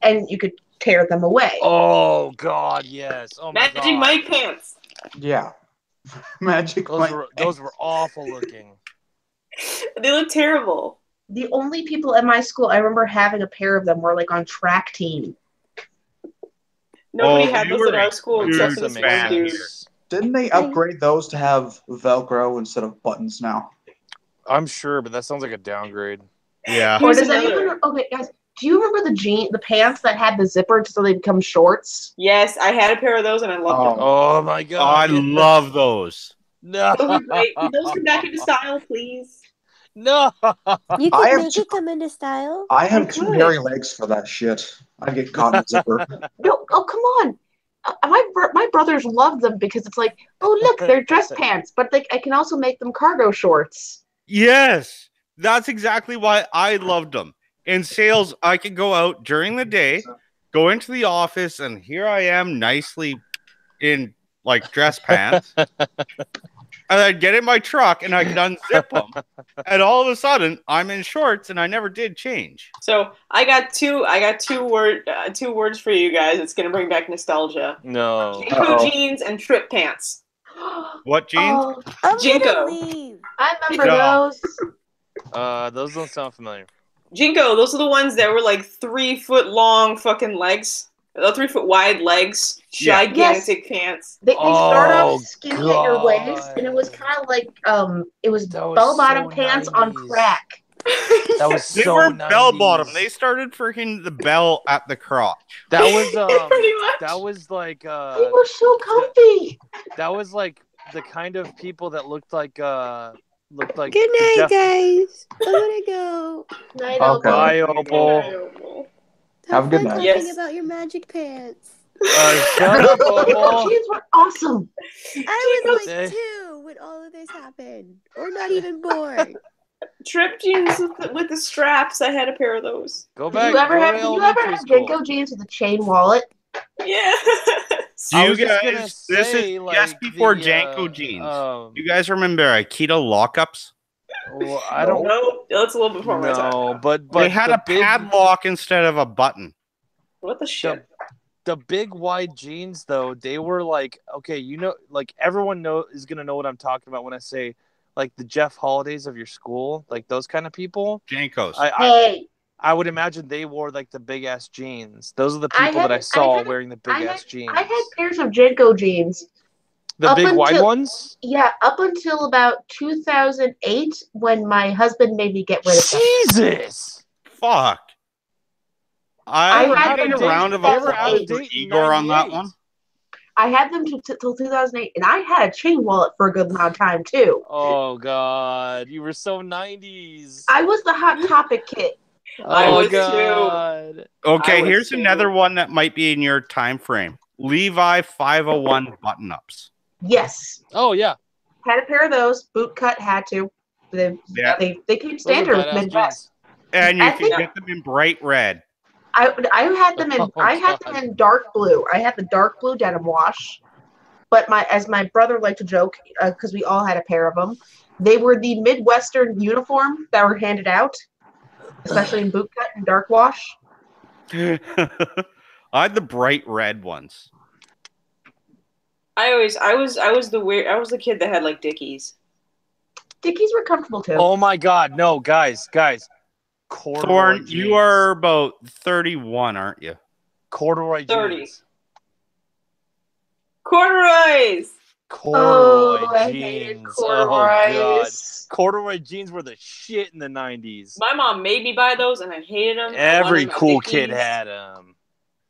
and you could tear them away. Oh God, yes. Oh my Magic Mike pants. Yeah. Magic Mike. Those were awful looking. They look terrible. The only people at my school I remember having a pair of them were like on track team. Nobody had those at our school except for this one dude. Didn't they upgrade those to have Velcro instead of buttons now? I'm sure, but that sounds like a downgrade. Yeah. Or does anyone? Okay, guys, do you remember the pants that had the zipper so they become shorts? Yes, I had a pair of those and I loved them. Oh my God! I love those. No, those are great. Can those come back into style, please? No. You can make it come into style. I have too hairy legs for that shit. I get caught in a zipper. No, oh come on. My brothers love them because it's like, oh look, they're dress pants, but I can also make them cargo shorts. Yes, that's exactly why I loved them. In sales, I could go out during the day, go into the office, and here I am nicely in like dress pants. And I'd get in my truck and I could unzip them. And all of a sudden, I'm in shorts and I never did change. So I got two words for you guys. It's gonna bring back nostalgia. No. Jinko jeans and trip pants. What jeans? I'm Jinko. gonna leave. I remember those. Those don't sound familiar. Jinko, those are the ones that were like 3 foot long fucking legs. 3 foot wide legs, gigantic pants. They start off skinny at your waist, and it was kind of like it was bell bottom pants 90s. on crack. That was They so weren't 90s. bell bottom. They started freaking the bell at the crotch. That was Pretty much. that was like They were so comfy. that was like the kind of people that looked like Good night, guys. I'm gonna go. Night, Okay. Bye, Opal. Have a good fun night. talking about your magic pants. Shut up, Opal. Jeans were awesome. I was Jinko. like 2 when all of this happened, or not even born. Trip jeans with the straps. I had a pair of those. Go Did back. you ever go have to elementary school. Jinko jeans with a chain wallet? Yes. I Do you was just gonna guys? This is say, just like, before the, Janko jeans. um, You guys remember Aikido lockups? well, I don't No, that's a little before my time. know, but They had the a padlock instead of a button. What the shit? the big wide jeans though, they were like, okay, you know, like everyone is gonna know what I'm talking about when I say like the Jeff Holidays of your school, like those kind of people. Jankos. I would imagine they wore like the big ass jeans. Those are the I people had- that I saw I had- wearing the big ass jeans. I had pairs of Jenko jeans. The up big wide until- ones? Yeah, up until about 2008 when my husband made me get rid of them. Jesus! Fuck. I I had had a them round of till applause 2008. for Igor on that one. I had them till 2008, and I had a chain wallet for a good amount of time too. Oh god, you were so 90s. I was the hot topic kid. Oh was god. Okay, I here's was another one that might be in your time frame. Levi 501 button-ups. Yes, Oh yeah. had a pair of those. Boot cut, had to. They Yeah. they came Those are standard with badass Midwest. And you I can think- get them in bright red. I had them in Oh, I had them God. in dark blue. I had the dark blue denim wash, but as my brother liked to joke, because we all had a pair of them, they were the Midwestern uniform that were handed out, especially in boot cut and dark wash. I had the bright red ones. I was the kid that had like Dickies. Dickies were comfortable too. Oh my god, no, guys. Corduroy Thorne, jeans. you are about 31, aren't you? corduroy 30. jeans. Corduroys. Corduroy I hated jeans. Oh corduroys. god. Corduroy jeans were the shit in the 90s. My mom made me buy those, and I hated them. Every cool kid had them.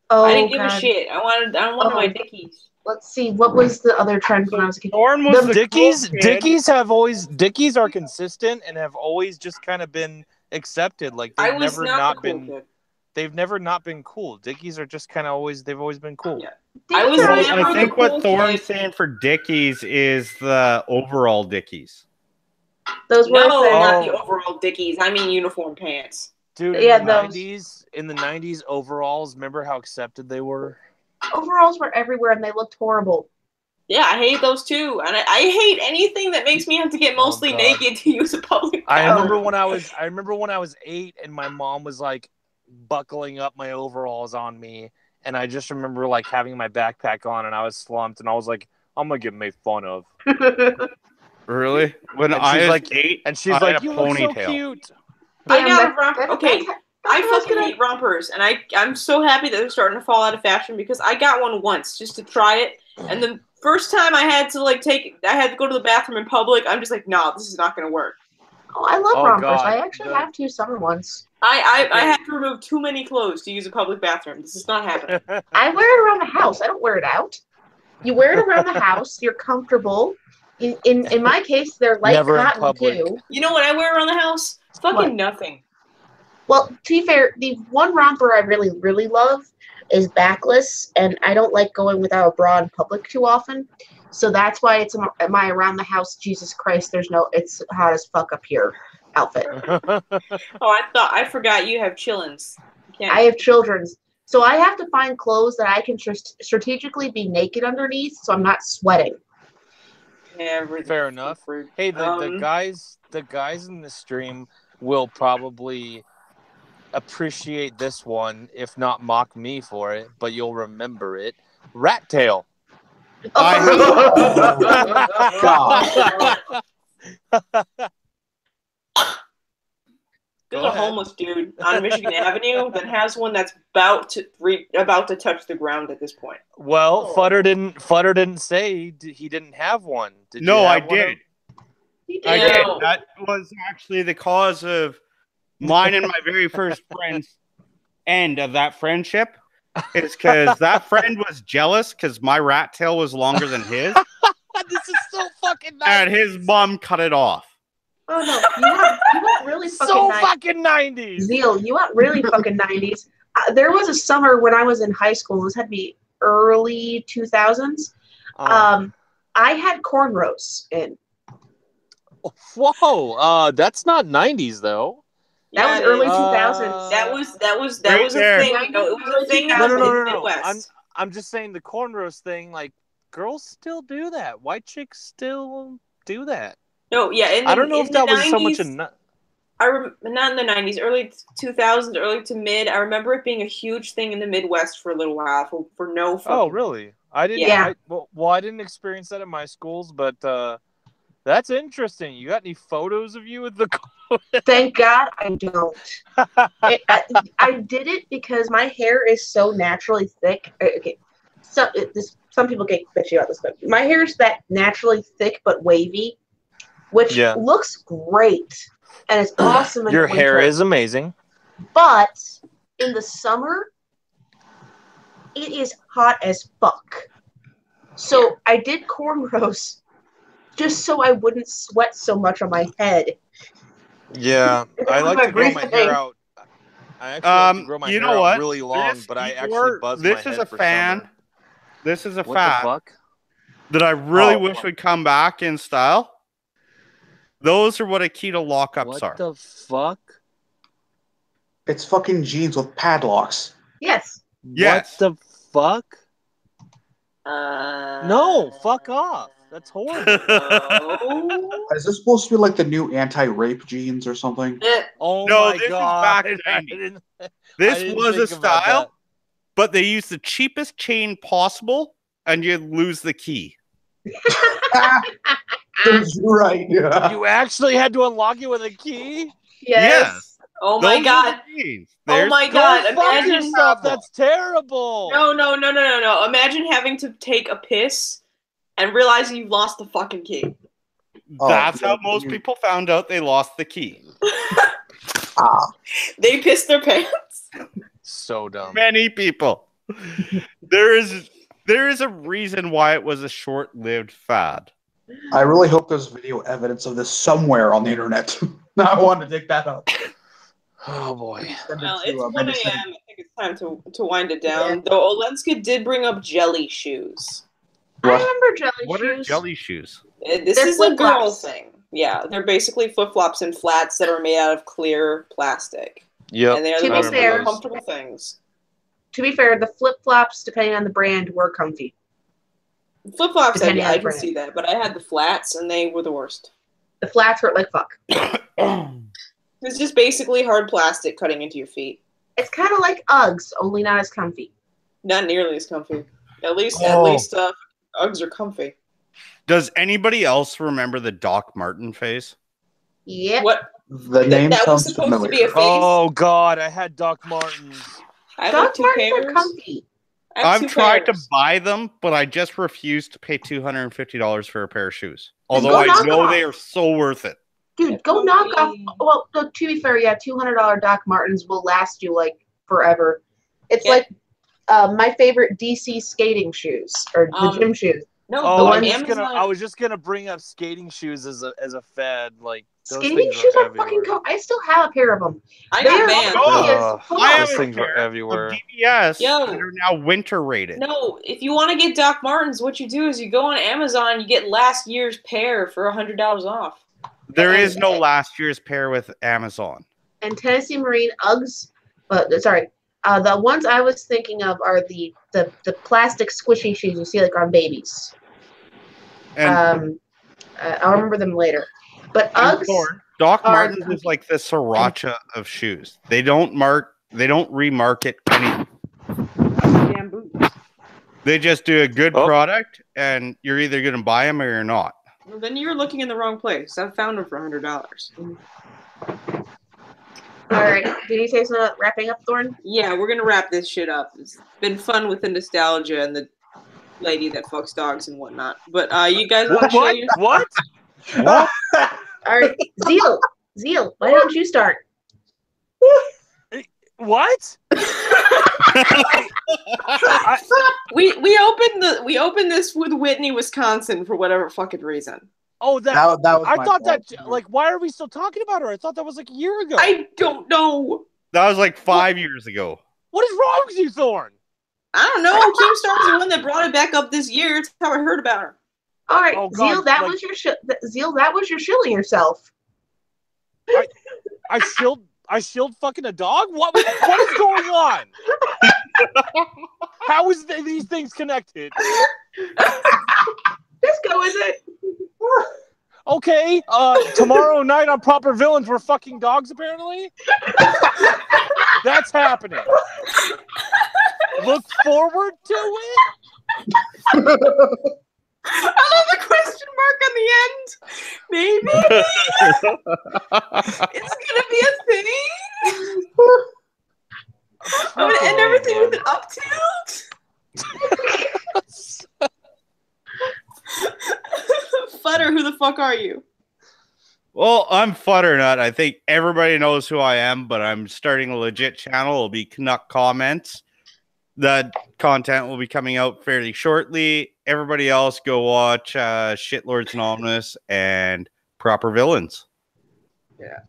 Oh, I didn't give God. a shit. I wanted my Dickies. Let's see, what was the other trend when I was a kid? Thorne was the Dickies cool kid. Dickies are consistent and have always just kind of been accepted. Like I they've was never not not the cool been kid. they've never not been cool. Dickies are just kind of always been cool. Yeah. I was Well, never I think the cool what Thorne's kid. saying for Dickies is the overall Dickies. Those were No, the- not the overall Dickies. I mean uniform pants. Dude, Yeah, in the those. 90s, overalls, remember how accepted they were? overalls were everywhere and they looked horrible. Yeah, I hate those too, and I hate anything that makes me have to get mostly God. naked to use a public I bathroom. remember when I was 8 and my mom was like buckling up my overalls on me, and I just remember like having my backpack on and I was slumped and I was like, I'm gonna get made fun of. Really? When And I she's was like, 8, and she's I like, had a you look so ponytail. cute. I Damn, got a that- romper. that- Okay, that's I what I was fucking gonna- hate rompers, and I'm so happy that they're starting to fall out of fashion because I got one once just to try it, and the first time I had to go to the bathroom in public, I'm just like, no, this is not going to work. Oh, I love Oh, rompers. God. I actually have 2 summer ones. I Okay. had to remove too many clothes to use a public bathroom. This is not happening. I wear it around the house. I don't wear it out. You wear it around the house. You're comfortable. In my case, they're light Never in cotton public. too. You know what I wear around the house? Fucking What? nothing. Well, to be fair, the one romper I really, really love is backless, and I don't like going without a bra in public too often. So that's why it's my around the house, Jesus Christ, it's hot as fuck up here outfit. Oh, I forgot you have chillins. You can't- I have children's. So I have to find clothes that I can strategically be naked underneath so I'm not sweating. Everything. Fair enough. Hey, the guys in the stream will probably appreciate this one, if not mock me for it, but you'll remember it. Rat tail. There's Go a ahead. homeless dude on Michigan Avenue that has one that's about to touch the ground at this point. Well, Futter didn't say he didn't have one. Did No, you I have one? did. He I did. did. That was actually the cause of mine and my very first friend's end of that friendship. It's because that friend was jealous because my rat tail was longer than his, This is so fucking nice. and his mom cut it off. Oh no, you want really fucking So nice. fucking 90s. Zeal, you want really fucking 90s. There was a summer when I was in high school, this had to be early 2000s. I had cornrows in. Whoa, that's not 90s though. That was Yeah, early it is. 2000s. That was Right a there. thing. No, it was a thing No, in the no. Midwest. I'm just saying the cornrows thing. Like, girls still do that. White chicks still do that. No, yeah. I don't know if that was so much a. not in the 90s, early 2000s, early to mid. I remember it being a huge thing in the Midwest for a little while for no fucking. Oh, really? I didn't. Yeah. I didn't experience that in my schools, but that's interesting. You got any photos of you with the? Thank God I don't. I did it because my hair is so naturally thick. Okay, some people get bitchy about this, but my hair is that naturally thick but wavy, which looks great and it's awesome. In Your the hair winter. is amazing, but in the summer, it is hot as fuck. So I did cornrows just so I wouldn't sweat so much on my head. Yeah, I like to grow my hair out. I actually like to grow my hair out really long, but I actually buzz my head for summer. This is a What fad the fuck? that I really wish would come back in style. Those are what Akita lockups are. What the fuck? It's fucking jeans with padlocks. Yes. Yes. What the fuck? No, fuck off. That's horrible. Is this supposed to be like the new anti-rape jeans or something? Oh No, my this god. is back in 90s. I This didn't was a think about that. style, but they used the cheapest chain possible, and you lose the key. That's right. Yeah. You actually had to unlock it with a key? Yes. Oh my Those god. are the jeans. Oh There's- my Go god. fuck Imagine yourself. That's terrible. No. Imagine having to take a piss and realizing you've lost the fucking key. That's how most people found out they lost the key. They pissed their pants. So dumb. Many people. There is a reason why it was a short-lived fad. I really hope there's video evidence of this somewhere on the internet. I want to dig that up. Oh boy. Well, it's 1 a.m. I think it's time to wind it down. Though Olenska did bring up jelly shoes. I remember jelly shoes. What are jelly shoes? This They're is a girl flip-flops. thing. Yeah, they're basically flip-flops and flats that are made out of clear plastic. Yep. And they are the To be most fair- uncomfortable things. To be fair, the flip-flops, depending on the brand, were comfy. Flip-flops, Depending on I the can brand. see that. But I had the flats, and they were the worst. The flats hurt like fuck. It's just basically hard plastic cutting into your feet. It's kind of like Uggs, only not as comfy. Not nearly as comfy. At least Uggs are comfy. Does anybody else remember the Doc Martin phase? Yep. What? The name That was sounds supposed to familiar. be a phase. Oh god, I had Doc Martens. I have Doc two Martens are pairs. comfy. I have I've two tried pairs. to buy them, but I just refuse to pay $250 for a pair of shoes. Just Although go I knock know them they off. are so worth it. Dude, go knock off. Well, no, to be fair, yeah, $200 Doc Martens will last you like forever. It's Yeah. like my favorite DC skating shoes or the gym shoes. No, Oh, on Amazon- I was just gonna bring up skating shoes as a fad. Like those Skating things shoes are everywhere. fucking cool. I still have a pair of them. I They got are Vans. comfy as Ugh. fuck. I have Those a things were pair everywhere. of DVS Yo. that are now winter rated. No, if you want to get Doc Martens, what you do is you go on Amazon, you get last year's pair for $100 off. There is no last year's pair with Amazon. And Tennessee Marine Uggs. The ones I was thinking of are the plastic squishy shoes you see like on babies. And, I'll remember them later. But Uggs. Doc are Martens is like the sriracha of shoes. They don't remarket anything. Damn boots. They just do a good product, and you're either going to buy them or you're not. Well, then you're looking in the wrong place. I found them for $100. All right. Did you say something about wrapping up, Thorn? Yeah, we're gonna wrap this shit up. It's been fun with the nostalgia and the lady that fucks dogs and whatnot. But you guys want to show you? What? All right, Zeal, why don't you start? What? We opened this with Whitney, Wisconsin for whatever fucking reason. Oh, that was I my thought fault. that like why are we still talking about her? I thought that was like a year ago. I don't know. That was like 5 years ago. What is wrong with you, Thorn? I don't know. Keemstar's the one that brought it back up this year. It's how I heard about her. All right, Oh, God, Zeal, that like- was your Zeal, that was your shilling yourself. I shilled fucking a dog? What is going on? How is these things connected? Just go with it. Okay, tomorrow night on Proper Villains, we're fucking dogs, apparently? That's happening. Look forward to it? I love the question mark on the end. Maybe it's gonna be a thing. I'm gonna end everything with an up tilt. Futter, who the fuck are you? Well, I'm Futternut. I think everybody knows who I am, but I'm starting a legit channel. It'll be Canuck Comments. That content will be coming out fairly shortly. Everybody else, go watch Shitlords Anonymous and Proper Villains. Yeah.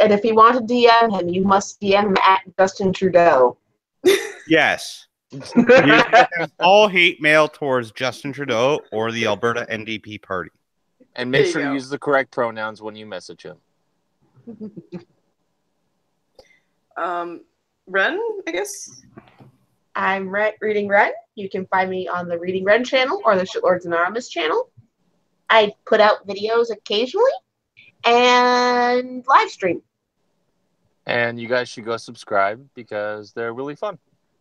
And if you want to DM him, you must DM him at Justin Trudeau. Yes. All hate mail towards Justin Trudeau or the Alberta NDP party. And make sure to use the correct pronouns when you message him. Ren, I guess? I'm Reading Ren. You can find me on the Reading Ren channel or the Shitlords Anonymous channel. I put out videos occasionally and live stream. And you guys should go subscribe because they're really fun.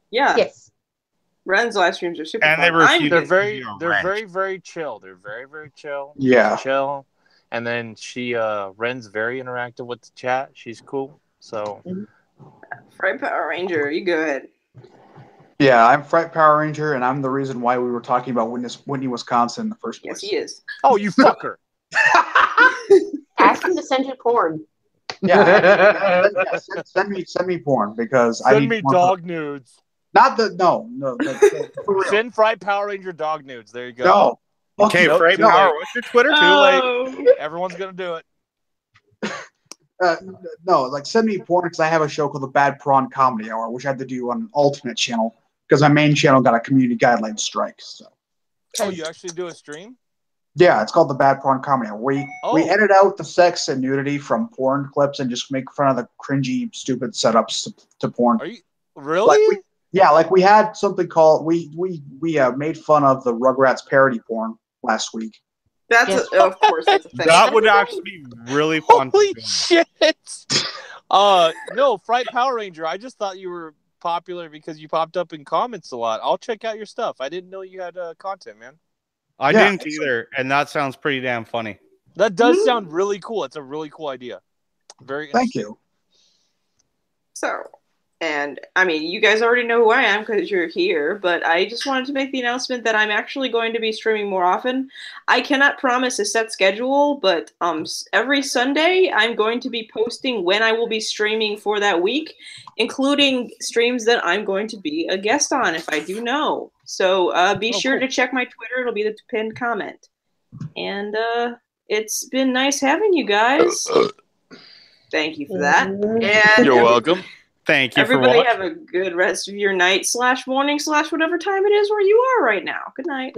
Yeah. Yes. Ren's live streams are super And fun. They're very chill. They're very chill. Yeah. Chill. And then Ren's very interactive with the chat. She's cool. So Fright Power Ranger, you go ahead. Yeah, I'm Fright Power Ranger, and I'm the reason why we were talking about Whitney, Wisconsin in the first place. Yes, he is. Oh, you fucker. Ask him to send you porn. Yeah, send me porn because I Send need me porn dog nudes. Not the no. For real. Send Fright Power Ranger dog nudes. There you go. No. Okay, Nope, Fright too Power, late. what's your Twitter? Too Oh. late. Everyone's gonna do it. No, like send me porn because I have a show called the Bad Prawn Comedy Hour, which I had to do on an alternate channel because my main channel got a community guideline strike. So Oh, you actually do a stream? yeah, it's called the Bad Prawn Comedy Hour. We edit out the sex and nudity from porn clips and just make fun of the cringy, stupid setups to porn. Are you really? Like we had something called we made fun of the Rugrats parody porn last week. That's of course that's a thing. That would actually be really fun. Holy shit! No, Fright Power Ranger. I just thought you were popular because you popped up in comments a lot. I'll check out your stuff. I didn't know you had content, man. I didn't either, and that sounds pretty damn funny. That does sound really cool. It's a really cool idea. Very Thank you. So, and I mean, you guys already know who I am because you're here, but I just wanted to make the announcement that I'm actually going to be streaming more often. I cannot promise a set schedule, but every Sunday I'm going to be posting when I will be streaming for that week, including streams that I'm going to be a guest on if I do know. So be sure to check my Twitter. It'll be the pinned comment. And it's been nice having you guys. Thank you for that. And You're welcome. Thank you for everybody watching. have a good rest of your night /morning / whatever time it is where you are right now. Good night.